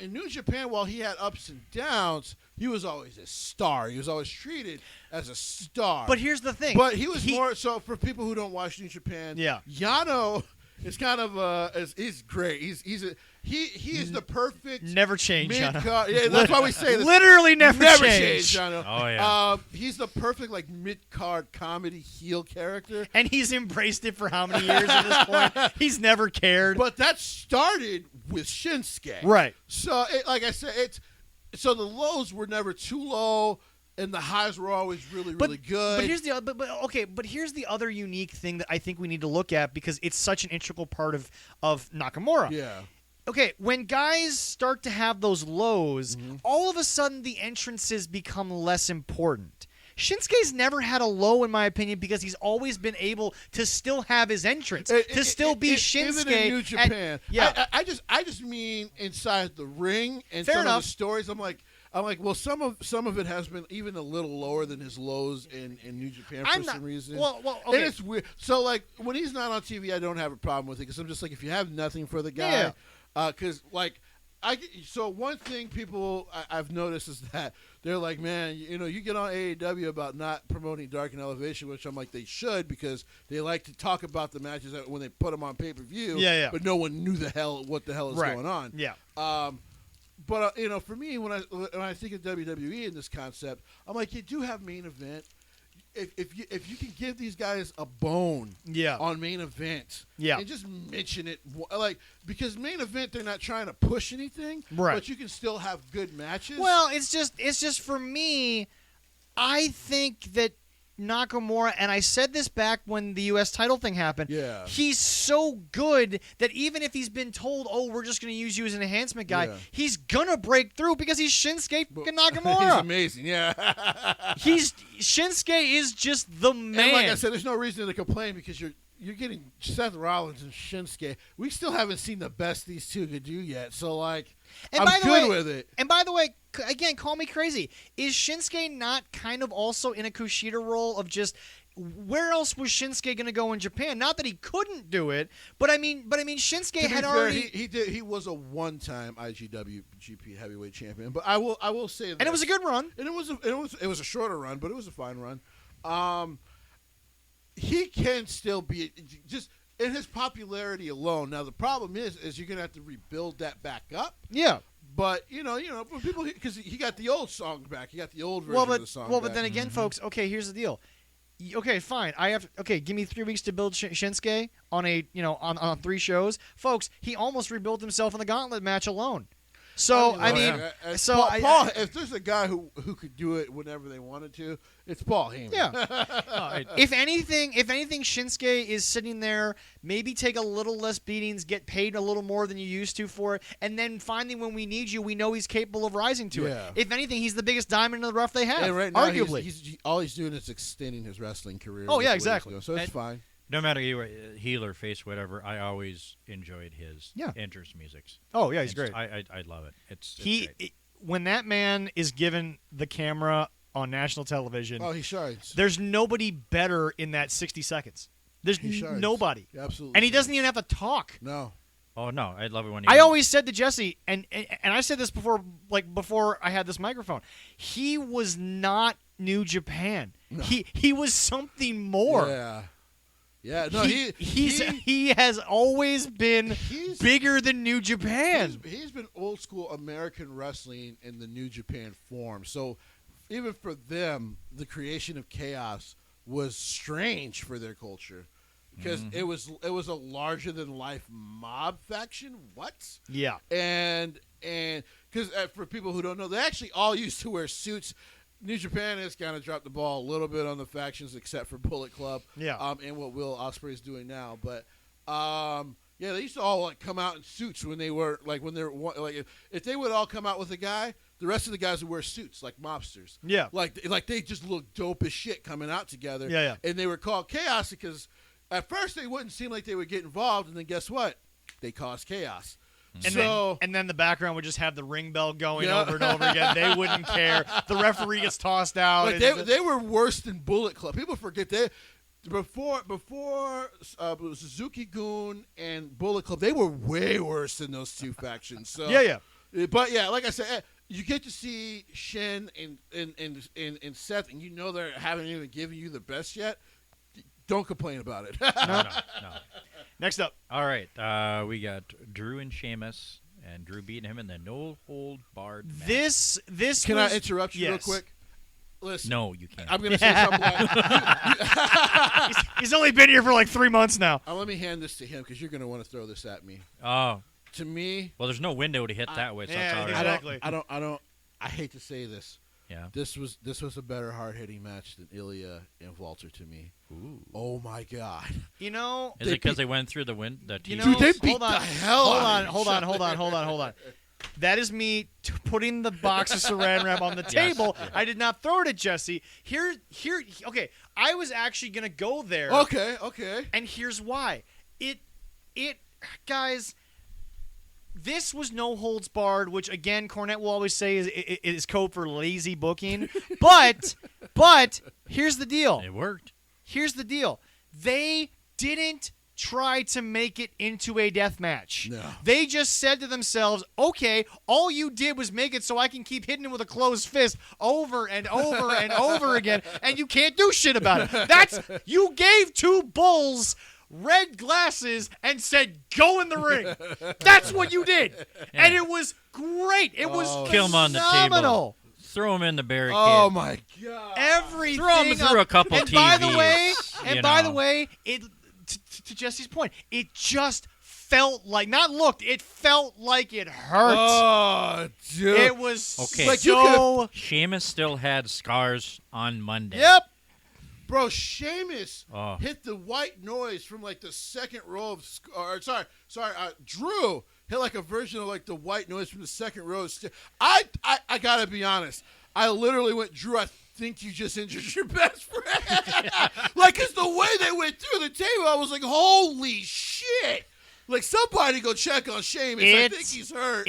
in New Japan, while he had ups and downs, he was always a star. He was always treated as a star. But here's the thing. But he was more so for people who don't watch New Japan. Yeah. Yano is kind of he's great. He is the perfect never change Yano. Yeah, that's why we say this. Literally never change Yano. Oh yeah. He's the perfect like mid-card comedy heel character. And he's embraced it for how many years at this point? He's never cared. But that started with Shinsuke. Right. So like I said, so the lows were never too low, and the highs were always really good. But here's here's the other unique thing that I think we need to look at, because it's such an integral part of Nakamura. Yeah. Okay, when guys start to have those lows, all of a sudden the entrances become less important. Shinsuke's never had a low, in my opinion, because he's always been able to still have his entrance, to still be Shinsuke. Even in New Japan. I just mean inside the ring and Fair some enough. of the stories. I'm like, well, some of it has been even a little lower than his lows in New Japan for some reason. Well, okay. And it's weird. So, like, when he's not on TV, I don't have a problem with it, because I'm just like, if you have nothing for the guy, because so one thing people I've noticed is that they're like, man, you get on AEW about not promoting Dark and Elevation, which I'm like, they should, because they like to talk about the matches when they put them on pay-per-view. Yeah. But no one knew what the hell is going on. Yeah. But for me, when I think of WWE in this concept, I'm like, you do have main event. If you can give these guys a bone on main event, and just mention it, like, because main event, they're not trying to push anything, but you can still have good matches. Well, it's just for me, I think that Nakamura, and I said this back when the U.S. title thing happened, he's so good that even if he's been told, we're just going to use you as an enhancement guy, he's going to break through, because he's Shinsuke Nakamura. He's amazing, Shinsuke is just the man. And like I said, there's no reason to complain, because you're getting Seth Rollins and Shinsuke. We still haven't seen the best these two could do yet, so, like, I'm good with it. And by the way, again, call me crazy. Is Shinsuke not kind of also in a Kushida role of just, where else was Shinsuke going to go in Japan? Not that he couldn't do it, but I mean, Shinsuke had already. He was a one-time IWGP Heavyweight Champion, but I will say that, and it was a good run, and it was a shorter run, but it was a fine run. He can still be just in his popularity alone. Now the problem is you're going to have to rebuild that back up. Yeah. But but people, because he got the old song back, he got the old version of the song. Well, but then again, folks. Okay, here's the deal. Okay, fine. Give me 3 weeks to build Shinsuke on on 3 shows, folks. He almost rebuilt himself in the Gauntlet match alone. So I mean, Paul, if there's a guy who could do it whenever they wanted to, it's Paul Heyman. Yeah. If anything, Shinsuke is sitting there, maybe take a little less beatings, get paid a little more than you used to for it, and then finally when we need you, we know he's capable of rising to it. If anything, he's the biggest diamond in the rough they have. And right now, arguably, all he's doing is extending his wrestling career. Oh yeah, exactly. So it's fine. No matter you heel or face, whatever, I always enjoyed his entrance musics. Oh yeah, he's great. I love it. It's great. When that man is given the camera on national television, he shines. There's nobody better in that 60 seconds. There's nobody. Absolutely. And he doesn't even have to talk. No. Oh no, I love it when I always said to Jesse, and I said this before I had this microphone. He was not New Japan. No. He was something more. Yeah. Yeah, no, he has always been bigger than New Japan. He's been old school American wrestling in the New Japan form. So even for them, the creation of chaos was strange for their culture because it was a larger than life mob faction. What? Yeah, and because for people who don't know, they actually all used to wear suits. New Japan has kind of dropped the ball a little bit on the factions, except for Bullet Club. Yeah. And what Will Ospreay is doing now, but they used to all come out in suits when they were if they would all come out with a guy, the rest of the guys would wear suits like mobsters. Yeah. Like they just looked dope as shit coming out together. Yeah. And they were called Chaos because at first they wouldn't seem like they would get involved, and then guess what? They caused chaos. And then the background would just have the ring bell going over and over again. They wouldn't care. The referee gets tossed out. They were worse than Bullet Club. People forget before Suzuki-gun and Bullet Club, they were way worse than those two factions. So But yeah, like I said, you get to see Shin and Seth, and you know they haven't even given you the best yet. Don't complain about it. No. Next up. All right. We got Drew and Sheamus, and Drew beating him in the no-hold-barred match. This Can I interrupt you real quick? Listen. No, you can't. I'm going to say something like he's only been here for like 3 months now. Let me hand this to him because you're going to want to throw this at me. Oh. To me. Well, there's no window to hit that way, so it's all right. Exactly. I hate to say this. Yeah. This was a better hard-hitting match than Ilya and Walter to me. Ooh. Oh my God! You know, is it because they went through the wind? Dude, they beat the hell out of Hold on. That is me putting the box of Saran wrap on the table. Yes. I did not throw it at Jesse. Here. Okay, I was actually gonna go there. Okay. And here's why. Guys. This was no holds barred, which again Cornette will always say is code for lazy booking. But here's the deal. It worked. Here's the deal. They didn't try to make it into a death match. No. They just said to themselves, okay, all you did was make it so I can keep hitting it with a closed fist over and over and over again, and you can't do shit about it. You gave two bulls red glasses and said, go in the ring. That's what you did. Yeah. And it was great. It was phenomenal. Kill him on the table. Throw him in the barricade. Oh, my God. Everything. Throw him through a couple TVs. By the way, to Jesse's point, it just felt like, it felt like it hurt. Oh, dude. It was okay. Like Sheamus still had scars on Monday. Yep. Bro, Sheamus hit the white noise from like the second row of Drew hit like a version of like the white noise from the second row. I gotta be honest. I literally went, Drew, I think you just injured your best friend. Like, cause the way they went through the table, I was like, holy shit. Like, somebody go check on Sheamus. I think he's hurt.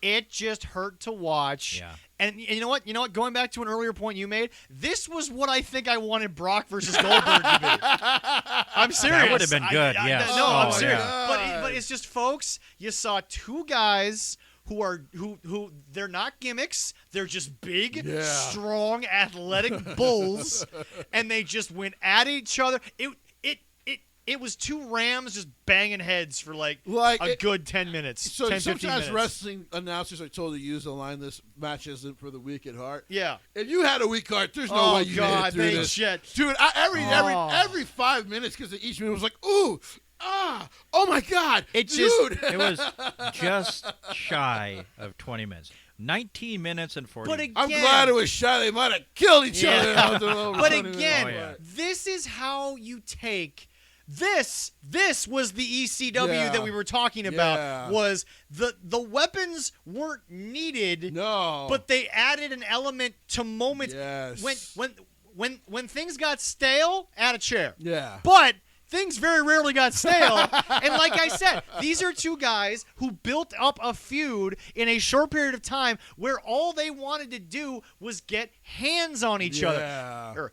It just hurt to watch. Yeah. And you know what? Going back to an earlier point you made, this was what I think I wanted Brock versus Goldberg to be. I'm serious. That would have been good, yes. No, I'm serious. Yeah. But it's just, folks, you saw two guys who they're not gimmicks. They're just big, strong, athletic bulls, and they just went at each other. It was two Rams just banging heads for good 10 minutes. So 10, sometimes wrestling announcers are told to use the line, "This match isn't for the weak at heart." Yeah. If you had a weak heart, there's no way you made it through this. Shit. Dude, every 5 minutes, because each minute was like, ooh, oh my God, It dude. It was just shy of 20 minutes. 19 minutes and 40 But minutes. I'm glad it was shot. They might have killed each other. After over But 20 minutes. again, Oh, yeah. this is how you take this. This was the ECW Yeah. that we were talking about. Yeah. Was the weapons weren't needed, No. but they added an element to moments. Yes. When things got stale, add a chair. Yeah. But things very rarely got stale. And like I said, these are two guys who built up a feud in a short period of time where all they wanted to do was get hands on each other.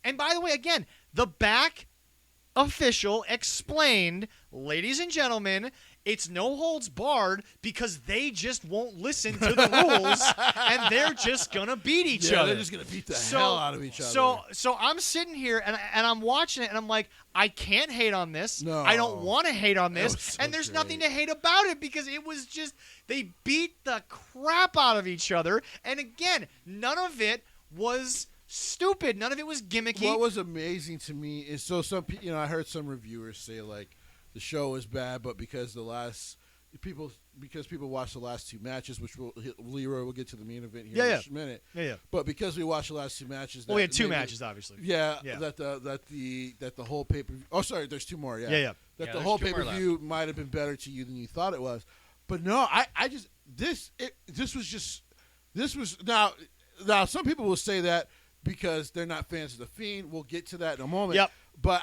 And by the way, again, the back official explained, ladies and gentlemen, it's no holds barred because they just won't listen to the rules and they're just gonna beat each other. They're just gonna beat the hell out of each other. So I'm sitting here and I'm watching it and I'm like, I can't hate on this. No. I don't want to hate on That this. was so And there's great. nothing to hate about it because it was just they beat the crap out of each other. And again, none of it was stupid. None of it was gimmicky. What was amazing to me is I heard some reviewers say like the show was bad, but because people watched the last two matches, which Leroy will get to the main event here in a minute. Yeah. But because we watched the last two matches, Well, we had two matches, obviously. Yeah, Yeah. that the whole pay per view. Oh, sorry, there's two more. Yeah, Yeah. That Yeah, the there's whole two pay more per view might have been better to you than you thought it was, but no, this was now some people will say that because they're not fans of the Fiend. We'll get to that in a moment. Yep. But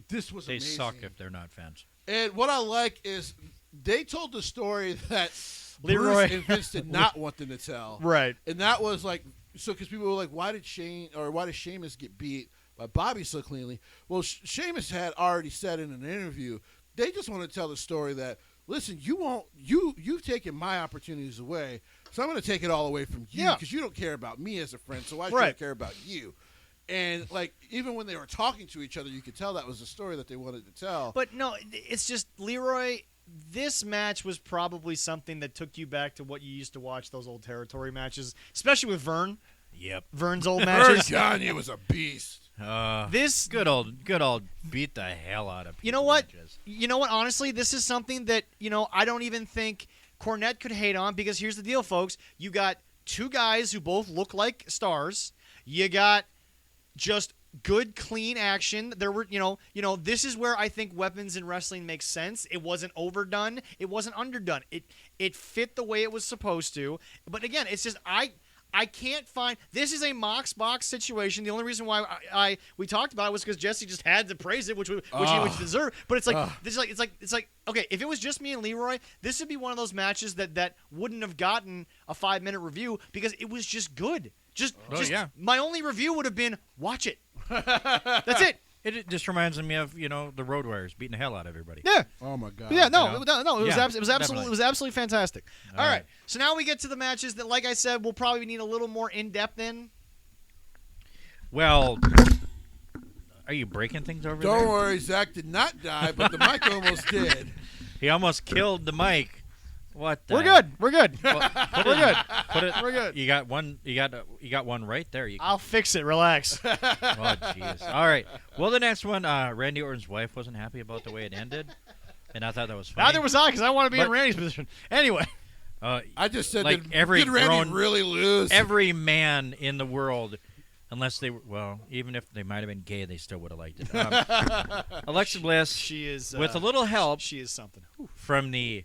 this was They amazing. suck if they're not fans. And what I like is they told the story that Leroy- Bruce and Vince did not want them to tell. Right. And that was like, because people were like, why did Sheamus get beat by Bobby so cleanly? Well, Sheamus had already said in an interview, they just want to tell the story that, listen, you've taken my opportunities away, so I'm going to take it all away from you because you don't care about me as a friend, so why should I care about you? And like even when they were talking to each other, you could tell that was the story that they wanted to tell. But no, it's just Leroy. This match was probably something that took you back to what you used to watch those old territory matches, especially with Vern. Yep. Vern's old Vern matches. Gagne was a beast. This good old beat the hell out of people. You know what? Matches. You know what? Honestly, this is something that I don't even think Cornette could hate on because here's the deal, folks. You got two guys who both look like stars. You got just good, clean action. There were, this is where I think weapons in wrestling makes sense. It wasn't overdone. It wasn't underdone. It fit the way it was supposed to. But again, it's just I can't find. This is a Mox box situation. The only reason why we talked about it was because Jesse just had to praise it, which he deserved. But it's like it's like okay, if it was just me and Leroy, this would be one of those matches that wouldn't have gotten a 5-minute review because it was just good. My only review would have been watch it. That's it. It just reminds me of the Road Warriors beating the hell out of everybody. Yeah. Oh my God. Yeah, no, You know? no, it was, Yeah, it was absolutely fantastic. All right. right. So now we get to the matches that, like I said, we'll probably need a little more in depth in. Well, are you breaking things over there? Don't worry, Zach did not die, but the mic almost did. He almost killed the mic. What? The We're good. We're good. We're good. We're good. You got one. You got one right there. I'll fix it. Relax. Oh, jeez. All right. Well, the next one, Randy Orton's wife wasn't happy about the way it ended, and I thought that was funny. Neither was I because I want to be in But- Randy's position. Anyway. I just said, Like did every Randy grown- really lose? Every man in the world, unless they were, even if they might have been gay, they still would have liked it. Alexa Bliss, She is with a little help She is something. from the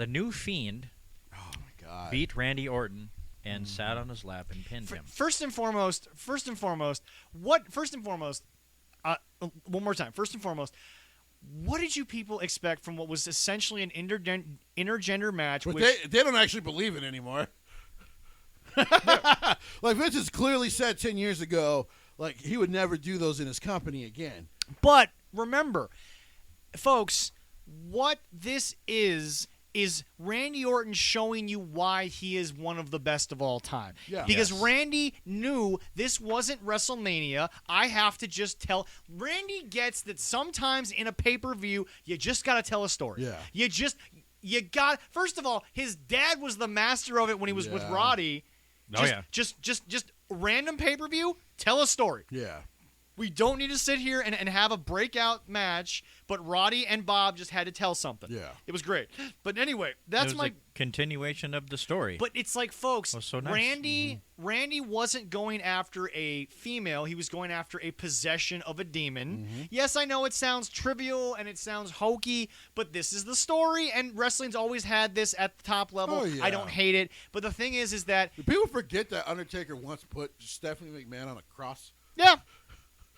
new Fiend, Oh my God. beat Randy Orton and sat on his lap and pinned him. First and foremost, one more time. First and fourmost, what did you people expect from what was essentially an intergender match? But Which, they don't actually believe it anymore. Like Vince has clearly said 10 years ago, like he would never do those in his company again. but remember, folks, what this is Randy Orton showing you why he is one of the best of all time. Yeah. Because Yes. Randy knew this wasn't WrestleMania. I have to just tell. Randy gets that sometimes in a pay-per-view, you just got to tell a story. Yeah. You got. First of all, his dad was the master of it when he was with Roddy. Oh, yeah. Just random pay-per-view, tell a story. Yeah. We don't need to sit here and have a breakout match, but Roddy and Bob just had to tell something. Yeah. It was great. But anyway, It that's was my a continuation of the story. But it's like, folks, Oh, so nice. Randy wasn't going after a female. He was going after a possession of a demon. Yes, I know it sounds trivial and it sounds hokey, but this is the story, and wrestling's always had this at the top level. Oh, yeah. I don't hate it. But the thing is that... Do people forget that Undertaker once put Stephanie McMahon on a cross? Yeah.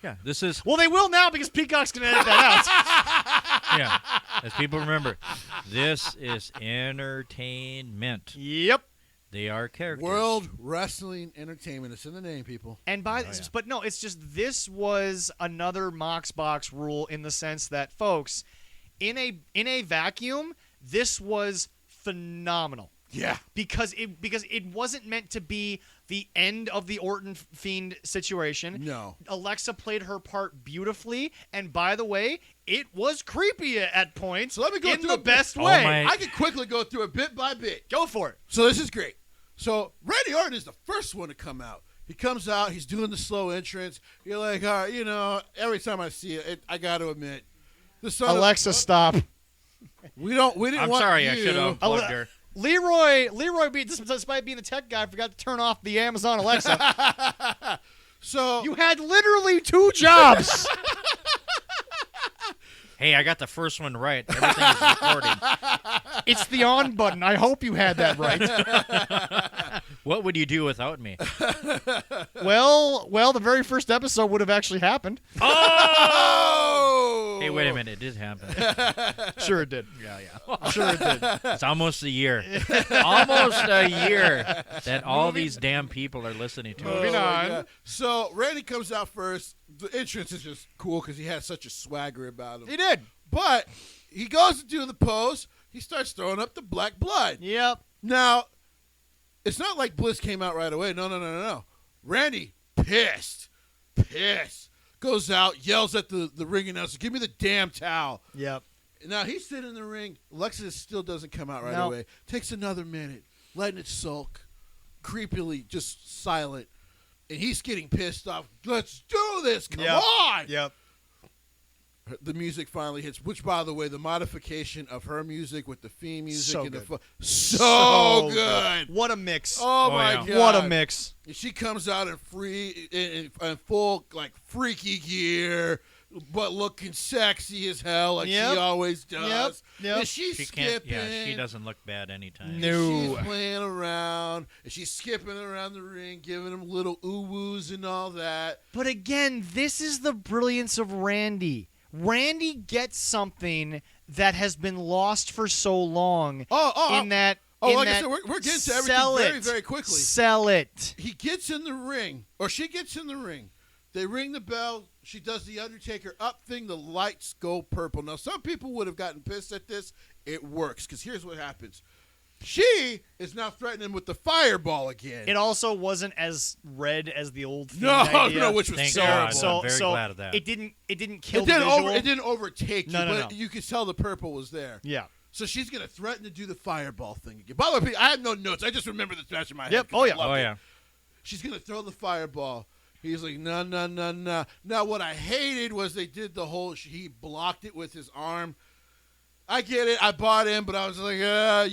Yeah, this is... Well, they will now because Peacock's going to edit that out. Yeah, as people remember, this is entertainment. Yep. They are characters. World Wrestling Entertainment. It's in the name, people. And but no, it's just this was another Mox Box rule in the sense that, folks, in a vacuum, this was phenomenal. Yeah. Because it wasn't meant to be the end of the Orton Fiend situation. No. Alexa played her part beautifully, and by the way, it was creepy at points. So let me go in through the a bit. best Oh way. my- I can quickly go through it bit by bit. Go for it. So this is great. So Randy Orton is the first one to come out. He comes out. He's doing the slow entrance. You're like, all right, every time I see it, I got to admit, the son Alexa, stop. we didn't I'm want sorry, you. I should have unplugged her. Leroy, despite being the tech guy, forgot to turn off the Amazon Alexa. So You had literally 2 jobs. Hey, I got the first one right. Everything is recording. It's the on button. I hope you had that right. What would you do without me? Well, the very first episode would have actually happened. oh, Hey, wait a minute. It did happen. Sure it did. Yeah. Sure it did. It's almost a year. Almost a year that all these damn people are listening to. Moving my on. God. So Randy comes out first. The entrance is just cool because he has such a swagger about him. He did. But he goes to do the pose. He starts throwing up the black blood. Yep. Now, it's not like Bliss came out right away. No. Randy, pissed, goes out, yells at the ring announcer, give me the damn towel. Yep. Now, he's sitting in the ring. Alexis still doesn't come out right No. away. Takes another minute, letting it sulk, creepily just silent. And he's getting pissed off. Let's do this. Come on. Yep. The music finally hits, which, by the way, the modification of her music with the theme music So and good. so good. What a mix. Oh, my yeah. God. What a mix. And she comes out in full like freaky gear, but looking sexy as hell, like Yep. she always does. Yep. And she's She can't. skipping. Yeah, she doesn't look bad anytime. No. She's playing around, and she's skipping around the ring, giving him little ooh-woos and all that. But again, this is the brilliance of Randy. Randy gets something that has been lost for so long. In that, like I said, we're getting to everything very, very quickly. Sell it. He gets in the ring, or she gets in the ring. They ring the bell. She does the Undertaker up thing. The lights go purple. Now, some people would have gotten pissed at this. It works, because here's what happens. She is now threatening with the fireball again. It also wasn't as red as the old Fiend no, idea. no, which was Thank terrible. God. I'm very glad of that. It didn't kill the visual. It didn't overtake you, No, but no. you could tell the purple was there. Yeah. So she's going to threaten to do the fireball thing again. By the way, I have no notes. I just remember the match in my head. Yep. 'cause Oh, I yeah. loved Oh it. yeah. She's going to throw the fireball. He's like, no. Now, what I hated was they did the whole, he blocked it with his arm. I get it. I bought in, but I was like,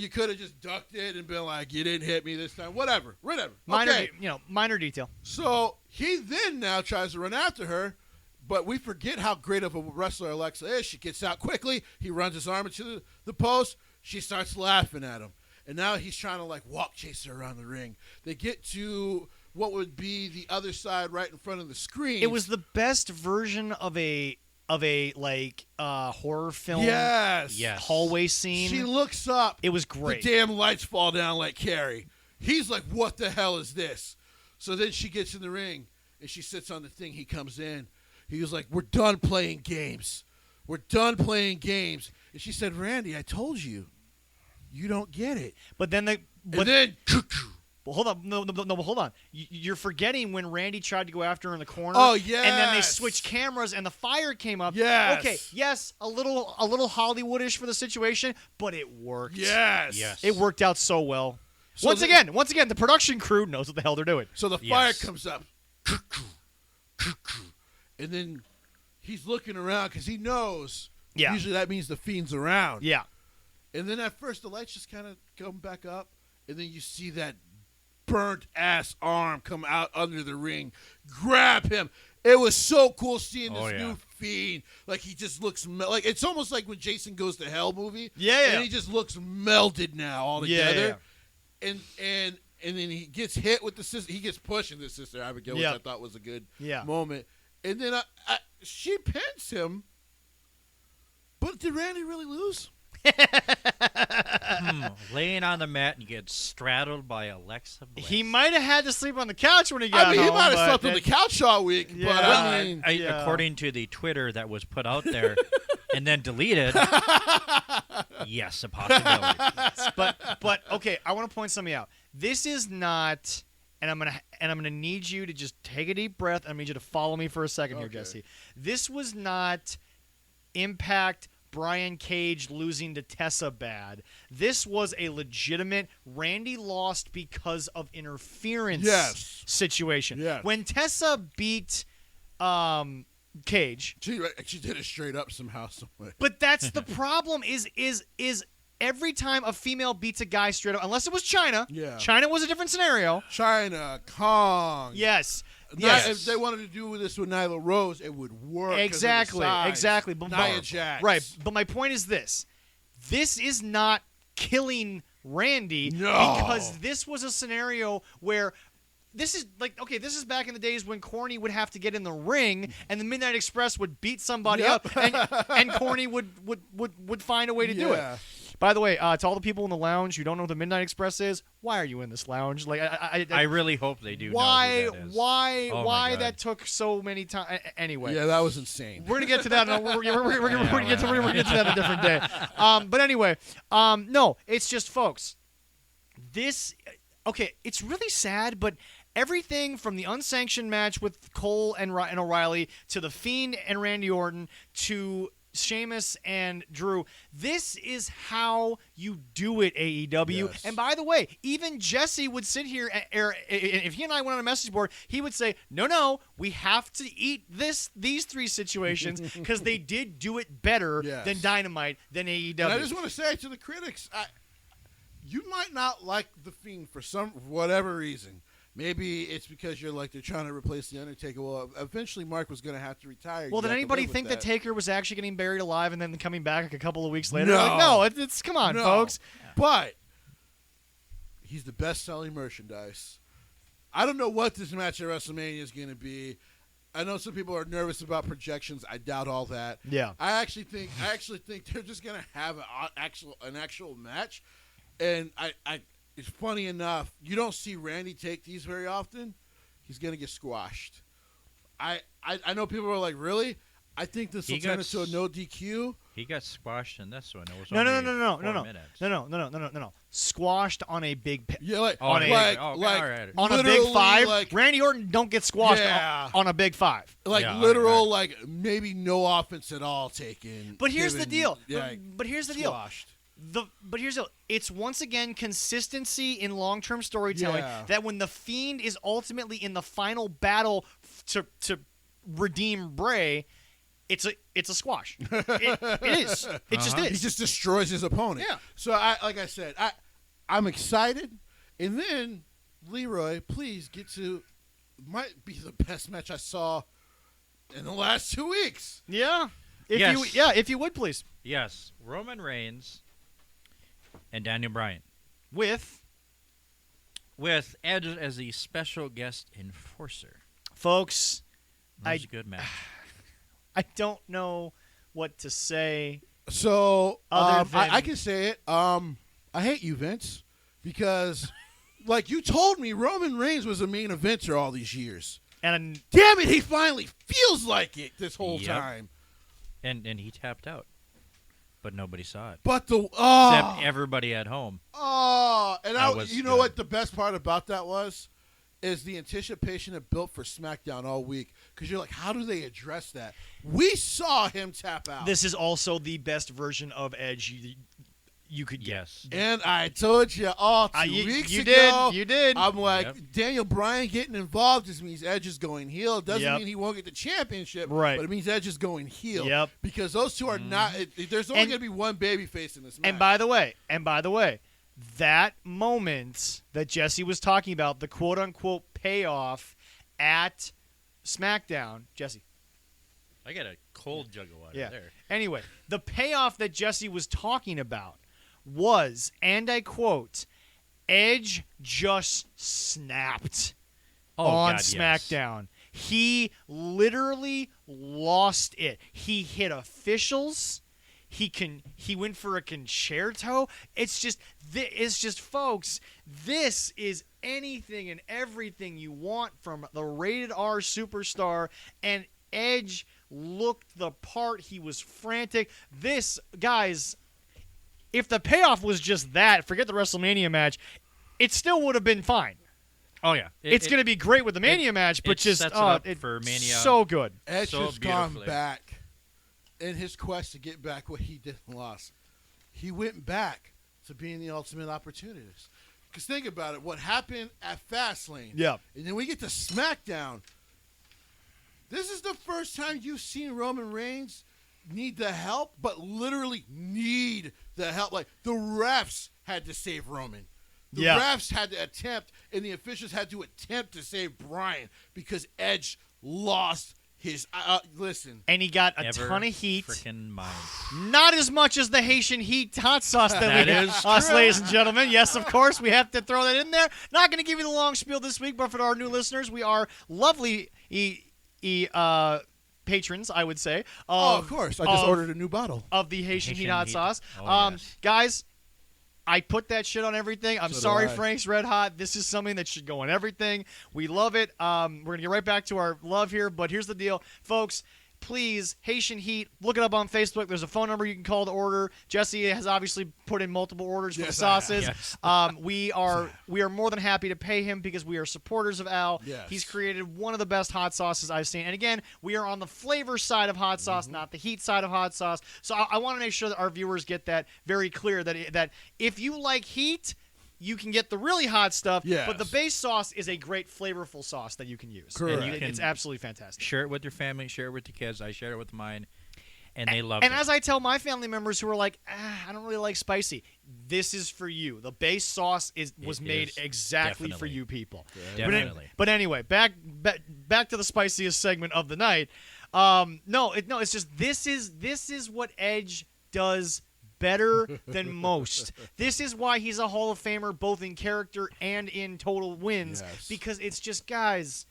you could have just ducked it and been like, you didn't hit me this time. Whatever. Okay. Minor detail. So he then now tries to run after her, but we forget how great of a wrestler Alexa is. She gets out quickly. He runs his arm into the post. She starts laughing at him. And now he's trying to like walk chase her around the ring. They get to what would be the other side right in front of the screen. It was the best version of a horror film. Yes. Hallway scene. She looks up. It was great. The damn lights fall down like Carrie. He's like, what the hell is this? So then she gets in the ring, and she sits on the thing. He comes in. He was like, we're done playing games. We're done playing games. And she said, Randy, I told you. You don't get it. But then And then... Well, hold on. No, hold on. You're forgetting when Randy tried to go after her in the corner. Oh, yes. And then they switched cameras, and the fire came up. Yes. Okay. Yes, a little Hollywoodish for the situation, but it worked. Yes. It worked out so well. So Once again, the production crew knows what the hell they're doing. So the fire comes up. and then he's looking around because he knows. Yeah. Usually that means the Fiend's around. Yeah. And then at first the lights just kind of come back up, and then you see that burnt ass arm come out under the ring, grab him. It was so cool seeing this new Fiend. Like he just looks like it's almost like when Jason Goes to Hell movie. Yeah. And he just looks melted now all together. Yeah. And then he gets hit with the sister. He gets pushed in the Sister Abigail, which I thought was a good moment. And then she pins him. But did Randy really lose? Laying on the mat and you get straddled by Alexa Bliss. He might have had to sleep on the couch when he got home. He might have slept on the couch all week. Yeah. But Well, I mean, according to the Twitter that was put out there and then deleted, yes, a possibility. But okay, I want to point something out. This is not, and I'm gonna need you to just take a deep breath. I need you to follow me for a second here, Jesse. This was not Impact Brian Cage losing to Tessa bad. This was a legitimate Randy lost because of interference situation. Yes. When Tessa beat Cage, she did it straight up somehow, some way. but that's the problem is every time a female beats a guy straight up, unless it was China. Yeah. China was a different scenario. China, Kong. Yes. If they wanted to do this with Nyla Rose, it would work. Exactly. But Nia Jax. Right. But my point is this. This is not killing Randy because this was a scenario where this is back in the days when Corny would have to get in the ring and the Midnight Express would beat somebody up and Corny would find a way to do it. By the way, to all the people in the lounge who don't know what the Midnight Express is, why are you in this lounge? Like, I really hope they do. Why? Know who that is. Why that took so many times? Anyway, yeah, that was insane. We're gonna get to that. We're gonna get to that a different day. But anyway, no, it's just folks. This, it's really sad, but everything from the unsanctioned match with Cole and O'Reilly to the Fiend and Randy Orton to Sheamus and Drew. This is how you do it, AEW. Yes. And by the way, even Jesse would sit here, if he and I went on a message board, he would say, no, we have to eat these three situations because they did do it better than Dynamite, than AEW. And I just want to say to the critics, you might not like The Fiend for whatever reason. Maybe it's because they're trying to replace The Undertaker. Well, eventually Mark was going to have to retire. Well, did anybody think that Taker was actually getting buried alive and then coming back a couple of weeks later? No. It's come on, folks. But he's the best-selling merchandise. I don't know what this match at WrestleMania is going to be. I know some people are nervous about projections. I doubt all that. Yeah. I actually think they're just going to have an actual match, and it's funny enough, you don't see Randy take these very often. He's going to get squashed. I know people are like, really? I think this will turn into a no DQ. He got squashed in this one. It was no. Squashed on a big on a big five. Randy Orton don't get squashed on a big five. Maybe no offense at all taken. But here's the deal. But here's the deal. But here's the deal. It's once again consistency in long-term storytelling that when the Fiend is ultimately in the final battle to redeem Bray, it's a squash. It is. It just is. He just destroys his opponent. Yeah. So I'm excited. And then Leroy, please get to might be the best match I saw in the last 2 weeks. Yeah. If you would please. Yes, Roman Reigns and Daniel Bryan with Edge as the special guest enforcer. Folks, that was a good match. I don't know what to say. So I can say it. I hate you, Vince, because like you told me, Roman Reigns was a main eventer all these years, and damn it, he finally feels like it this whole time. And he tapped out. But nobody saw it. But except everybody at home. You know what the best part about that was? Is the anticipation it built for SmackDown all week. Because you're like, how do they address that? We saw him tap out. This is also the best version of Edge you could get. Yes. And I told you all 2 weeks ago. You did. I'm like, Yep. Daniel Bryan getting involved just means Edge is going heel. It doesn't Yep. mean he won't get the championship, Right. but it means Edge is going heel. Yep. Because those two are not. There's only And- going to be one babyface in this match. And by the way, that moment that Jesse was talking about, the quote unquote payoff at SmackDown, Jesse. I got a cold jug of water Yeah. there. Anyway, the payoff that Jesse was talking about was, and I quote, Edge just snapped on God, yes. SmackDown. He literally lost it. He hit officials. He went for a concerto. It's just folks, this is anything and everything you want from the rated R superstar, and Edge looked the part. He was frantic. This, guys, if the payoff was just that, forget the WrestleMania match, it still would have been fine. Oh yeah, It's going to be great with the Mania match, but it just sets it up for Mania. so good. Edge so has gone beautifully. back in his quest to get back what he did and lost. He went back to being the ultimate opportunist. Because think about it, what happened at Fastlane. Yeah. And then we get to SmackDown. This is the first time you've seen Roman Reigns need the help, but literally need the help. Like, the refs had to save Roman. The Yeah. refs had to attempt, and the officials had to attempt to save Bryan because Edge lost his. Listen. And he got a Never ton of heat. Frickin' mind. Not as much as the Haitian heat hot sauce that That we is us, true. ladies and gentlemen. Yes, of course, we have to throw that in there. Not going to give you the long spiel this week, but for our new listeners, we are lovely patrons, I would say. Of course. I just ordered a new bottle. Of the Haitian heat hot Heat. sauce. Oh, yes. Guys, I put that shit on everything. I'm So do sorry, I. Frank's Red Hot. This is something that should go on everything. We love it. We're going to get right back to our love here, but here's the deal. Folks, please, Haitian Heat, look it up on Facebook. There's a phone number you can call to order. Jesse has obviously put in multiple orders for the Yes, I have. sauces. Yes. We are more than happy to pay him because we are supporters of Al. Yes. He's created one of the best hot sauces I've seen. And again, we are on the flavor side of hot sauce, not the heat side of hot sauce. So I want to make sure that our viewers get that very clear, that if you like heat, you can get the really hot stuff, Yes. but the base sauce is a great flavorful sauce that you can use. Correct. And You can it's absolutely fantastic. Share it with your family. Share it with your kids. I share it with mine, and they love And it. as I tell my family members who are like, I don't really like spicy, this is for you. The base sauce was It made is, exactly for definitely. you people. Definitely. But anyway, back to the spiciest segment of the night. It's just this is what Edge does better than most. This is why he's a Hall of Famer both in character and in total wins, Yes. because it's just, guys,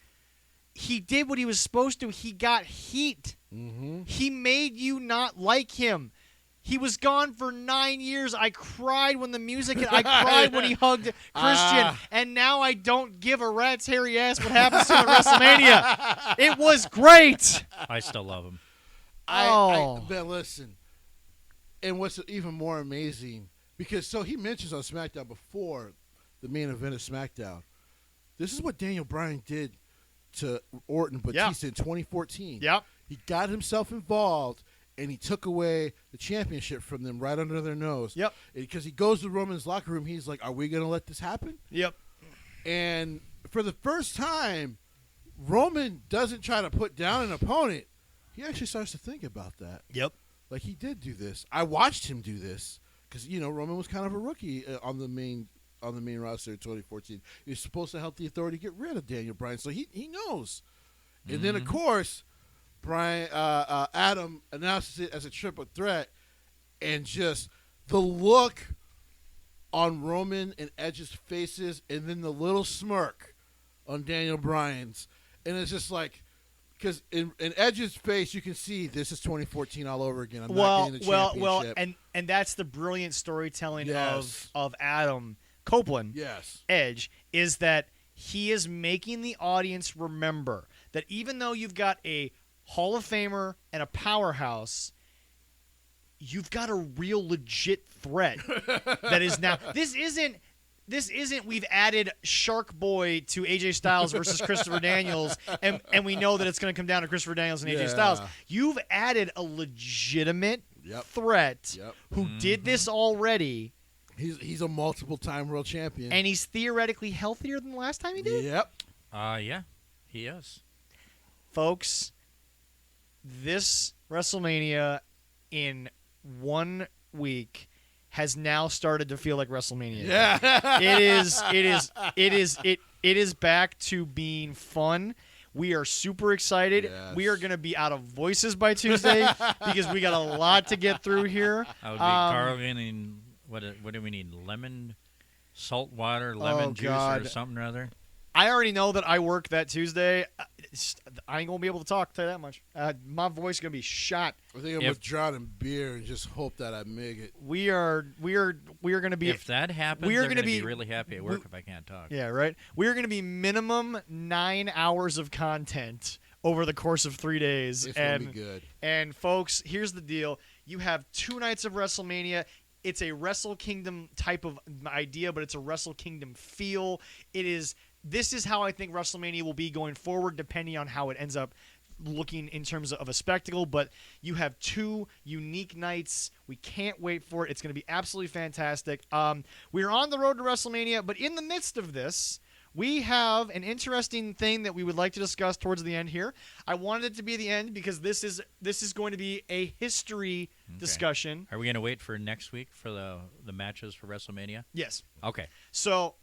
he did what he was supposed to. He got heat. Mm-hmm. He made you not like him. He was gone for 9 years. I cried when the music hit. I cried when he hugged Christian. And now I don't give a rat's hairy ass what happens to him at WrestleMania. It was great. I still love him. Man, listen. And what's even more amazing, because he mentions on SmackDown before the main event of SmackDown, this is what Daniel Bryan did to Orton Batista in 2014. Yep. He got himself involved, and he took away the championship from them right under their nose. Yep. Because he goes to Roman's locker room, he's like, are we going to let this happen? Yep. And for the first time, Roman doesn't try to put down an opponent. He actually starts to think about that. Yep. Like, he did do this. I watched him do this because, Roman was kind of a rookie on the main roster in 2014. He was supposed to help the Authority get rid of Daniel Bryan, so he knows. And then, of course, Adam announces it as a triple threat, and just the look on Roman and Edge's faces, and then the little smirk on Daniel Bryan's, and it's just like, because in Edge's face, you can see this is 2014 all over again. I'm not getting the championship. and that's the brilliant storytelling Yes. of Adam Copeland, Yes. Edge, is that he is making the audience remember that even though you've got a Hall of Famer and a powerhouse, you've got a real legit threat that is now. This isn't. We've added Shark Boy to AJ Styles versus Christopher Daniels, and we know that it's going to come down to Christopher Daniels and AJ Styles. You've added a legitimate threat Yep. who did this already. He's a multiple-time world champion. And he's theoretically healthier than the last time he did? Yep. Yeah, he is. Folks, this WrestleMania in 1 week has now started to feel like WrestleMania. Yeah. It is back to being fun. We are super excited. Yes. We are going to be out of voices by Tuesday because we got a lot to get through here. I would be gargling. What do we need? Salt water, lemon juice, God. or something or other? I already know that I work that Tuesday. I ain't gonna be able to talk. Tell you that much. My voice is gonna be shot. I think I'm withdrawing beer and just hope that I make it. We are gonna be. If that happens, we are they're gonna be really happy at work if I can't talk. Yeah, right. We are gonna be minimum 9 hours of content over the course of 3 days. It's gonna be good. And folks, here's the deal: you have 2 nights of WrestleMania. It's a Wrestle Kingdom type of idea, but it's a Wrestle Kingdom feel. This is how I think WrestleMania will be going forward, depending on how it ends up looking in terms of a spectacle. But you have 2 unique nights. We can't wait for it. It's going to be absolutely fantastic. We're on the road to WrestleMania, but in the midst of this, we have an interesting thing that we would like to discuss towards the end here. I wanted it to be the end because this is going to be a history discussion. Are we going to wait for next week for the matches for WrestleMania? Yes. Okay. So,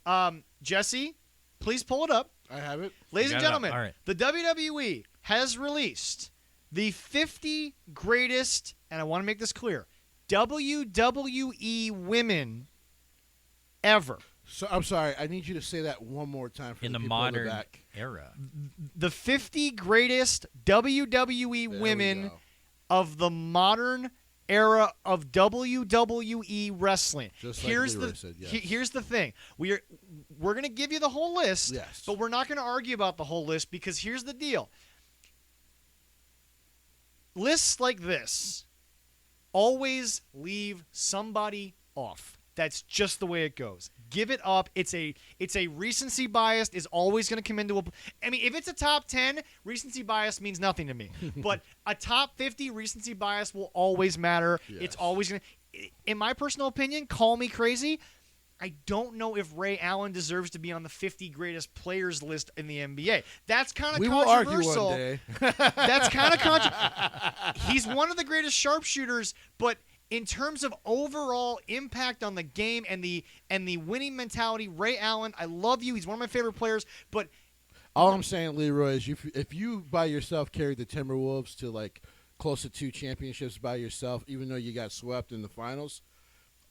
Jesse, please pull it up. I have it. Ladies and gentlemen, All right. the WWE has released the 50 greatest, and I want to make this clear, WWE women ever. So I'm sorry. I need you to say that one more time for In the people modern in the back. era. The 50 greatest WWE There women we go. of the modern era of WWE wrestling. Just like here's Leroy the said, yes. here's the thing. We're going to give you the whole list, Yes. but we're not going to argue about the whole list because here's the deal. Lists like this always leave somebody off. That's just the way it goes. Give it up. It's a recency bias is always going to come into a. I mean, if it's a top 10, recency bias means nothing to me. But a top 50 recency bias will always matter. Yes. It's always going to. In my personal opinion, call me crazy. I don't know if Ray Allen deserves to be on the 50 greatest players list in the NBA. That's kind of We will argue controversial. one day. That's kind of controversial. He's one of the greatest sharpshooters, but in terms of overall impact on the game and the winning mentality, Ray Allen, I love you. He's one of my favorite players, but All I'm saying, Leroy, is if you by yourself carried the Timberwolves to like close to 2 championships by yourself, even though you got swept in the finals,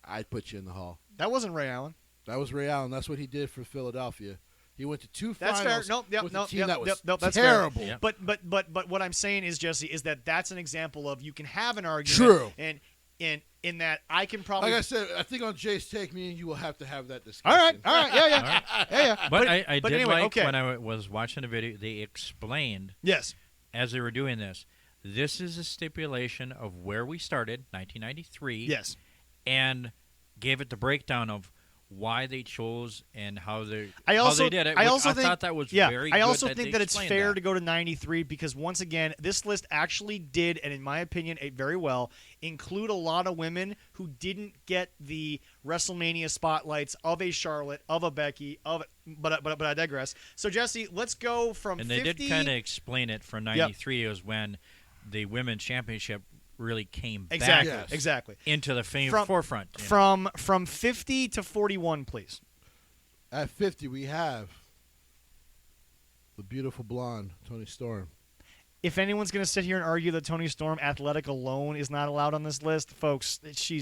I'd put you in the Hall. that wasn't Ray Allen. That was Ray Allen. That's what he did for Philadelphia. He went to 2 That's finals fair. Nope. with a team that was That's terrible. fair. Yep. But what I'm saying is, Jesse, is that's an example of you can have an argument. True. And in that I can probably. Like I said, I think on Jay's Take, me and you will have to have that all discussion. right. Yeah. But I did anyway, like okay. when I was watching the video, they explained Yes. as they were doing this, this is a stipulation of where we started, 1993. Yes. And gave it the breakdown of why they chose and how they did it. I which also think thought that was yeah, very I good also that think they that it's explained fair that. to go to 93 because once again, this list actually did, and in my opinion, very well, include a lot of women who didn't get the WrestleMania spotlights of a Charlotte, of a Becky, but I digress. So Jesse, let's go from And 50. they did kind of explain it for 93 was when the women's championship really came back Yes. Exactly. into the forefront. you know. From 50 to 41, please. At 50, we have the beautiful blonde, Toni Storm. If anyone's going to sit here and argue that Toni Storm athletic alone is not allowed on this list, folks, she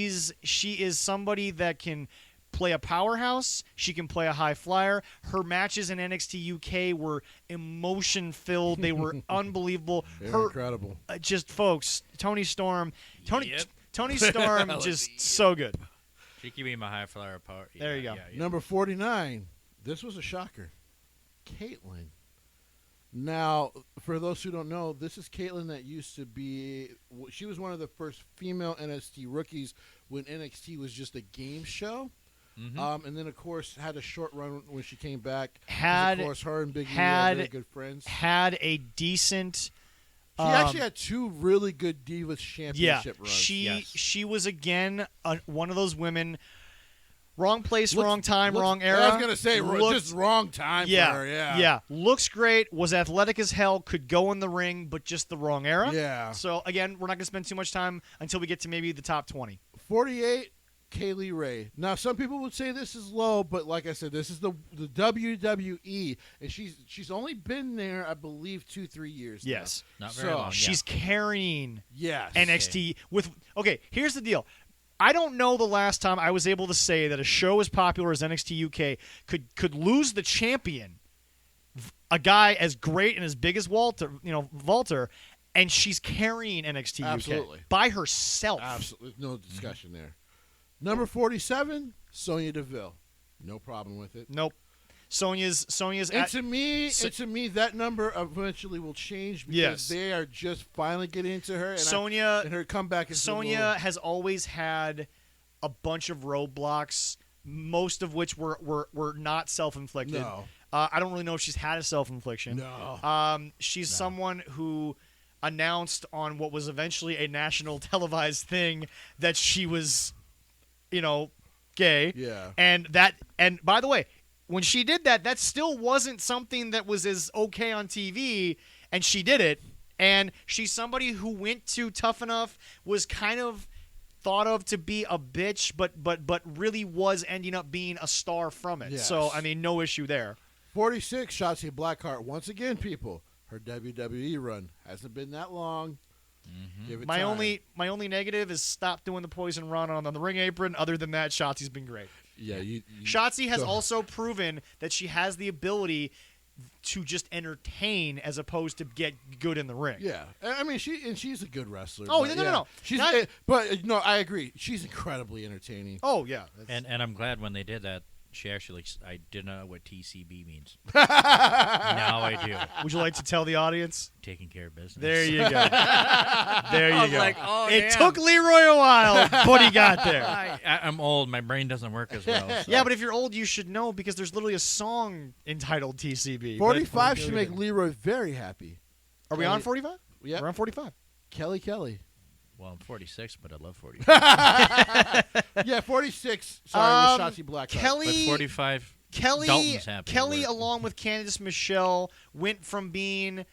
is somebody that can play a powerhouse. She can play a high flyer. Her matches in NXT UK were emotion filled. They were unbelievable. They're incredible. Just folks, Toni Storm, Yep. Toni Storm, just so good. She could be my high flyer power. There you go. Yeah. Number 49, this was a shocker. Caitlyn. Now, for those who don't know, this is Caitlyn that used to be, she was one of the first female NXT rookies when NXT was just a game show. Mhm. And then, of course, had a short run when she came back. 'Cause, Had- of course, her and Big E had- were very good friends. Had a decent She actually had 2 really good Divas Championship runs. She was again one of those women. Wrong place, wrong time, wrong era. I was gonna say just wrong time for her. Yeah. Looks great. Was athletic as hell. Could go in the ring, but just the wrong era. Yeah. So again, we're not gonna spend too much time until we get to maybe the top 20. 48. Kaylee Ray. Now, some people would say this is low, but like I said, this is the WWE, and she's only been there, I believe, 2-3 years. Yes, now. Not very long. She's carrying yes NXT with. Okay, here's the deal. I don't know the last time I was able to say that a show as popular as NXT UK could lose the champion, a guy as great and as big as Walter, and she's carrying NXT Absolutely. UK by herself. Absolutely, no discussion there. Number 47, Sonya Deville. No problem with it. Nope. Sonya's and to me, that number eventually will change because they are just finally getting into her. And and her comeback is Sonya has always had a bunch of roadblocks, most of which were not self-inflicted. No. I don't really know if she's had a self-infliction. No. She's someone who announced on what was eventually a national televised thing that she was, gay. Yeah. And by the way, when she did that, that still wasn't something that was as okay on TV, and she did it. And she's somebody who went to Tough Enough, was kind of thought of to be a bitch, but really was ending up being a star from it. Yes. So, I mean, no issue there. 46, Shotzi Blackheart. Once again, people, her WWE run hasn't been that long. Mm-hmm. Give it My time. only negative is stop doing the poison run on the ring apron. Other than that, Shotzi's been great. Yeah, Shotzi has also proven that she has the ability to just entertain as opposed to get good in the ring. Yeah, I mean she's a good wrestler. Oh, but no. She's I agree. She's incredibly entertaining. Oh yeah, And I'm glad when they did that. She actually, I didn't know what TCB means. Now I do. Would you like to tell the audience? Taking care of business. There you go. There you go. Like, oh, it damn. took Leroy a while, but he got there. I'm old. My brain doesn't work as well. So. Yeah, but if you're old, you should know because there's literally a song entitled TCB. 45 should make Leroy very happy. Are we on 45? Yeah, we're on 45. Kelly. Well, I'm 46, but I love 45. Yeah, 46. Sorry, with Shotzi Blackheart. Kelly, but 45. Dalton's happy. Kelly, along with Candice Michelle, went from being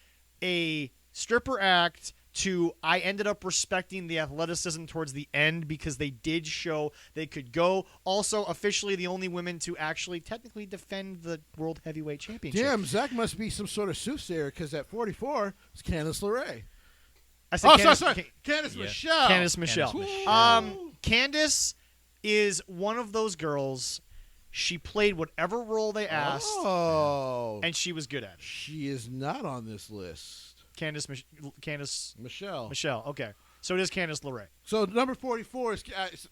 a stripper act to I ended up respecting the athleticism towards the end because they did show they could go. Also, officially the only women to actually technically defend the World Heavyweight Championship. Damn, Zach must be some sort of soothsayer because at 44, it's Candice LeRae. I said sorry. Candice Michelle. Candice Michelle. Candice is one of those girls. She played whatever role they asked, and she was good at it. She is not on this list. Candice Michelle. Okay. So it is Candice LeRae. So number 44 is.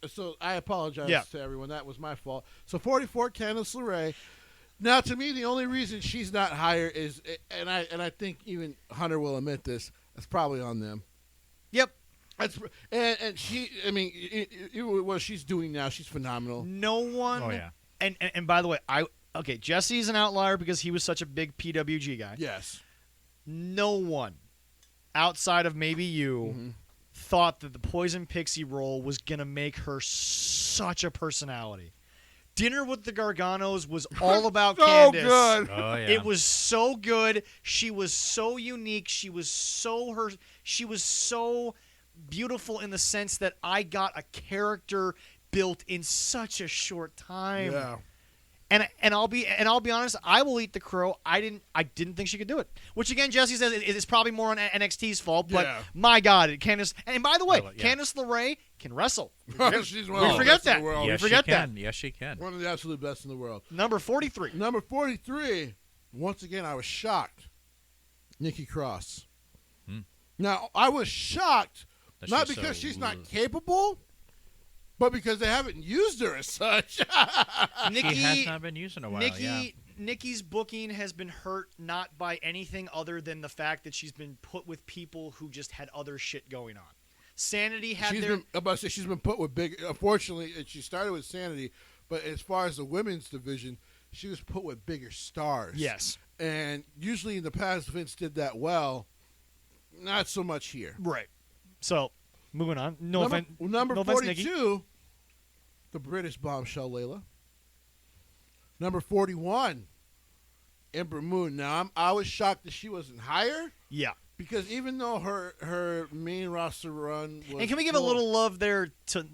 So I apologize to everyone. That was my fault. So 44, Candice LeRae. Now, to me, the only reason she's not higher is, and I think even Hunter will admit this, it's probably on them. Yep. And she, I mean, what she's doing now, she's phenomenal. No one. Oh yeah. And by the way, Jesse's an outlier because he was such a big PWG guy. Yes. No one outside of maybe you thought that the Poison Pixie role was gonna make her such a personality. Dinner with the Garganos was all about Candice. Good. Oh yeah. It was so good. She was so unique. She was so beautiful in the sense that I got a character built in such a short time. Yeah. And I'll be honest, I will eat the crow. I didn't think she could do it. Which again, Jesse says it's probably more on NXT's fault, but my God, Candice. And by the way, Candice LeRae can wrestle. She's one of the forget best in that. the world. Yes, we forget she can. that. Yes, she can. One of the absolute best in the world. Number 43. Number 43. Once again, I was shocked. Nikki Cross. Now, I was shocked not because she's not capable, but because they haven't used her as such. She has not been used in a while. Nikki's booking has been hurt not by anything other than the fact that she's been put with people who just had other shit going on. Sanity had she's been put with big. Unfortunately, she started with Sanity, but as far as the women's division, she was put with bigger stars. Yes. And usually in the past, Vince did that well. Not so much here. Right. So, moving on. No Number offense, Nikki. 42, the British bombshell Layla. Number 41, Ember Moon. Now, I was shocked that she wasn't higher. Yeah. Because even though her main roster run was, and can we give a little love there to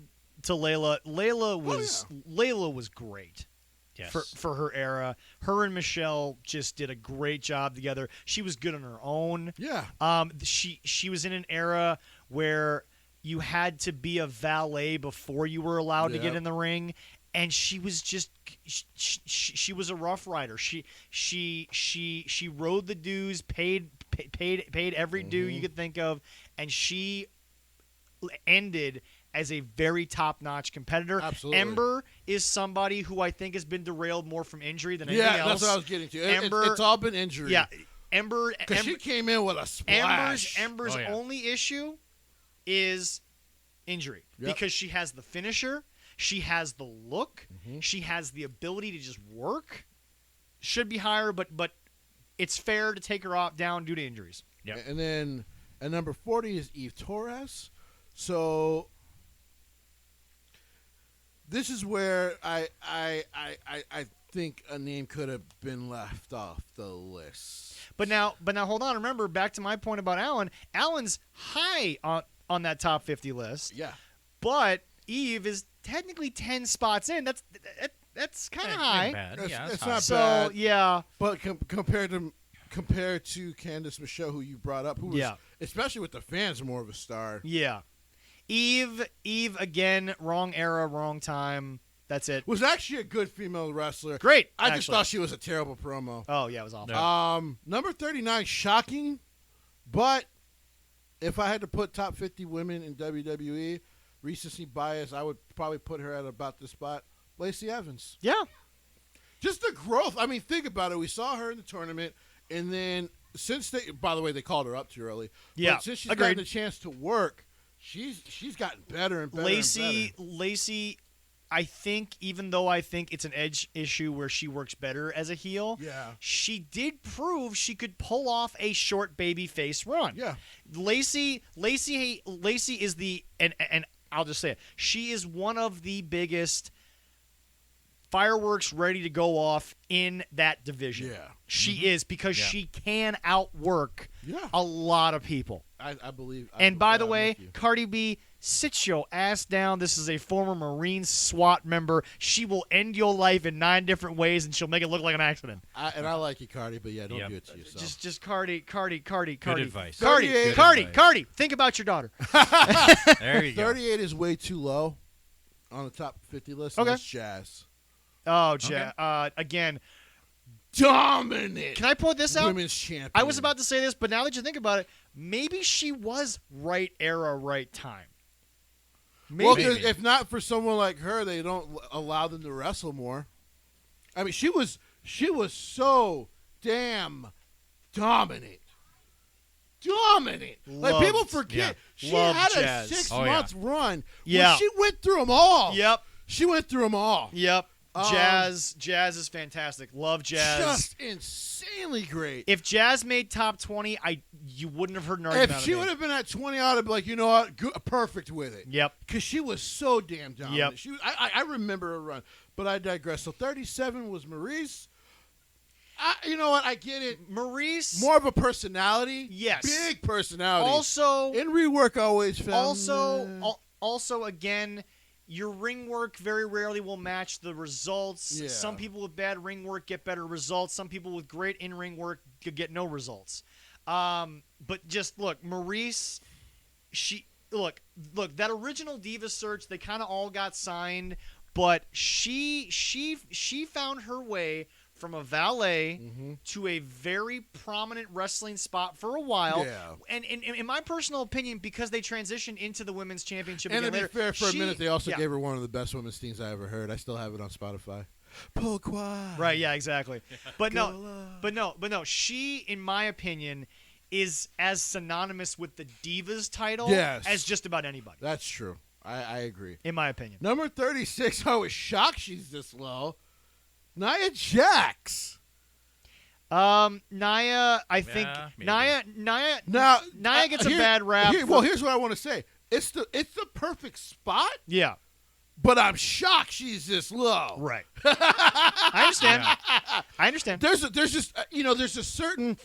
Layla? Layla was great. Yes. For her era. Her and Michelle just did a great job together. She was good on her own. Yeah. She was in an era where you had to be a valet before you were allowed to get in the ring, and she was just she was a rough rider. She rode the dues, paid every due you could think of, and she ended as a very top-notch competitor. Absolutely. Ember is somebody who I think has been derailed more from injury than anything else. Yeah, that's what I was getting to. Ember, it's all been injury. Yeah, Ember. Because she came in with a splash. Ember's only issue is injury. Yep. Because she has the finisher, she has the look, she has the ability to just work. Should be higher, but it's fair to take her down due to injuries. Yeah. And then at number 40 is Eve Torres. So this is where I think a name could have been left off the list. But now hold on. Remember, back to my point about Allen. Allen's high on that top 50 list. Yeah. But Eve is technically 10 spots in. That's kind of high. Bad. It's, Yeah, it's high. not So bad. yeah. But compared to Candice Michelle, who you brought up, who was, especially with the fans, more of a star. Yeah. Eve again, wrong era, wrong time. That's it. Was actually a good female wrestler. Great. I just thought she was a terrible promo. Oh yeah, it was awful. No. Number 39, shocking, but if I had to put top 50 women in WWE, recency bias, I would probably put her at about this spot. Lacey Evans. Yeah. Just the growth. I mean, think about it. We saw her in the tournament, and then by the way, they called her up too early. Yeah. But since she's Agreed. gotten a chance to work, she's gotten better and better. Lacey, I think, even though I think it's an edge issue where she works better as a heel, she did prove she could pull off a short baby face run. Yeah. Lacey is and I'll just say it. She is one of the biggest fireworks ready to go off in that division. Yeah. She is, because she can outwork a lot of people. I believe. And by the I'm way, with you. Cardi B, sit your ass down. This is a former Marine SWAT member. She will end your life in 9 different ways, and she'll make it look like an accident. I like you, Cardi, but yeah, don't do it to yourself. Just Cardi. Good advice. Cardi. Think about your daughter. There you go. 38 is way too low on the top 50 list. Okay. That's Jazz. Oh, Okay. again, Dominant. can I point this out? Women's champion. I was about to say this, but now that you think about it, maybe she was right era, right time. Maybe. Well, 'cause if not for someone like her, they don't allow them to wrestle more. I mean, she was so damn dominant. Like, people forget. She Loved had Jazz. a 6-month run. Yeah. Where she went through them all. Yep. She went through them all. Yep. Jazz is fantastic. Love Jazz. Just insanely great. If Jazz made top 20, you wouldn't have heard an argument. If out she of me. would have been at 20, I would have been like, you know what, perfect with it. Yep. Because she was so damn dominant. Yep. She was, I remember her run, but I digress. So 37 was Maurice. You know what? I get it. Maurice. More of a personality. Yes. Big personality. Also, in rework, I always found. Also, again, your ring work very rarely will match the results. Yeah. Some people with bad ring work get better results. Some people with great in-ring work could get no results. But just look, Maurice, look, that original Diva search, they kind of all got signed, but she found her way from a valet to a very prominent wrestling spot for a while. Yeah. And in my personal opinion, because they transitioned into the women's championship And to again be fair, for a minute, they also yeah. gave her one of the best women's themes I ever heard. I still have it on Spotify. Pourquoi? Right, yeah, exactly. But no. She, in my opinion, is as synonymous with the Divas title as just about anybody. That's true. I agree. In my opinion. Number 36, I was shocked she's this low. Nia Jax. Nia, I think maybe. Nia gets a bad rap. Here's what I want to say. It's the perfect spot. Yeah. But I'm shocked she's this low. Right. I understand. Yeah. I understand. There's just there's a certain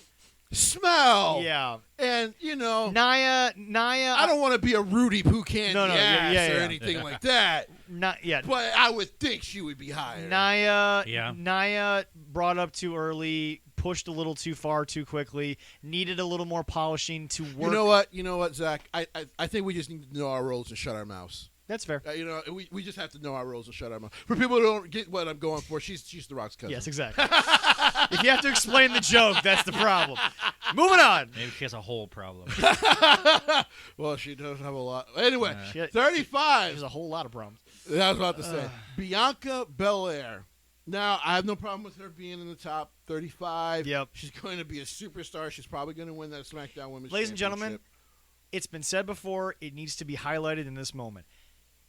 smell. Yeah. And Nia. I don't want to be a Rudy Poo Candy ass or yeah. anything like that. Not yet. But I would think she would be higher. Nia brought up too early, pushed a little too far too quickly, needed a little more polishing to work. You know what, Zach? I think we just need to know our roles and shut our mouths. That's fair. We just have to know our roles and shut our mouth. For people who don't get what I'm going for, she's The Rock's cousin. Yes, exactly. If you have to explain the joke, that's the problem. Moving on. Maybe she has a whole problem. Well, she does have a lot. Anyway, She 35. There's a whole lot of problems. I was about to say. Bianca Belair. Now, I have no problem with her being in the top 35. Yep. She's going to be a superstar. She's probably going to win that SmackDown Women's Ladies and Championship. gentlemen, it's been said before. It needs to be highlighted in this moment.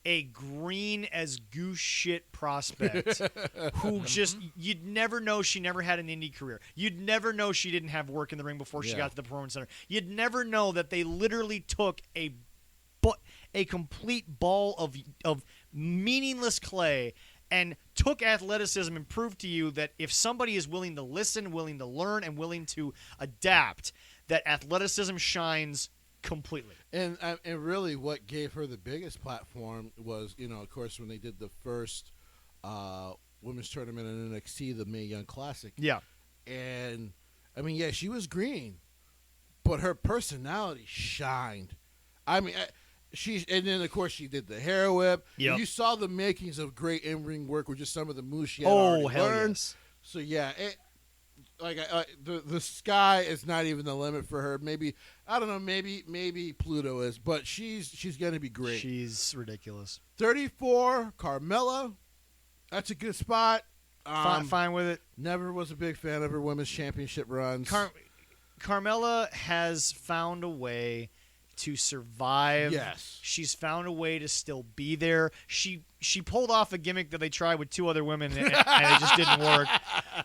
A green as goose shit prospect who just, you'd never know she never had an indie career. You'd never know she didn't have work in the ring before she got to the Performance Center. You'd never know that they literally took a complete ball of meaningless clay and took athleticism and proved to you that if somebody is willing to listen, willing to learn, and willing to adapt, that athleticism shines completely. And really what gave her the biggest platform was, of course, when they did the first women's tournament in NXT, the Mae Young Classic. Yeah. And, I mean, yeah, she was green, but her personality shined. I mean, and then, of course, she did the hair whip. Yep. You saw the makings of great in-ring work with just some of the moves she had already hell learned. Yes. So, yeah, the sky is not even the limit for her. Maybe, I don't know, maybe Pluto is, but she's going to be great. She's ridiculous. 34, Carmella. That's a good spot. Fine with it. Never was a big fan of her women's championship runs. Carmella has found a way to survive. Yes. She's found a way to still be there. She pulled off a gimmick that they tried with two other women and it just didn't work.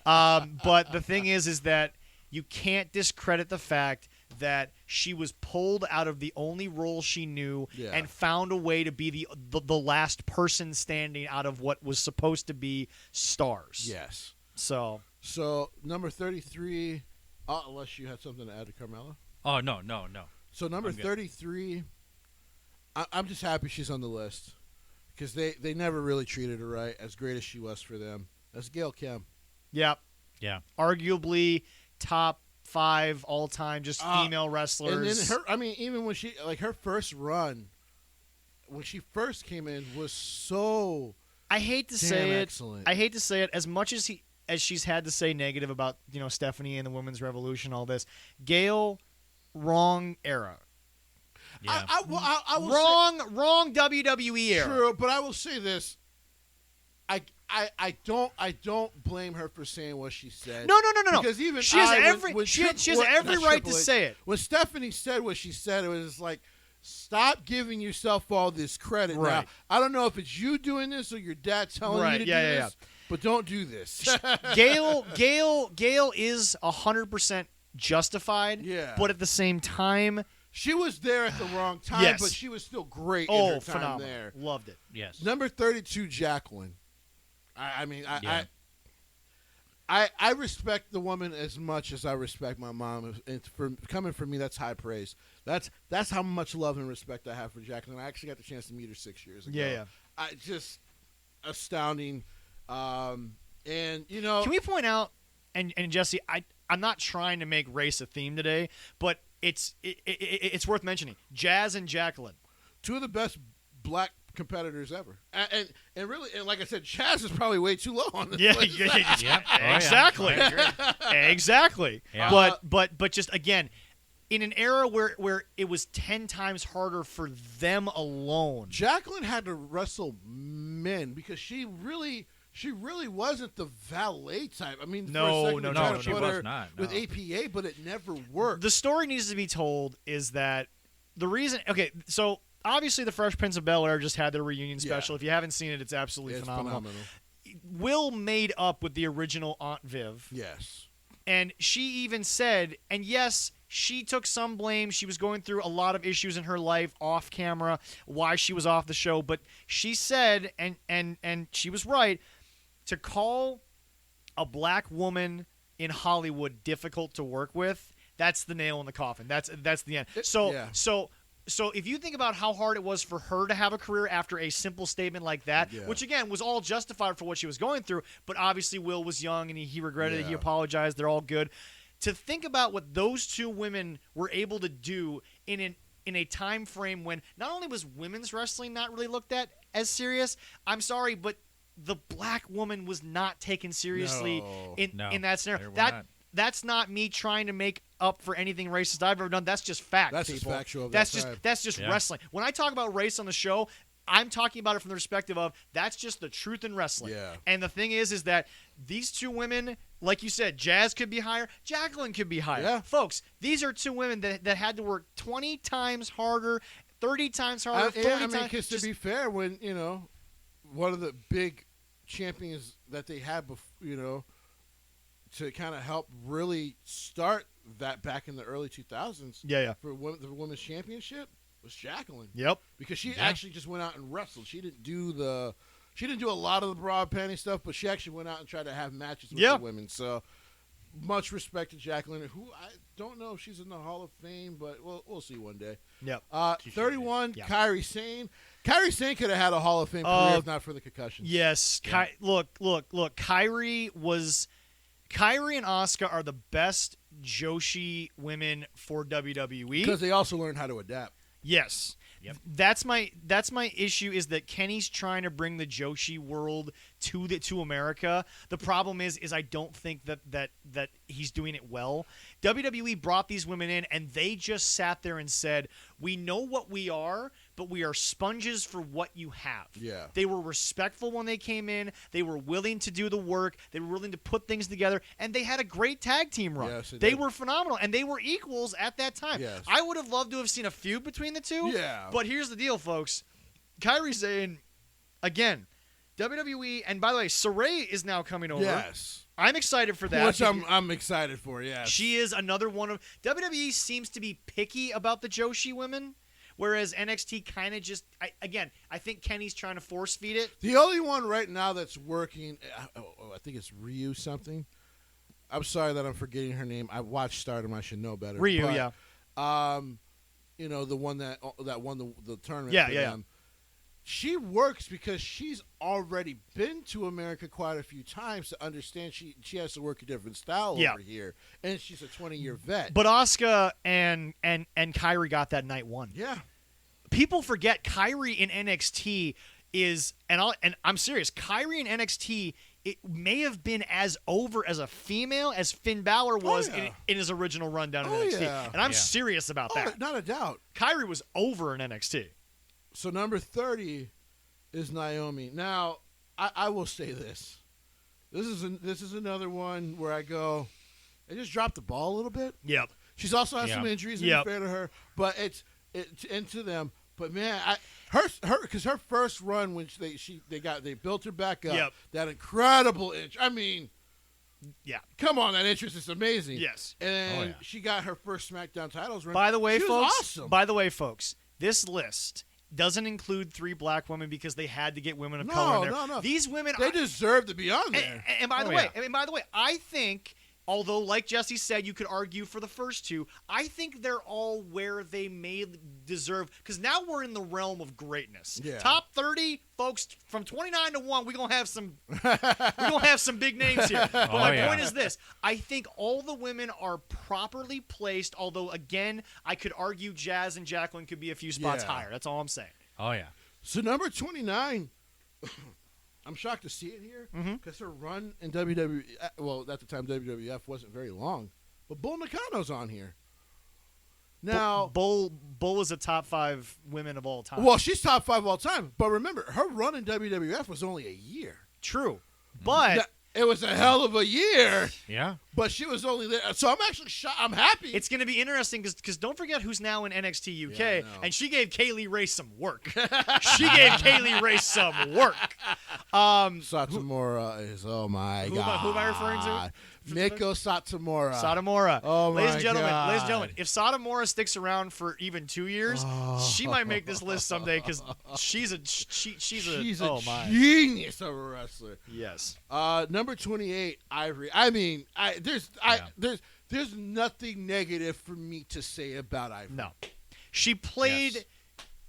But the thing is that you can't discredit the fact that she was pulled out of the only role she knew and found a way to be the last person standing out of what was supposed to be stars. Yes. So number 33, unless you had something to add to Carmella. Oh, no. So number 33, I'm just happy she's on the list because they never really treated her right, as great as she was for them. That's Gail Kim. Yep. Yeah. Arguably top 5 all-time just female wrestlers. And then even when she, her first run, when she first came in, was so I hate to say it. Excellent. I hate to say it. As much as she's had to say negative about Stephanie and the women's revolution, all this, Gail, wrong era. Yeah. I will Wrong WWE era. True, but I will say this. I don't blame her for saying what she said. No. Because even she has every not right to Triple H, say it. When Stephanie said what she said, it was like, stop giving yourself all this credit. Right. Now, I don't know if it's you doing this or your dad telling you to do this, but don't do this. Gail is 100% justified. Yeah. But at the same time, she was there at the wrong time, Yes. but she was still great in her time phenomenal. there. Loved it. Yes. Number 32, Jacqueline. I respect the woman as much as I respect my mom. And for coming from me, that's high praise. That's how much love and respect I have for Jacqueline. I actually got the chance to meet her 6 years ago. Yeah. Just astounding. And Can we point out, and Jesse, I'm not trying to make race a theme today, but it's worth mentioning. Jazz and Jacqueline, two of the best black competitors ever, and really, and like I said, Jazz is probably way too low on this list. Exactly, exactly. Yeah. But just again, in an era where it was 10 times harder for them alone, Jacqueline had to wrestle men because she really wasn't the valet type. I mean, No, for a second, no, she was not. No. with APA, but it never worked. the story needs to be told is that the reason. Okay, so. Obviously, the Fresh Prince of Bel-Air just had their reunion special. If you haven't seen it, it's absolutely phenomenal. Will made up with the original Aunt Viv. Yes. And she even said, and yes, she took some blame. She was going through a lot of issues in her life off camera, why she was off the show. But she said, and she was right, to call a black woman in Hollywood difficult to work with, that's the nail in the coffin. That's the end. So if you think about how hard it was for her to have a career after a simple statement like that, which again was all justified for what she was going through, but obviously Will was young and he regretted it. He apologized. They're all good. To think about what those two women were able to do in a time frame when not only was women's wrestling not really looked at as serious, I'm sorry, but the black woman was not taken seriously in that scenario. That's not me trying to make up for anything racist I've ever done. That's just fact, that's people. Just factual. That's just wrestling. When I talk about race on the show, I'm talking about it from the perspective of that's just the truth in wrestling. Yeah. And the thing is that these two women, like you said, Jazz could be higher, Jacqueline could be higher. Yeah. Folks, these are two women that had to work 20 times harder, 30 times harder, 40 times. Because to be fair, when one of the big champions that they had, to kind of help really start that back in the early 2000s. For the women's championship was Jacqueline. Yep. Because she actually just went out and wrestled. She didn't do a lot of the broad panty stuff, but she actually went out and tried to have matches with the women. So much respect to Jacqueline, who I don't know if she's in the Hall of Fame, but we'll see one day. Yep. 31, Kairi Sane. Kairi Sane could have had a Hall of Fame career if not for the concussions. Yes. Yeah. Look. Kairi and Asuka are the best Joshi women for WWE because they also learned how to adapt. Yes. Yep. That's my issue is that Kenny's trying to bring the Joshi world to America. The problem is I don't think that he's doing it well. WWE brought these women in and they just sat there and said, "We know what we are, but we are sponges for what you have." Yeah. They were respectful when they came in. They were willing to do the work. They were willing to put things together, and they had a great tag team run. Yes, they were phenomenal, and they were equals at that time. Yes. I would have loved to have seen a feud between the two. Yeah. But here's the deal, folks. Kairi Sane, again, WWE, and by the way, Saray is now coming over. Yes. I'm excited for that. Which I'm excited for, yes. She is another one of... WWE seems to be picky about the Joshi women, whereas NXT kind of just... I think Kenny's trying to force feed it. The only one right now that's working, I think it's Ryu something. I'm sorry that I'm forgetting her name. I watched Stardom. I should know better. Ryu, but, yeah. The one that won the tournament. Yeah, for yeah. them. She works because she's already been to America quite a few times to understand she has to work a different style over here, and she's a 20-year vet. But Asuka and Kairi got that night one. Yeah. People forget Kairi in NXT is, and I'm serious, Kairi in NXT, it may have been as over as a female as Finn Balor was in his original run down in NXT. Yeah. And I'm serious about that. Not a doubt. Kairi was over in NXT. So number 30 is Naomi. Now, I will say this. This is another one where I go, they just dropped the ball a little bit. Yep. She's also had some injuries, to be fair to her, but it's into them. But man, because her first run when they built her back up. Yep. That incredible inch. I mean, yeah. Come on, that interest is amazing. Yes. And she got her first SmackDown titles run. By the way, she folks. was awesome. By the way, folks, this list doesn't include 3 black women because they had to get women of color in there. No. These women they deserve to be on there. And by the way, I think, although like Jesse said, you could argue for the first 2, I think they're all where they may deserve, because now we're in the realm of greatness. Yeah. Top 30, folks, from 29 to 1, we're gonna have some big names here. But my point is this: I think all the women are properly placed. Although again, I could argue Jazz and Jacqueline could be a few spots higher. That's all I'm saying. Oh yeah. So number 29. I'm shocked to see it here because her run in WWE, well, at the time WWF wasn't very long, but Bull Nakano's on here. Now, Bull is a top 5 women of all time. Well, she's top 5 all time, but remember, her run in WWF was only a year. True, but it was a hell of a year. Yeah. but she was only there. So I'm actually I'm happy. It's going to be interesting because don't forget who's now in NXT UK, Yeah, I know. and she gave Kaylee Ray some work. She gave Kaylee Ray some work. Satomura is, oh my God. Who am I referring to? Miko Satomura. Satomura. Oh, ladies my and gentlemen, God. ladies and gentlemen, if Satomura sticks around for even 2 years, she might make this list someday because she's a oh my. genius of a wrestler. Yes. Number 28, Ivory. I mean, there's nothing negative for me to say about Ivory. No. She played. Yes.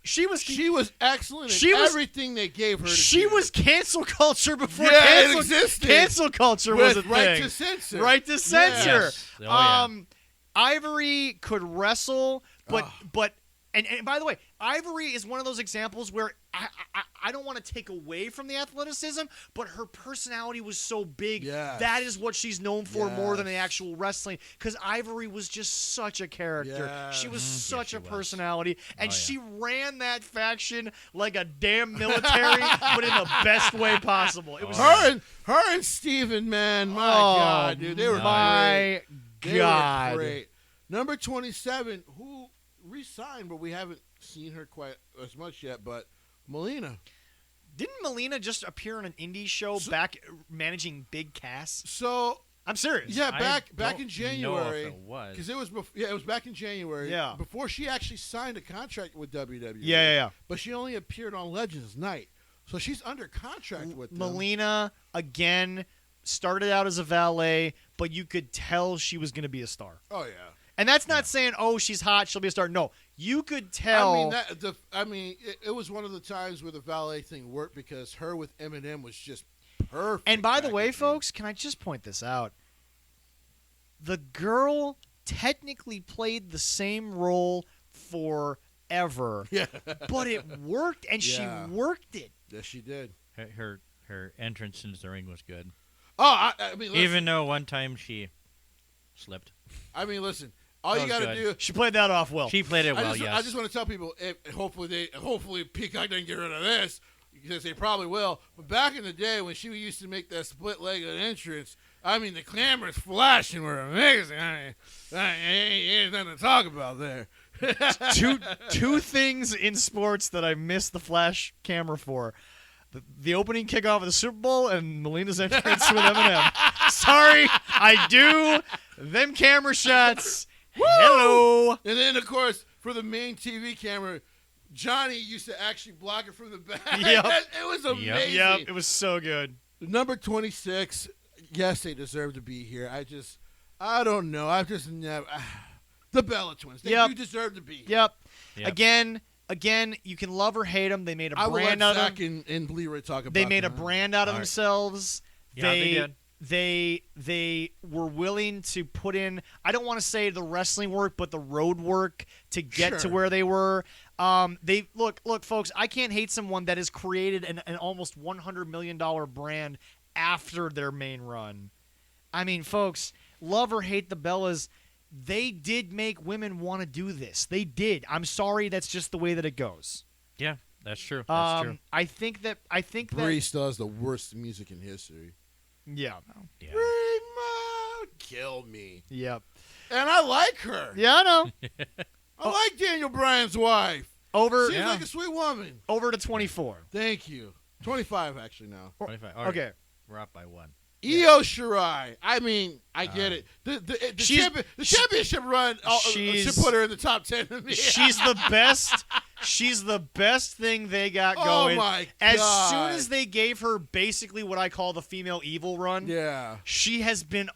She was excellent in everything they gave her to She do. was cancel culture before it existed. cancel culture was a With right thing. to censor. Right to censor. Yes. Oh, yeah. Ivory could wrestle, but and by the way, Ivory is one of those examples where I don't want to take away from the athleticism, but her personality was so big. Yes. That is what she's known for more than the Yes. actual wrestling. Because Ivory was just such a character. Yes. She was such she a was. personality, and Oh, yeah. she ran that faction like a damn military, but in the best way possible. It was Her and Steven, man, my God, dude, they were my great. God. They were great. Number 27, who re-signed, but we haven't seen her quite as much yet, but Melina. Didn't Melina just appear on an indie show back managing Big Cass? So I'm serious. yeah, I back don't in know if January, it was. because it was back in January. Yeah. Before she actually signed a contract with WWE. Yeah. But she only appeared on Legends Night, so she's under contract with them. Melina, again, started out as a valet, but you could tell she was going to be a star. Oh yeah. And that's not saying, oh, she's hot, she'll be a star. No, you could tell. It was one of the times where the valet thing worked because her with Eminem was just perfect. And by the back way, in the day. folks, can I just point this out? The girl technically played the same role forever, Yeah. but it worked, and Yeah. she worked it. Yes, she did. Her entrance into the ring was good. Oh, I mean, listen, Even though one time she slipped. listen. All you That got was to good. do. She played that off well. She played it well, I yes. just want to tell people, hopefully Peacock doesn't get rid of this, because they probably will. But back in the day when she used to make that split-legged entrance, I mean, the cameras flashing were amazing. I mean, ain't nothing to talk about there. two things in sports that I missed the flash camera for. The opening kickoff of the Super Bowl and Melina's entrance with Eminem. Sorry, I do. Them camera shots. Hello. And then, of course, for the main TV camera, Johnny used to actually block it from the back. Yep. It was amazing. Yep, it was so good. Number 26, yes, they deserve to be here. I don't know. I've just never. The Bella Twins. They Yep. do deserve to be here. Yep. Yep. Again, you can love or hate them. They made a I will let brand out of Zach them. and Leroy talk about They made a them. brand out of All right. themselves. Yeah, they did. They were willing to put in, I don't want to say the wrestling work, but the road work to get to Sure. where they were. They look, folks. I can't hate someone that has created an almost $100 million brand after their main run. I mean, folks, love or hate the Bellas, they did make women want to do this. They did. I'm sorry, that's just the way that it goes. Yeah, that's true. That's true. I think that Bree still has the worst music in history. yeah. Yeah. Remo, kill me. Yep. And I like her. Yeah, I know. I like Daniel Bryan's wife. Over Seems like a sweet woman. over to 24. Thank you. 25 actually now. 25. All right. Okay. We're up by one. Io Shirai. I mean, I get it. The She's- championship run she's- should put her in the top 10 to me. She's the best. She's the best thing they got Oh going. my As God. soon as they gave her basically what I call the female evil run, Yeah. she has been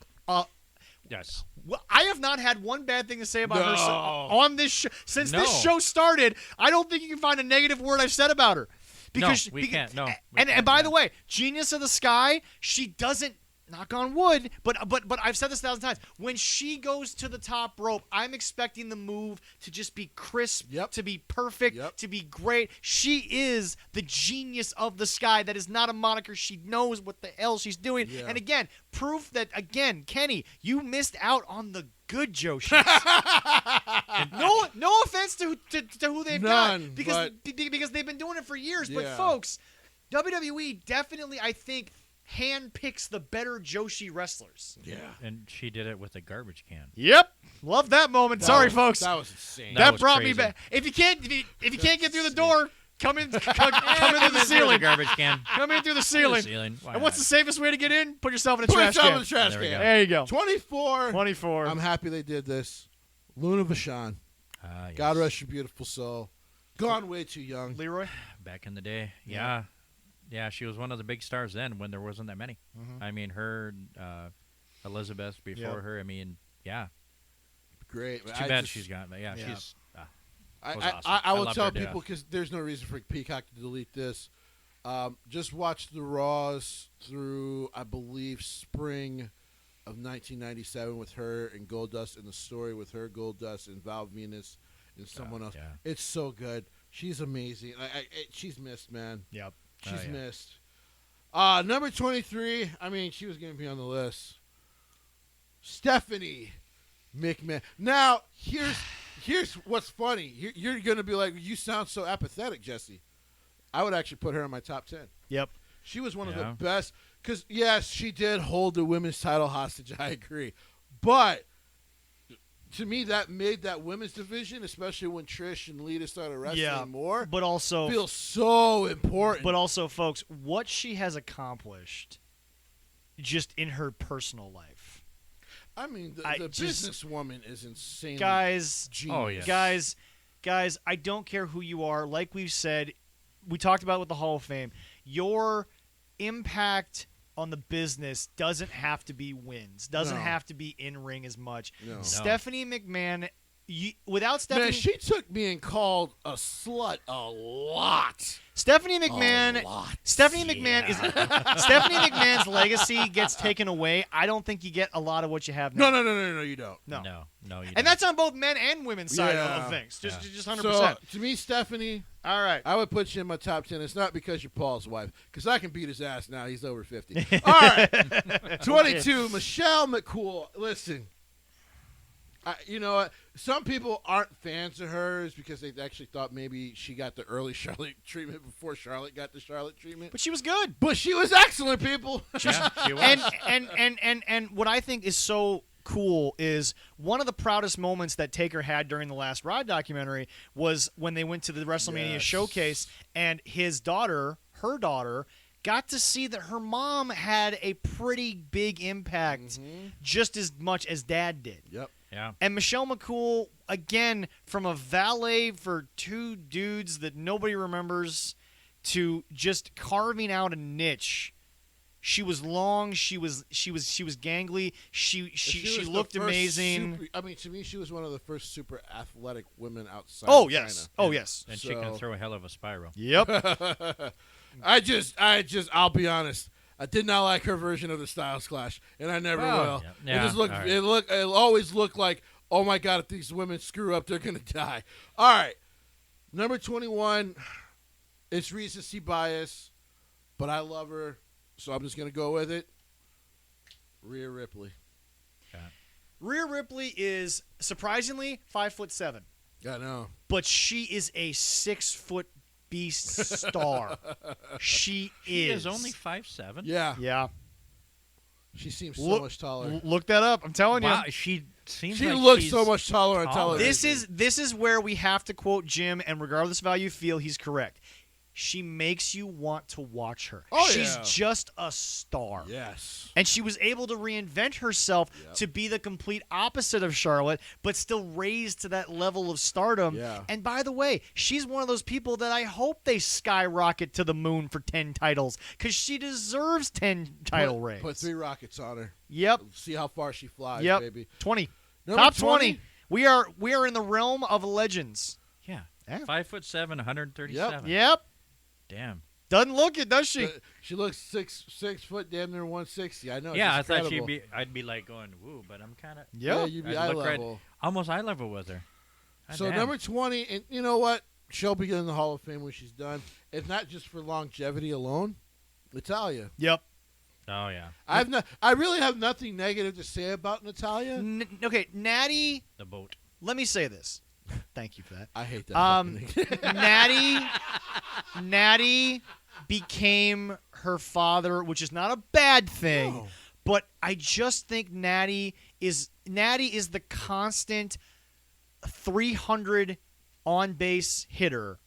Yes. well, I have not had one bad thing to say about her No. on this show since No. this show started. I don't think you can find a negative word I've said about her. Because we can't. No, we and can't, by yeah. the way, Genius of the Sky, she doesn't. Knock on wood, but I've said this 1,000 times. When she goes to the top rope, I'm expecting the move to just be crisp, Yep. to be perfect, Yep. to be great. She is the Genius of the Sky. That is not a moniker. She knows what the hell she's doing. Yeah. And again, proof that Kenny, you missed out on the good Joshis. no offense to who they've None, got because they've been doing it for years. But Yeah. folks, WWE definitely, I think, handpicks the better Joshi wrestlers. Yeah. And she did it with a garbage can. Yep. Love that moment. Sorry, folks. That was insane. That That was brought crazy. me back. If you can't get through the door, come in through the ceiling. Garbage can. Come in through the ceiling. Why And what's the not? safest way to get in? Put yourself in a Put trash yourself can. in the trash There we can. go. There you go. 24. 24. I'm happy they did this. Luna Vachon. Yes. God rest your beautiful soul. Gone way too young. Leroy. Back in the day, yeah. She was one of the big stars then when there wasn't that many. Mhm. I mean, her, Elizabeth before Yep. her. I mean, yeah. Great. It's too bad she's gone. But yeah, Yeah. she's. I, was I, awesome. I, I I will loved tell her to people because there's no reason for Peacock to delete this. Just watch the Raws through, I believe, spring of 1997 with her and Goldust, and the story with her, Goldust, and Val Venus and someone else. Yeah. It's so good. She's amazing. She's missed, man. Yep. She's yeah. missed. Number 23. I mean, she was going to be on the list. Stephanie McMahon. Now, here's what's funny. You're going to be like, you sound so apathetic, Jesse. I would actually put her in my top 10. Yep. She was one of Yeah. the best. Because, yes, she did hold the women's title hostage. I agree. But to me, that made that women's division, especially when Trish and Lita started wrestling more, But also, feels so important. but also, folks, what she has accomplished just in her personal life. I mean, I the just- businesswoman is insanely Guys, genius. Oh, yeah. guys, I don't care who you are. Like we've said, we talked about with the Hall of Fame, your impact on the business doesn't have to be wins, doesn't No. have to be in ring as much. No. Stephanie McMahon, without Stephanie, Man, she took being called a slut a lot. Stephanie McMahon, A lot. Stephanie McMahon is Stephanie McMahon's legacy gets taken away. I don't think you get a lot of what you have now. No, you don't. No. No, you And don't. that's on both men and women's side Yeah. of things. Just 100%. So, to me, Stephanie, All right. I would put you in my top 10. It's not because you're Paul's wife, because I can beat his ass now. He's over 50. All right. 22, Michelle McCool. Listen, you know what? Some people aren't fans of hers because they actually thought maybe she got the early Charlotte treatment before Charlotte got the Charlotte treatment. But she was good. But she was excellent, people. Yeah, she was. And what I think is so cool is one of the proudest moments that Taker had during the last Rod documentary was when they went to the WrestleMania Yes. showcase and her daughter, got to see that her mom had a pretty big impact just as much as Dad did. Yep. Yeah. And Michelle McCool, again, from a valet for two dudes that nobody remembers to just carving out a niche. She was long. She was gangly. She was the looked first amazing. to me, she was one of the first super athletic women outside. Oh of yes. China. Oh yes. And she can So- throw a hell of a spiral. Yep. I'll be honest. I did not like her version of the Styles Clash, and I never will. Yeah. It just looked. All right. It always looked like, oh my god, if these women screw up, they're gonna die. All right, number 21. It's recency bias, but I love her, so I'm just gonna go with it. Rhea Ripley. Rhea Ripley is surprisingly 5'7", I know. but she is a 6-foot beast star. She She is is only 5'7". Yeah, Yeah. she seems so Look- much taller. Look that up. I'm telling you. Wow, she seems She like looks she's so much taller on taller. television. This is where we have to quote Jim, and regardless of how you feel, he's correct. She makes you want to watch her. Oh, She's yeah. just a star. Yes. And she was able to reinvent herself Yep. to be the complete opposite of Charlotte, but still raised to that level of stardom. Yeah. And by the way, she's one of those people that I hope they skyrocket to the moon for 10 titles, because she deserves 10 title reigns. Put 3 rockets on her. Yep. See how far she flies, Yep. baby. 20. Number Top 20. We are in the realm of legends. Yeah. Yeah. 5'7", 137. Yep. Damn. Doesn't look it, does she? She looks 6 foot, damn near 160. I know. Yeah, I it's thought incredible. I'd be like going, woo, but I'm kind of Yeah, Yep. you'd be I'd eye look right- level. almost eye level with her. God So damn. number 20, and you know what? She'll be in the Hall of Fame when she's done. It's not just for longevity alone. Natalia. Yep. Oh yeah, I really have nothing negative to say about Natalia. Okay, Natty, the boat. let me say this. Thank you for that. I hate that. Um, fucking thing. Natty became her father, which is not a bad thing. No. But I just think Natty is the constant 300 on base hitter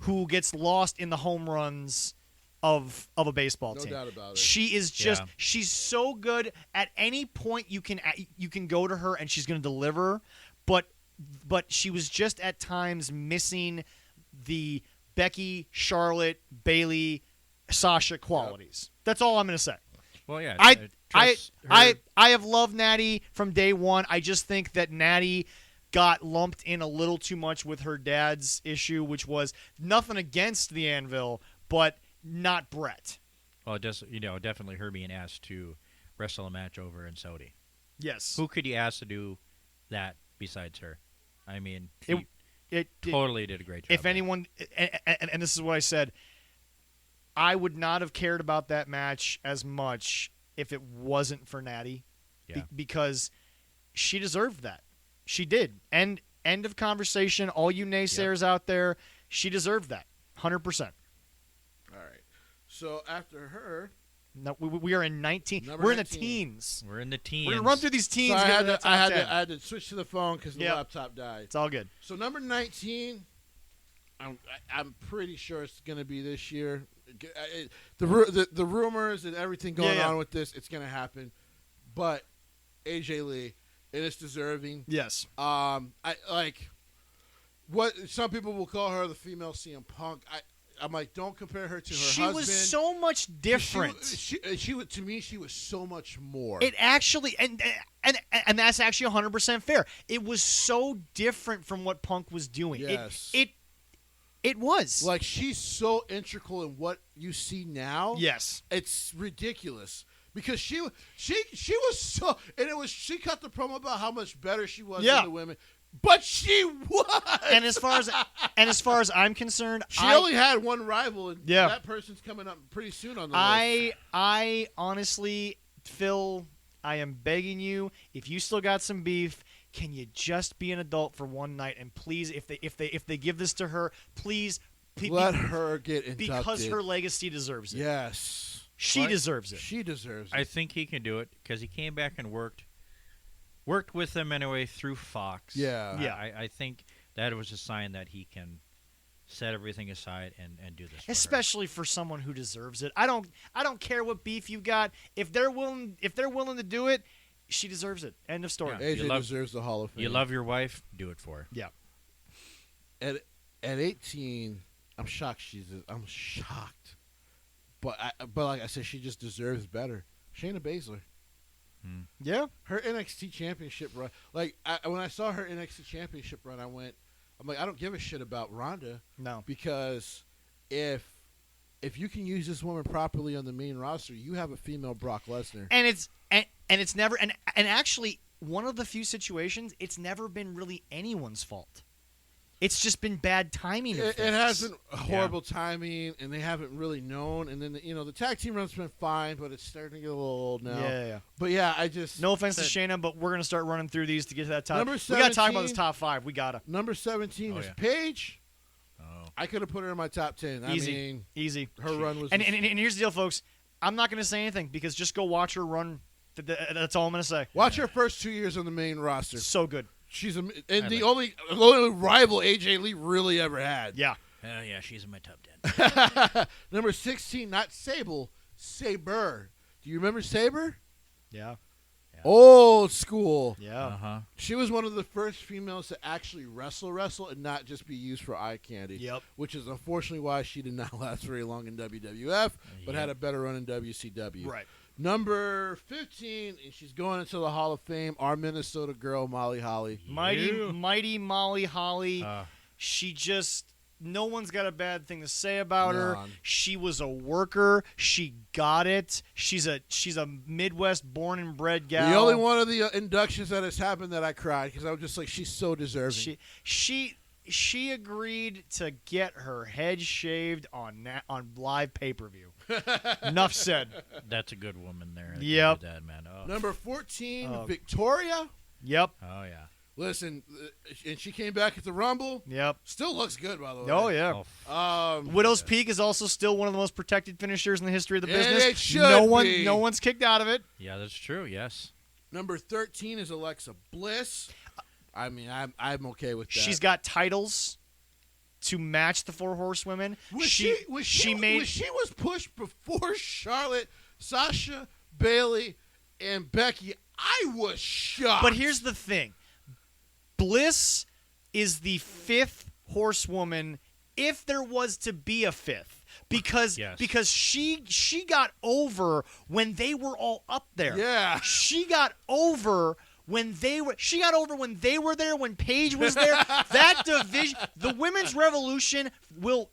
who gets lost in the home runs of a baseball No team. doubt about it. She is just she's so good. At any point you can go to her and she's going to deliver, but she was just at times missing the Becky, Charlotte, Bailey, Sasha qualities. That's all I'm going to say. Well, yeah. I have loved Natty from day one. I just think that Natty got lumped in a little too much with her dad's issue, which was nothing against the Anvil, but not Brett. Well, just definitely her being asked to wrestle a match over in Saudi. Yes. Who could you ask to do that besides her? I mean, It totally did a great job. If anyone, and this is what I said, I would not have cared about that match as much if it wasn't for Natty, because she deserved that. She did. End of conversation. All you naysayers out there, she deserved that, 100%. All right. So after her, No, we are in 19. Number We're 19. in the teens. We're in the teens. We're gonna run through these teens. so I and get had to the to, top I had 10. to, I had to switch to the phone because the Yep. laptop died. It's all good. So number 19, I'm pretty sure it's going to be this year. The rumors and everything going on with this, it's going to happen. But AJ Lee, and it's deserving. Yes. I like what some people will call her the female CM Punk. I'm like, don't compare her to her She husband. was so much different. She was, to me, she was so much more. It actually, and that's actually 100% fair. It was so different from what Punk was doing. Yes. It was. Like, she's so integral in what you see now. Yes. It's ridiculous. Because she was so, and she cut the promo about how much better she was than the women. But she was. And as far as I'm concerned, she only had one rival, and Yeah. that person's coming up pretty soon on the list. I honestly, Phil, I am begging you, if you still got some beef, can you just be an adult for one night? And please, if they give this to her, please let her get inducted. because her legacy deserves it. Yes. She deserves it. She deserves it. I think he can do it because he came back and worked with them anyway through Fox. Yeah. Yeah. I think that was a sign that he can set everything aside and do this. Especially for someone who deserves it. I don't care what beef you got. If they're willing to do it, she deserves it. End of story. Yeah. AJ deserves the Hall of Fame. You love your wife, do it for her. Yeah. At 18, I'm shocked. I'm shocked. But like I said, she just deserves better. Shayna Baszler. Yeah. Her NXT championship run. Like, when I saw her NXT championship run, I'm like, I don't give a shit about Ronda. No. Because if you can use this woman properly on the main roster, you have a female Brock Lesnar. And it's never and actually one of the few situations it's never been really anyone's fault. It's just been bad timing. It hasn't horrible timing, and they haven't really known. And then the tag team run's been fine, but it's starting to get a little old now. Yeah. But yeah, I just No offense to Shayna, but we're gonna start running through these to get to that top. Number We gotta talk about 17. this top 5. We gotta. Number 17 is yeah. Paige. Oh. I could have put her in my top 10. Easy. Easy. Her run was And here's the deal, folks. I'm not gonna say anything because just go watch her run. That's all I'm gonna say. watch her first 2 years on the main roster. So good. She's the only rival AJ Lee really ever had. Yeah. Oh, yeah, she's in my top 10. Number 16, not Sable, Saber. Do you remember Saber? Yeah. Old school. Yeah. Uh-huh. She was one of the first females to actually wrestle and not just be used for eye candy. Yep. Which is unfortunately why she did not last very long in WWF, but had a better run in WCW. Right. Number 15, and she's going into the Hall of Fame, our Minnesota girl, Molly Holly. Mighty Molly Holly. She just no one's got a bad thing to say about her. None. She was a worker. She got it. She's a Midwest born and bred gal. The only one of the inductions that has happened that I cried because I was just like, she's so deserving. She agreed to get her head shaved on live pay-per-view. Enough said. That's a good woman there. Yep. That, man. Oh. Number 14, Victoria. Yep. Oh, yeah. Listen, and she came back at the Rumble. Yep. Still looks good, by the way. Oh yeah. Widow's Peak is also still one of the most protected finishers in the history of the business. It should be. No one's kicked out of it. Yeah, that's true. Yes. Number 13 is Alexa Bliss. I mean, I'm okay with that. She's got titles to match the 4 Horsewomen. She was pushed before Charlotte, Sasha, Bailey, and Becky. I was shocked. But here's the thing. Bliss is the 5th horsewoman if there was to be a 5th. Because she got over when they were all up there. Yeah. She got over when they were there, when Paige was there. That division, the women's revolution will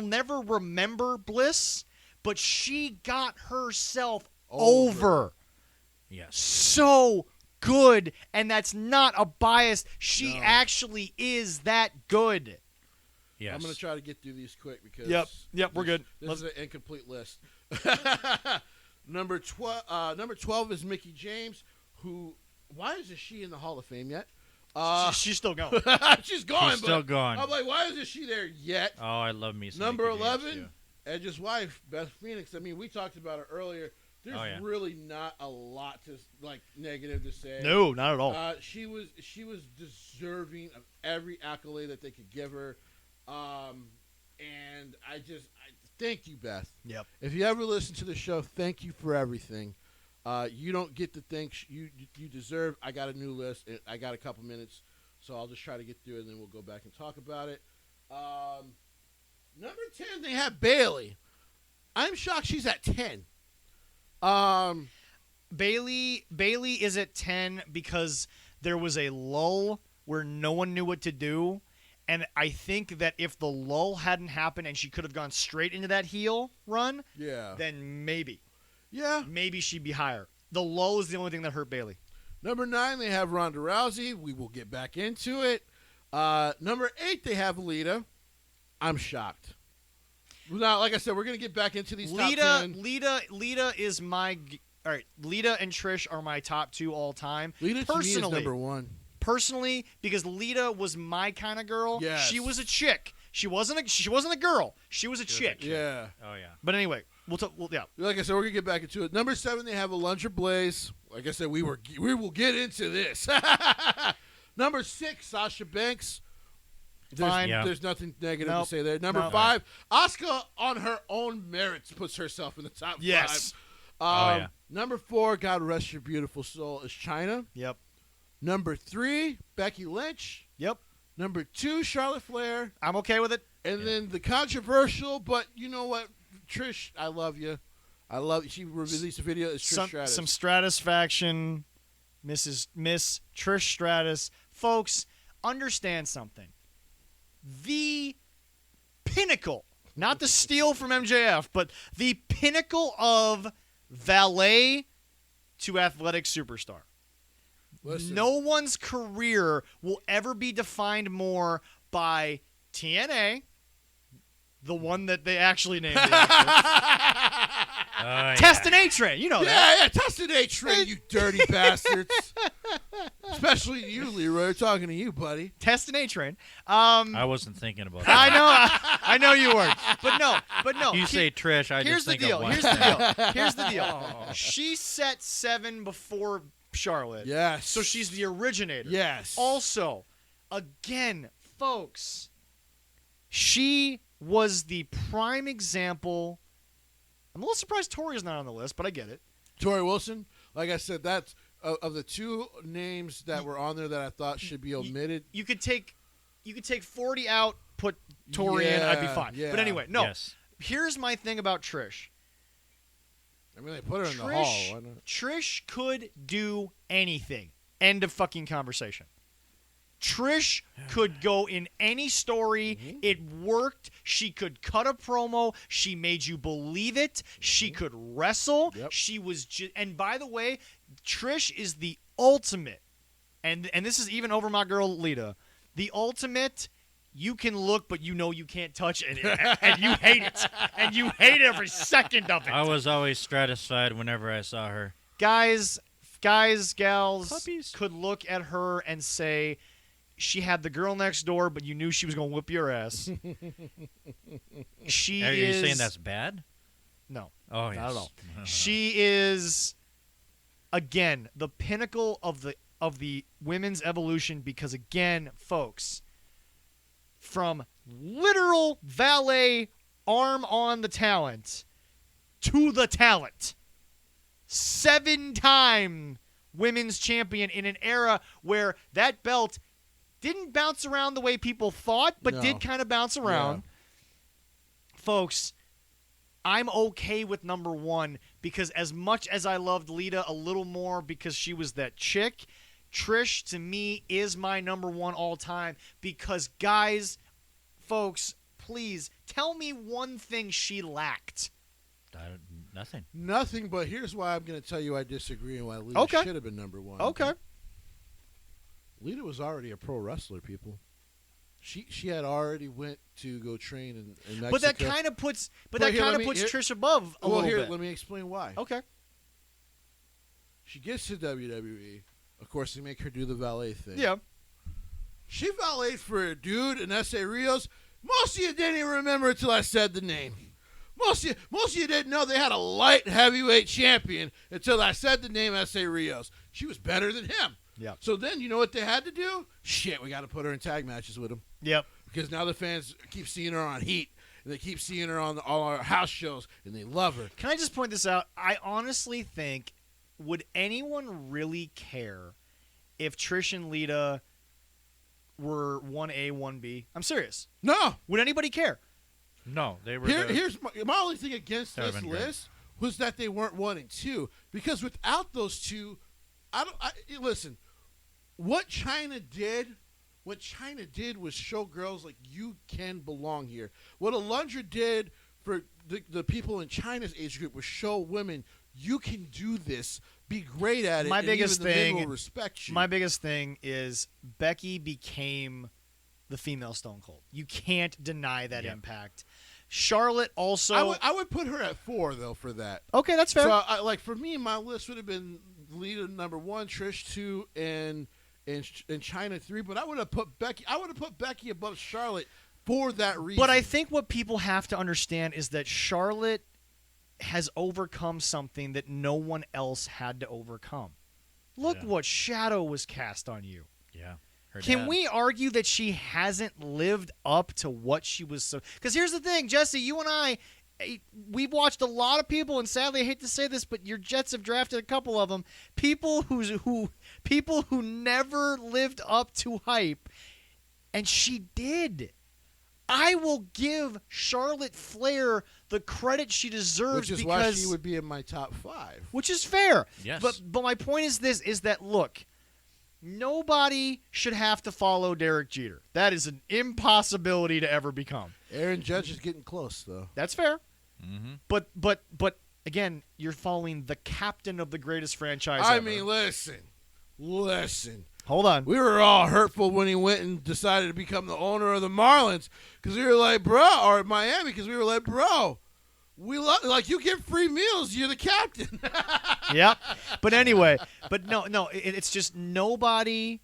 never remember Bliss, but she got herself over. Yes. So good, and that's not a bias. She actually is that good. Yes. I'm going to try to get through these quick because Yep, we're good. This is an incomplete list. Number 12 is Mickie James, who why isn't she in the Hall of Fame yet? She's still going. She's going. She's still going. I'm like, why isn't she there yet? Oh, I love me some Number Mickie 11, James, Edge's wife, Beth Phoenix. I mean, we talked about her earlier. There's really not a lot to negative to say. No, not at all. She was deserving of every accolade that they could give her, and I thank you, Beth. Yep. If you ever listen to the show, thank you for everything. You don't get the things you deserve. I got a new list. I got a couple minutes, so I'll just try to get through it, and then we'll go back and talk about it. Number 10, they have Bailey. I'm shocked she's at 10. Bailey is at 10 because there was a lull where no one knew what to do, and I think that if the lull hadn't happened and she could have gone straight into that heel run, then maybe she'd be higher. The lull is the only thing that hurt Bailey. Number 9, they have Ronda Rousey. We will get back into it. Number 8, they have Lita. I'm shocked. Now, like I said, we're going to get back into these top 10. Lita is my – all right, Lita and Trish are my top 2 all time. Lita to me is number 1. Personally, because Lita was my kind of girl. Yes. She was a chick. She wasn't a girl. She was a chick. Yeah. Oh, yeah. But anyway, yeah. Like I said, we're going to get back into it. Number 7, they have Alundra Blaze. Like I said, we will get into this. Number 6, Sasha Banks. There's nothing negative to say there. Number 5, Asuka on her own merits puts herself in the top 5. Number 4, God rest your beautiful soul, is Chyna. Yep. Number 3, Becky Lynch. Yep. Number 2, Charlotte Flair. I'm okay with it. And then the controversial, but you know what, Trish, I love you. I love you. She released a video. It's Trish Stratus. Some Stratus faction, Miss Trish Stratus. Folks, understand something. The pinnacle, not the steal from MJF, but the pinnacle of valet to athletic superstar. Listen. No one's career will ever be defined more by TNA, the one that they actually named it after. Test and A-Train, you know that. Yeah, Test and A-Train, you dirty bastards. Especially you, Leroy. We're talking to you, buddy. Test and A-Train. I wasn't thinking about that. I know you weren't. But no. You say Trish, I just think of one. Here's the deal. She set 7 before Charlotte. Yes. So she's the originator. Yes. Also, again, folks, she was the prime example. I'm a little surprised Tori's not on the list, but I get it. Tori Wilson, like I said, that's of the 2 names that were on there that I thought should be omitted. You could take 40 out, put Tori in, I'd be fine. Yeah. But anyway, no. Yes. Here's my thing about Trish. I mean, they put her in the hall. Why not? Trish could do anything. End of fucking conversation. Trish could go in any story. Mm-hmm. It worked. She could cut a promo. She made you believe it. Mm-hmm. She could wrestle. Yep. She was and by the way, Trish is the ultimate. And this is even over my girl Lita. The ultimate. You can look, but you know you can't touch it, and you hate it, and you hate every second of it. I was always stratified whenever I saw her. Guys, guys, gals Puppies. could look at her and say she had the girl next door, but you knew she was going to whip your ass. She Are is. you saying that's bad? No. Oh, yes. Not at all. She is, again, the pinnacle of the women's evolution because, again, folks, from literal valet arm on the talent to the talent. 7-time women's champion in an era where that belt didn't bounce around the way people thought, but did kind of bounce around. Yeah. Folks, I'm okay with number 1 because as much as I loved Lita a little more because she was that chick, Trish, to me, is my number 1 all time because, guys, folks, please, tell me one thing she lacked. Nothing. Nothing, but here's why I'm going to tell you I disagree and why Lita should have been number 1. Okay. Lita was already a pro wrestler, people. She had already went to go train in Mexico. But that kind of puts Trish above a little bit. Let me explain why. Okay. She gets to WWE. Of course, they make her do the valet thing. Yeah. She valeted for a dude in S.A. Rios. Most of you didn't even remember until I said the name. Most of you didn't know they had a light heavyweight champion until I said the name S.A. Rios. She was better than him. Yeah. So then, you know what they had to do? Shit, we got to put her in tag matches with him. Yep. Because now the fans keep seeing her on Heat, and they keep seeing her on all our house shows, and they love her. Can I just point this out? I honestly think, would anyone really care if Trish and Lita were 1A, 1B? I'm serious. No. Would anybody care? No, they were. Here's my only thing against That this would've been list was that they weren't 1 and 2. Because without those two, listen. What China did was show girls like you can belong here. What Alundra did for the people in China's age group was show women you can do this, be great at it. My and biggest even the men thing, will respect you. My biggest thing is Becky became the female Stone Cold. You can't deny that impact. Charlotte also. I would put her at 4 though for that. Okay, that's fair. So for me, my list would have been Lita number 1, Trish 2, and China 3. But I would have put Becky. I would have put Becky above Charlotte for that reason. But I think what people have to understand is that Charlotte has overcome something that no one else had to overcome. Look what shadow was cast on you. Yeah. Can we argue that she hasn't lived up to what she was? Because here's the thing, Jesse, you and I, we've watched a lot of people, and sadly I hate to say this, but your Jets have drafted a couple of them. People who never lived up to hype, and she did. I will give Charlotte Flair the credit she deserves, which is why she would be in my top 5. Which is fair. Yes. But my point is this: is that look. Nobody should have to follow Derek Jeter. That is an impossibility to ever become. Aaron Judge is getting close, though. That's fair. Mm-hmm. But again, you're following the captain of the greatest franchise I ever. mean, listen. Hold on. We were all hurtful when he went and decided to become the owner of the Marlins because we were like, bro, or Miami because we were like, bro, we like you get free meals. You're the captain. Yep. But anyway, no, it's just nobody.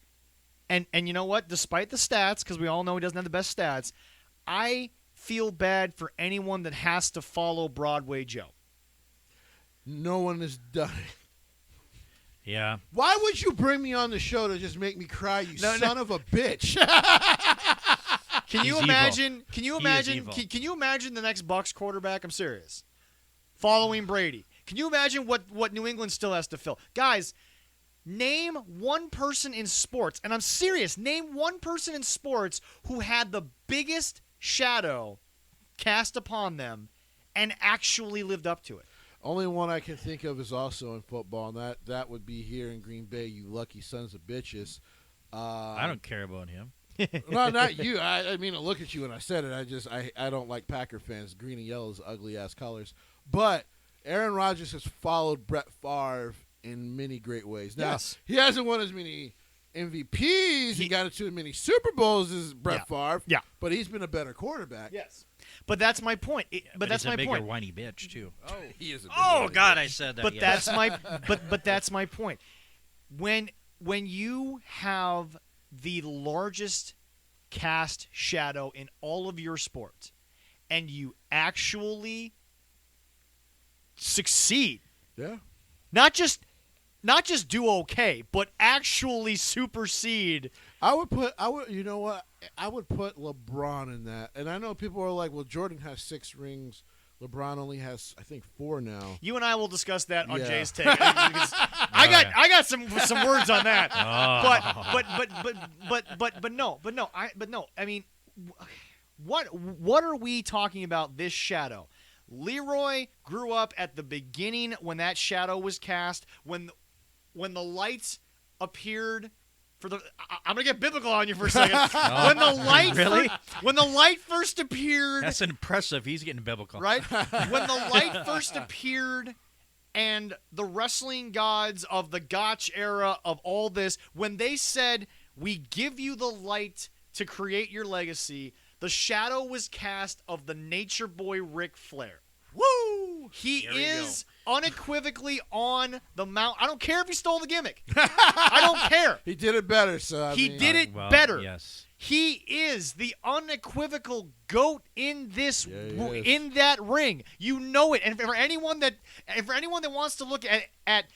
And you know what? Despite the stats, because we all know he doesn't have the best stats, I feel bad for anyone that has to follow Broadway Joe. No one has done it. Yeah. Why would you bring me on the show to just make me cry, you son of a bitch? Can you He's imagine? evil. Can you He is imagine? evil. Can you imagine the next Bucks quarterback? I'm serious. Following Brady. Can you imagine what New England still has to fill? Guys, name one person in sports, and I'm serious. Name one person in sports who had the biggest shadow cast upon them and actually lived up to it. Only one I can think of is also in football, and that would be here in Green Bay, you lucky sons of bitches. I don't care about him. No, not you. I mean to look at you when I said it. I don't like Packer fans. Green and yellow is ugly-ass colors. But Aaron Rodgers has followed Brett Favre in many great ways. Now, Yes. he hasn't won as many MVPs. He got into as many Super Bowls as Brett Favre. Yeah. But he's been a better quarterback. Yes. But that's my point. But that's he's my a bigger point. whiny bitch too. He is a big Oh whiny God, bitch. I said that. But yeah. that's my but that's my point. when you have the largest cast shadow in all of your sport, and you actually succeed, not just do okay, but actually supersede. I would you know what? I would put LeBron in that. And I know people are like, well, Jordan has 6 rings. LeBron only has, I think, 4 now. You and I will discuss that on Jay's take. I got some words on that. But no. I mean, what are we talking about? This shadow. Leroy grew up at the beginning when that shadow was cast. When the lights appeared. I'm gonna get biblical on you for a second. When the light first appeared, that's impressive. He's getting biblical, right? When the light first appeared, and the wrestling gods of the Gotch era of all this, when they said, "We give you the light to create your legacy," the shadow was cast of the Nature Boy Ric Flair. Woo! He is unequivocally on the mount. I don't care if he stole the gimmick. I don't care. He did it better, so he did it better. Yes. He is the unequivocal GOAT in this in that ring. You know it. And for anyone that wants to look at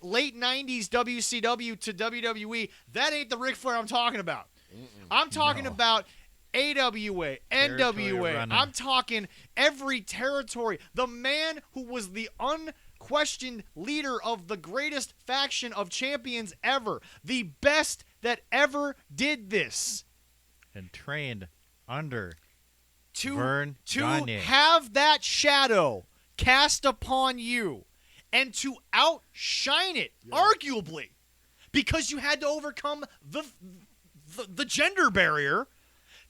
late 90s WCW to WWE, that ain't the Ric Flair I'm talking about. I'm talking about AWA, NWA. I'm talking every territory. The man who was the unquestioned leader of the greatest faction of champions ever. The best that ever did this. And trained under Vern Gagne. To have that shadow cast upon you and to outshine it, arguably, because you had to overcome the gender barrier.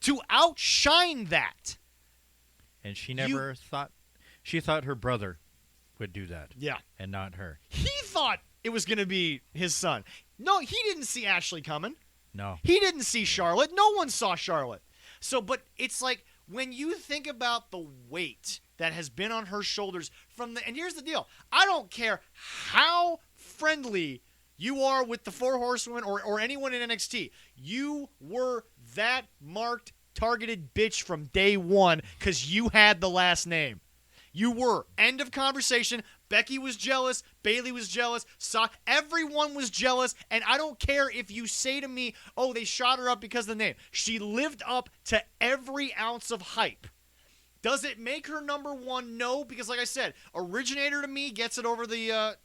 To outshine that. And she never thought... She thought her brother would do that. Yeah. And not her. He thought it was going to be his son. No, he didn't see Ashley coming. No. He didn't see Charlotte. No one saw Charlotte. So, but it's like, when you think about the weight that has been on her shoulders and here's the deal. I don't care how friendly you are with the 4 Horsewomen or anyone in NXT. You were that marked, targeted bitch from day one because you had the last name. You were. End of conversation. Becky was jealous. Bayley was jealous. Everyone was jealous. And I don't care if you say to me, oh, they shot her up because of the name. She lived up to every ounce of hype. Does it make her number 1? No, because like I said, originator to me gets it over the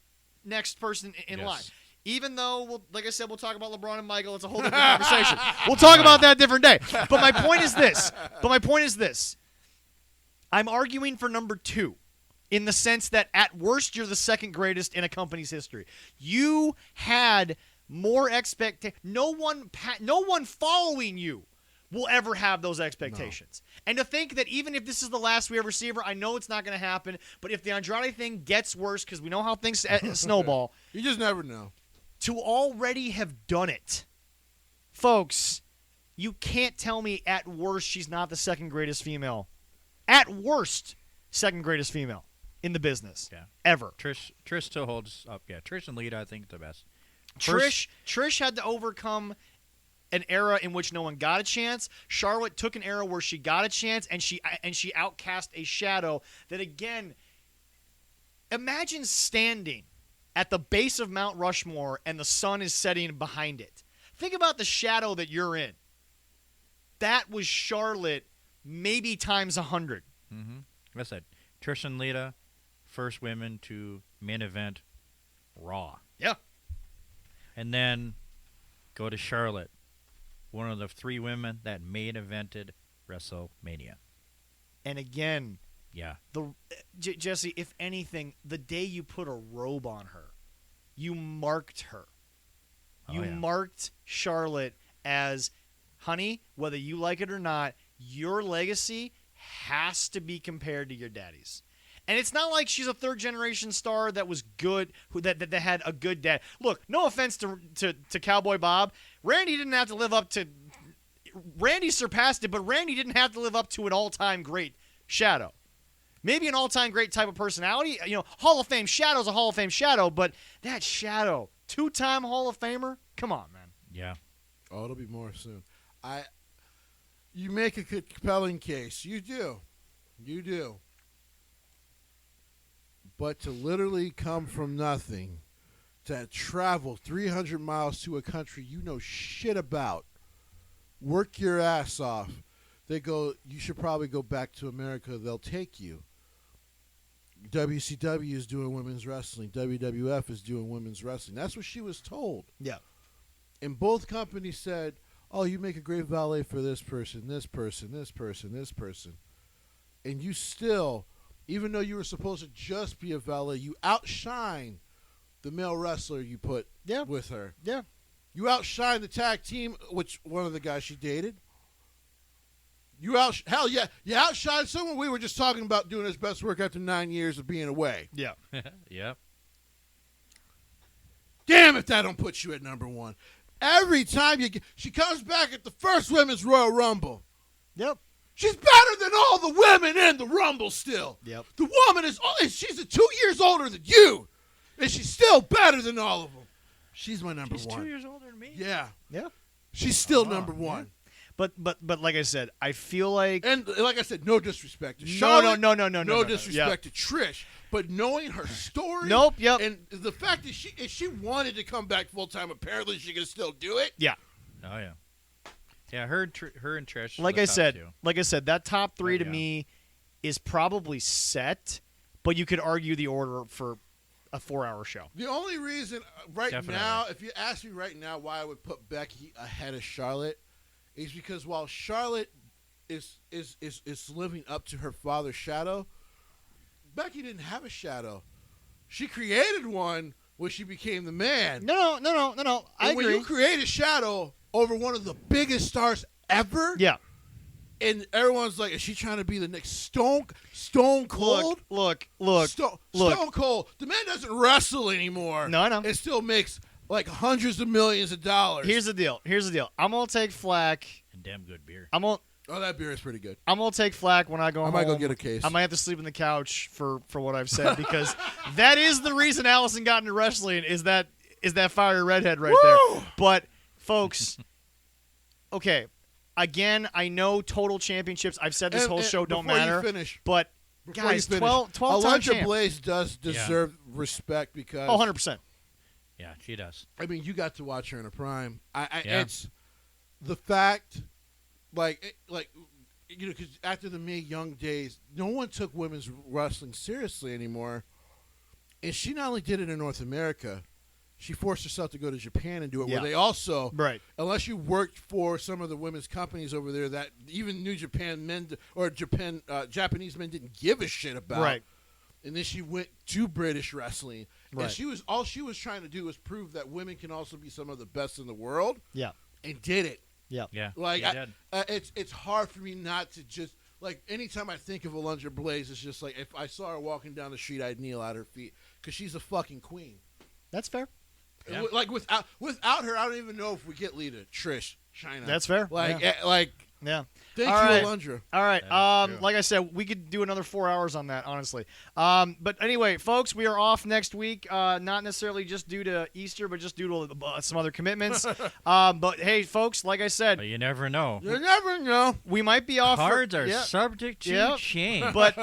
next person in line. Even though, like I said, we'll talk about LeBron and Michael. It's a whole different conversation. We'll talk about that a different day. But my point is this. I'm arguing for number 2 in the sense that at worst, you're the second greatest in a company's history. You had more expectation. No one following you will ever have those expectations. No. And to think that even if this is the last we ever see of her, I know it's not going to happen, but if the Andrade thing gets worse, because we know how things snowball. You just never know. To already have done it, folks, you can't tell me at worst she's not the second greatest female. At worst, second greatest female in the business ever. Trish still holds up. Yeah, Trish and Lita, I think, the best. Trish had to overcome an era in which no one got a chance. Charlotte took an era where she got a chance, and she outcast a shadow that, again, imagine standing at the base of Mount Rushmore and the sun is setting behind it. Think about the shadow that you're in. That was Charlotte maybe times 100. Mm-hmm. Like I said, Trish and Lita, first women to main event Raw. Yeah. And then go to Charlotte, one of the 3 women that main evented WrestleMania. And again, Jesse, if anything, the day you put a robe on her, you marked her. You marked Charlotte as, honey, whether you like it or not, your legacy has to be compared to your daddy's. And it's not like she's a third-generation star that was good, that had a good dad. Look, no offense to Cowboy Bob. Randy didn't have to live up to... Randy surpassed it, but Randy didn't have to live up to an all-time great shadow. Maybe an all-time great type of personality. You know, Hall of Fame shadow's a Hall of Fame shadow, but that shadow 2-time Hall of Famer. Come on, man. Yeah. Oh, it'll be more soon. You make a compelling case. You do. You do. But to literally come from nothing, to travel 300 miles to a country you know shit about, work your ass off, they go, you should probably go back to America. They'll take you. WCW is doing women's wrestling. WWF is doing women's wrestling. That's what she was told. Yeah. And both companies said, oh, you make a great valet for this person, this person, this person, this person. And you still, even though you were supposed to just be a valet, you outshine the male wrestler you put with her. Yeah. You outshine the tag team, which one of the guys she dated. You outshine someone we were just talking about doing his best work after 9 years of being away. Yeah. Yep. Damn if that don't put you at number one. Every time she comes back at the first Women's Royal Rumble. Yep. She's better than all the women in the Rumble still. Yep. The woman she's 2 years older than you, and she's still better than all of them. She's my number one. She's 2 years older than me. Yeah. Yeah. She's still number one. Yeah. But like I said, I feel like, and like I said, no disrespect to no Charlotte. No disrespect to Trish. But knowing her story, Yep. And the fact that if she wanted to come back full time, apparently she can still do it. Yeah. Oh yeah. Yeah, her and Trish. Like the I top said, two. that top three to yeah. me is probably set, but you could argue the order for a 4-hour show. The only reason now, if you ask me right now why I would put Becky ahead of Charlotte, is because while Charlotte is living up to her father's shadow, Becky didn't have a shadow. She created one when she became the man. No. I agree. When you create a shadow over one of the biggest stars ever, yeah. And everyone's like, is she trying to be the next Stone Cold? Look. Stone Cold. The man doesn't wrestle anymore. No, I know. It still makes like hundreds of millions of dollars. Here's the deal. I'm gonna take flack. And damn good beer. Oh, that beer is pretty good. I'm gonna take flack when I go home. I might go get a case. I might have to sleep on the couch for what I've said because that is the reason Allison got into wrestling is that fiery redhead right there. But folks, okay, again, I know total championships. I've said this whole show don't matter. But guys, 12 time Alundra champ. Blaze does deserve respect because 100%. Yeah, she does. I mean, you got to watch her in a prime. Yeah. It's the fact. Like because after the Mae Young days, no one took women's wrestling seriously anymore. And she not only did it in North America, she forced herself to go to Japan and do it, where they also, unless you worked for some of the women's companies over there that even New Japan men or Japanese men didn't give a shit about. Right. And then she went to British wrestling. Right. And all she was trying to do was prove that women can also be some of the best in the world. Yeah. And did it. Yeah. Yeah. Like it's hard for me not to just like anytime I think of Alundra Blaze, it's just like if I saw her walking down the street, I'd kneel at her feet because she's a fucking queen. That's fair. Yeah. Like without her, I don't even know if we get Lita, Trish, China. That's fair. Yeah. Thank All you, right. Alundra. All right. True. Like I said, we could do another 4 hours on that, honestly. But anyway, folks, we are off next week. Not necessarily just due to Easter, but just due to some other commitments. But hey, folks, like I said, But you never know. You never know. we might be off. Cards are subject to change. But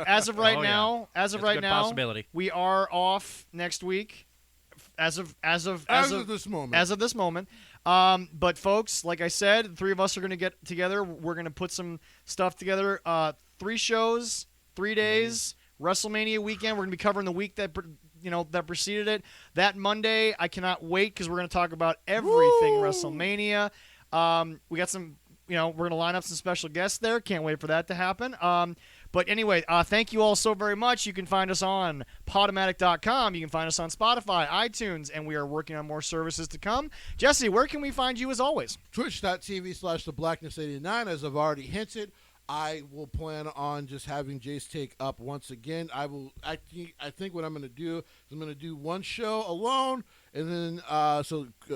as of right Oh, now, It's a good possibility. we are off next week. As of this moment. As of this moment. But folks, like I said, the three of us are going to get together. We're going to put some stuff together. 3 shows, 3 days, WrestleMania weekend. We're going to be covering the week that preceded it. That Monday, I cannot wait because we're going to talk about everything WrestleMania. We got some, we're going to line up some special guests there. Can't wait for that to happen. But anyway, thank you all so very much. You can find us on Podomatic.com. You can find us on Spotify, iTunes, and we are working on more services to come. Jesse, where can we find you as always? Twitch.tv/TheBlackness89. As I've already hinted, I will plan on just having Jace take up once again. I think what I'm going to do is I'm going to do one show alone, and then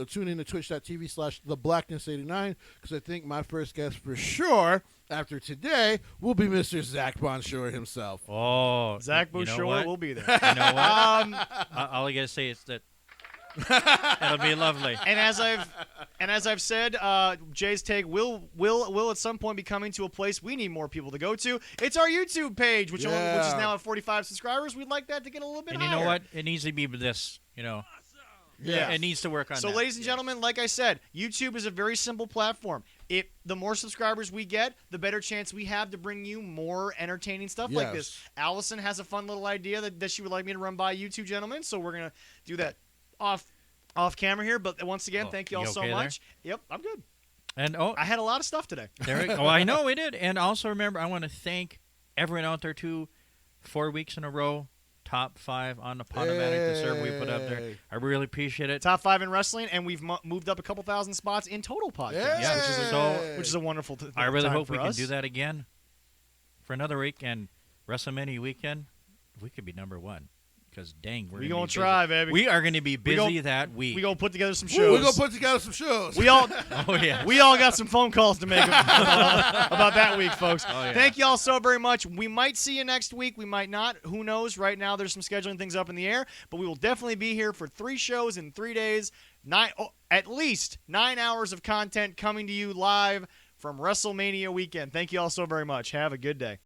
tune in to Twitch.tv/TheBlackness89 because I think my first guest for sure after today will be Mr. Zach Bonshore himself. Oh, Zach you know Bonshore what? will be there. You know what? All I gotta say is that It'll be lovely. And as I've said, Jay's Take will at some point be coming to a place we need more people to go to. It's our YouTube page, which is now at 45 subscribers. We'd like that to get a little bit higher. And you know what? It needs to be this. Yeah. It needs to work on that. So, ladies and gentlemen, like I said, YouTube is a very simple platform. The more subscribers we get, the better chance we have to bring you more entertaining stuff like this. Allison has a fun little idea that she would like me to run by YouTube, gentlemen. So we're gonna do that off camera here. But once again, thank you all so much. Yep, I'm good. And I had a lot of stuff today. I know we did. And also remember, I want to thank everyone out there too. 4 weeks in a row. Top 5 on the Podomatic, the server we put up there. I really appreciate it. Top 5 in wrestling, and we've moved up a couple thousand spots in total podcast, which is a wonderful thing. I really hope we can do that again for another week. And WrestleMania weekend, we could be number 1. Because, dang, we're going to try, baby. We are going to be busy that week. We're going to put together some shows. We're going to put together some shows. We all got some phone calls to make about that week, folks. Oh, yeah. Thank you all so very much. We might see you next week. We might not. Who knows? Right now, there's some scheduling things up in the air. But we will definitely be here for 3 shows in 3 days. At least 9 hours of content coming to you live from WrestleMania weekend. Thank you all so very much. Have a good day.